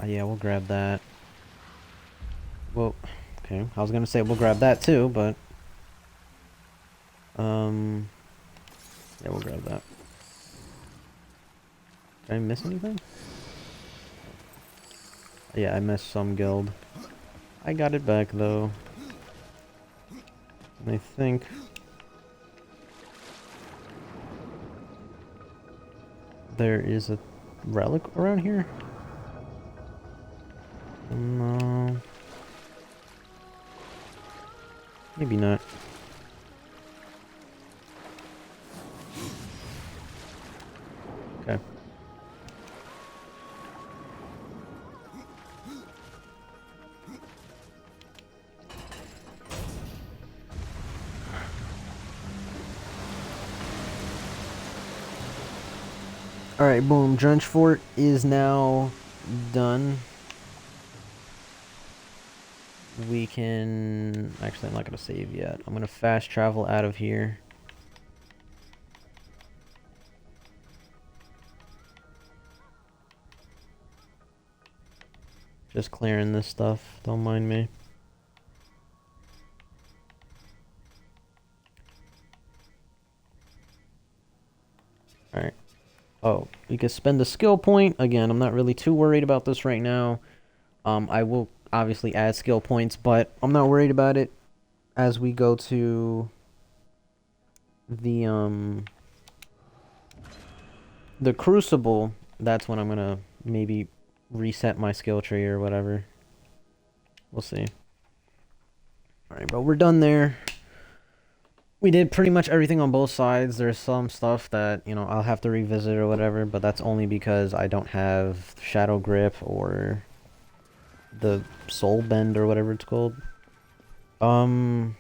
Yeah, we'll grab that. Well, okay. I was gonna say we'll grab that too, but yeah, we'll grab that. Did I miss anything? Yeah, I missed some guild. I got it back though. And I think there is a relic around here. No. Maybe not. Okay. Alright, boom. Drench Fort is now done. We can... Actually, I'm not going to save yet. I'm going to fast travel out of here. Just clearing this stuff. Don't mind me. Alright. Oh, we can spend a skill point. Again, I'm not really too worried about this right now. I will obviously add skill points, but I'm not worried about it as we go to the Crucible. That's when I'm gonna maybe reset my skill tree or whatever. We'll see. Alright, but we're done there. We did pretty much everything on both sides. There's some stuff that, you know, I'll have to revisit or whatever, but that's only because I don't have Shadow Grip or the Soul Bend or whatever it's called. I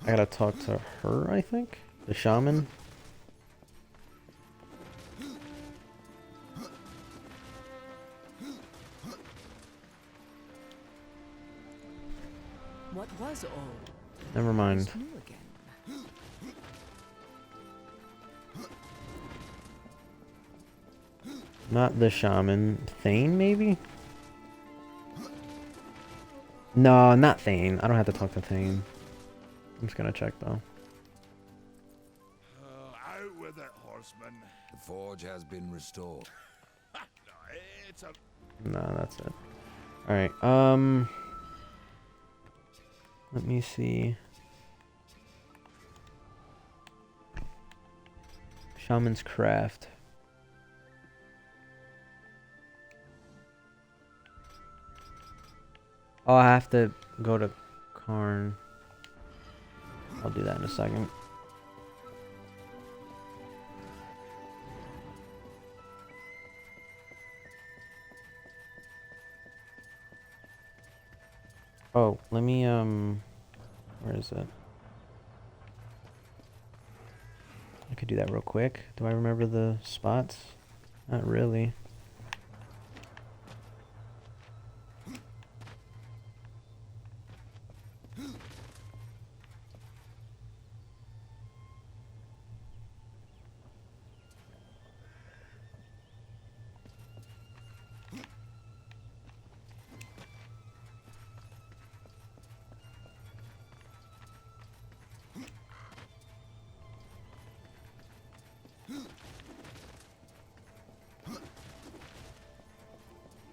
gotta talk to her, I think? The shaman? What was old? Never mind. Was new again. Not the shaman. Thane, maybe? No, not Thane. I don't have to talk to Thane. I'm just gonna check, though. Out with it, horseman. The forge has been restored. No, it's a... No, that's it. Alright, let me see. Shaman's Craft. Oh, I have to go to Karn. I'll do that in a second. Oh, let me, where is it? I could do that real quick. Do I remember the spots? Not really.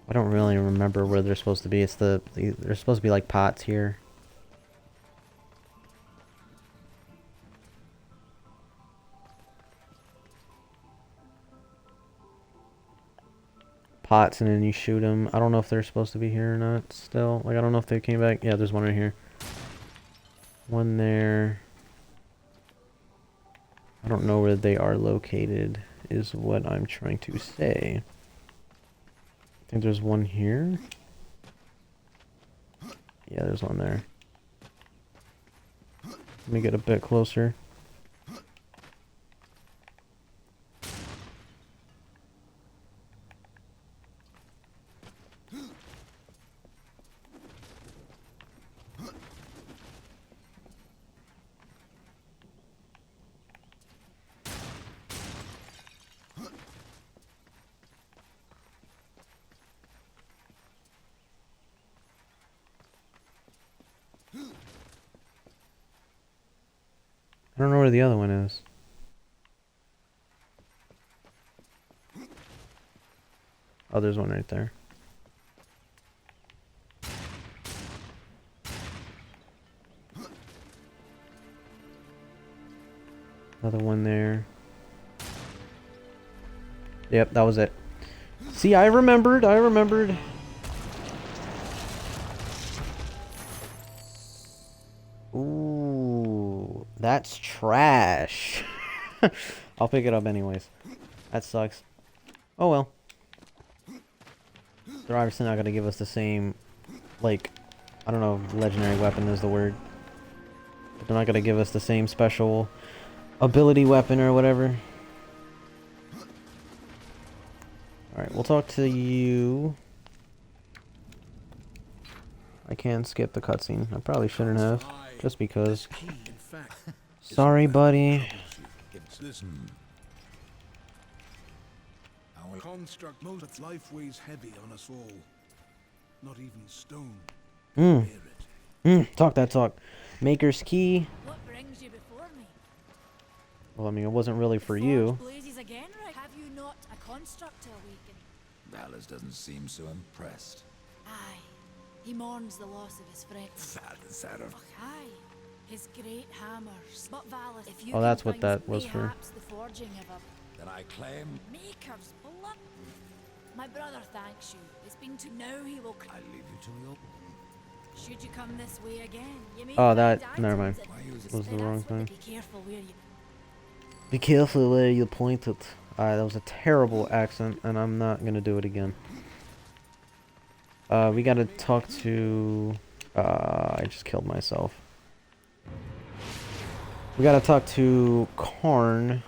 I don't really remember where they're supposed to be. It's they're supposed to be like pots here. Pots, and then you shoot them. I don't know if they're supposed to be here or not still. Like, I don't know if they came back. Yeah, there's one right here. One there. I don't know where they are located, is what I'm trying to say. I think there's one here. Yeah, there's one there. Let me get a bit closer. I don't know where the other one is. Oh, there's one right there. Another one there. Yep, that was it. See, I remembered. Ooh, that's trash. I'll pick it up anyways. That sucks. Oh well. They're obviously not going to give us the same, like, I don't know if legendary weapon is the word. But they're not going to give us the same special ability weapon or whatever. Alright, we'll talk to you. I can skip the cutscene. I probably shouldn't have, just because. Sorry, buddy. Construct most of life weighs heavy on us all. Not even stone. Talk that talk. Maker's Key. What brings you before me? Well, I mean, it wasn't really for you. Blazes again, right? Have you not a construct to awaken? Valis doesn't seem so impressed. Aye. He mourns the loss of his friends. Sadder. Aye. His great hammers. But Valis, if you Oh, can that's what find that was for. mayhaps the forging of a Then I claim Maker's blood. My brother thanks you. It's been to know he will. I leave you to your... Should you come this way again, you may Oh, find that. Never mind. items Was the wrong thing. Be careful where you. Be careful where you point it. Alright, that was a terrible accent, and I'm not gonna do it again. We gotta talk to... I just killed myself. We gotta talk to Karn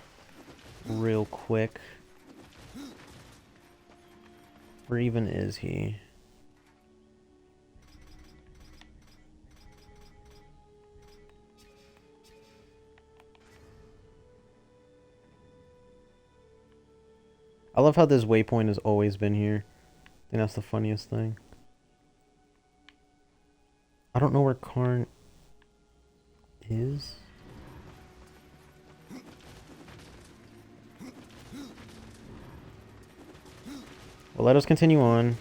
real quick. Where even is he? I love how this waypoint has always been here. I think that's the funniest thing. I don't know where Karn is. But let us continue on.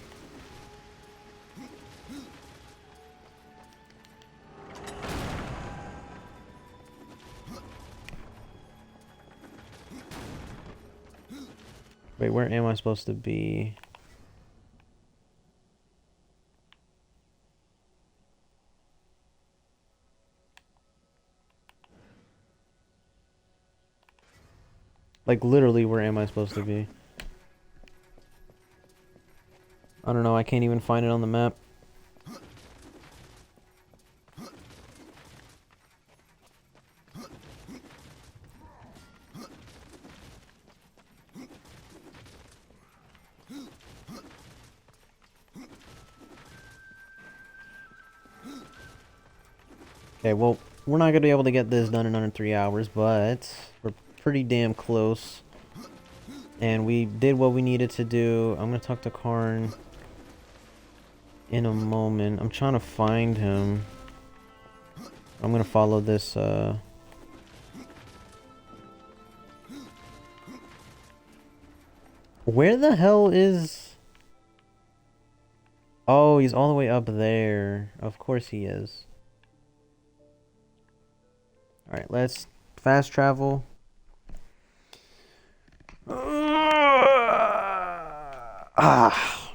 Wait, where am I supposed to be? Like, literally, where am I supposed to be? I don't know, I can't even find it on the map. Okay, well, we're not going to be able to get this done in under 3 hours, but we're pretty damn close. And we did what we needed to do. I'm going to talk to Karn in a moment. I'm trying to find him. I'm going to follow this, Where the hell is... Oh, he's all the way up there. Of course he is. Alright, let's fast travel. Ah.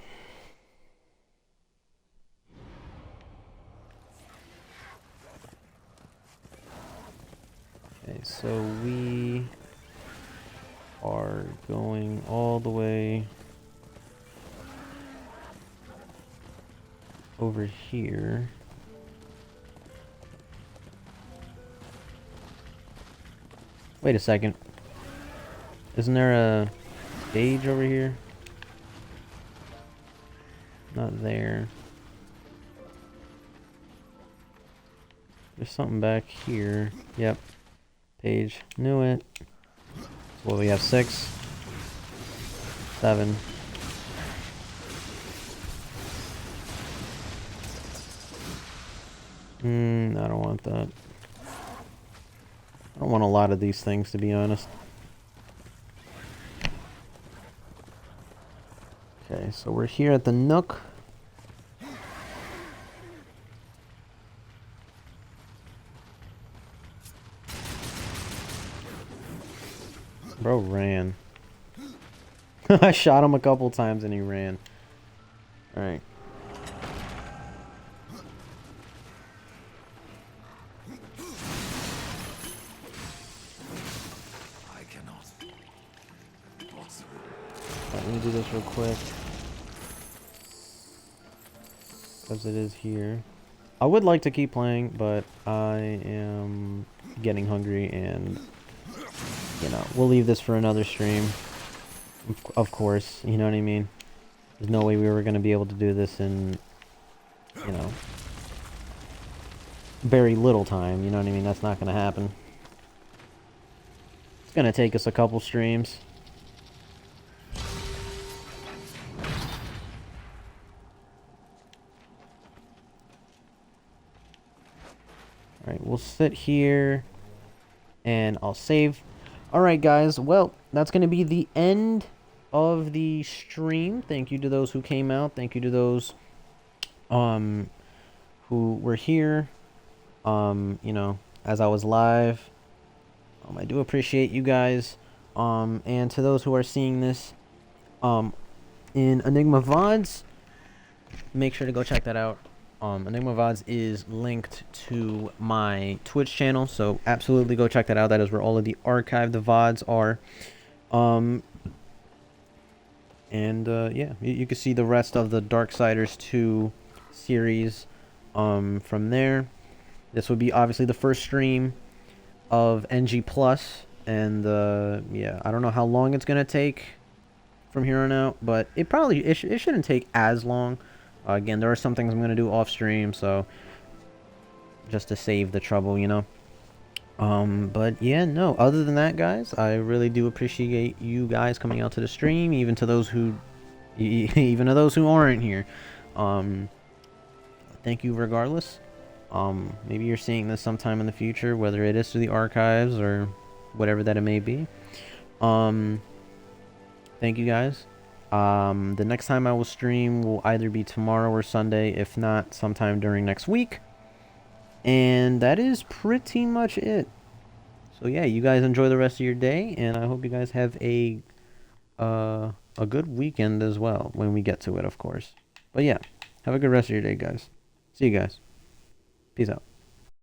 Okay, so we are going all the way over here. Wait a second. Isn't there a stage over here? Not there. There's something back here. Yep. Page. Knew it. So what, we have 6, 7. I don't want that. I don't want a lot of these things, to be honest. Okay, so we're here at the Nook. Bro ran. I shot him a couple times and he ran. Alright. Let me do this real quick. Because it is here. I would like to keep playing, but I am getting hungry and, you know, we'll leave this for another stream. Of course, you know what I mean? There's no way we were going to be able to do this in, you know, very little time, you know what I mean? That's not going to happen. It's going to take us a couple streams. Alright, we'll sit here and I'll save. Alright guys, well, that's going to be the end of the stream. Thank you to those who came out. Thank you to those who were here, you know, as I was live. I do appreciate you guys. And to those who are seeing this in Enigma VODs, make sure to go check that out. Enigma VODs is linked to my Twitch channel, so absolutely go check that out. That is where all of the archived VODs are. Yeah, you can see the rest of the Darksiders 2 series from there. This would be obviously the first stream of NG+, and yeah, I don't know how long it's gonna take from here on out, but it shouldn't take as long. Again, there are some things I'm going to do off stream, so just to save the trouble, you know. But yeah, no, other than that, guys, I really do appreciate you guys coming out to the stream, even to those who aren't here. Thank you regardless. Maybe you're seeing this sometime in the future, whether it is through the archives or whatever that it may be. Thank you guys. The next time I will stream will either be tomorrow or Sunday, if not sometime during next week. And that is pretty much it. So yeah, you guys enjoy the rest of your day, and I hope you guys have a good weekend as well when we get to it, of course. But yeah, have a good rest of your day, guys. See you guys. Peace out.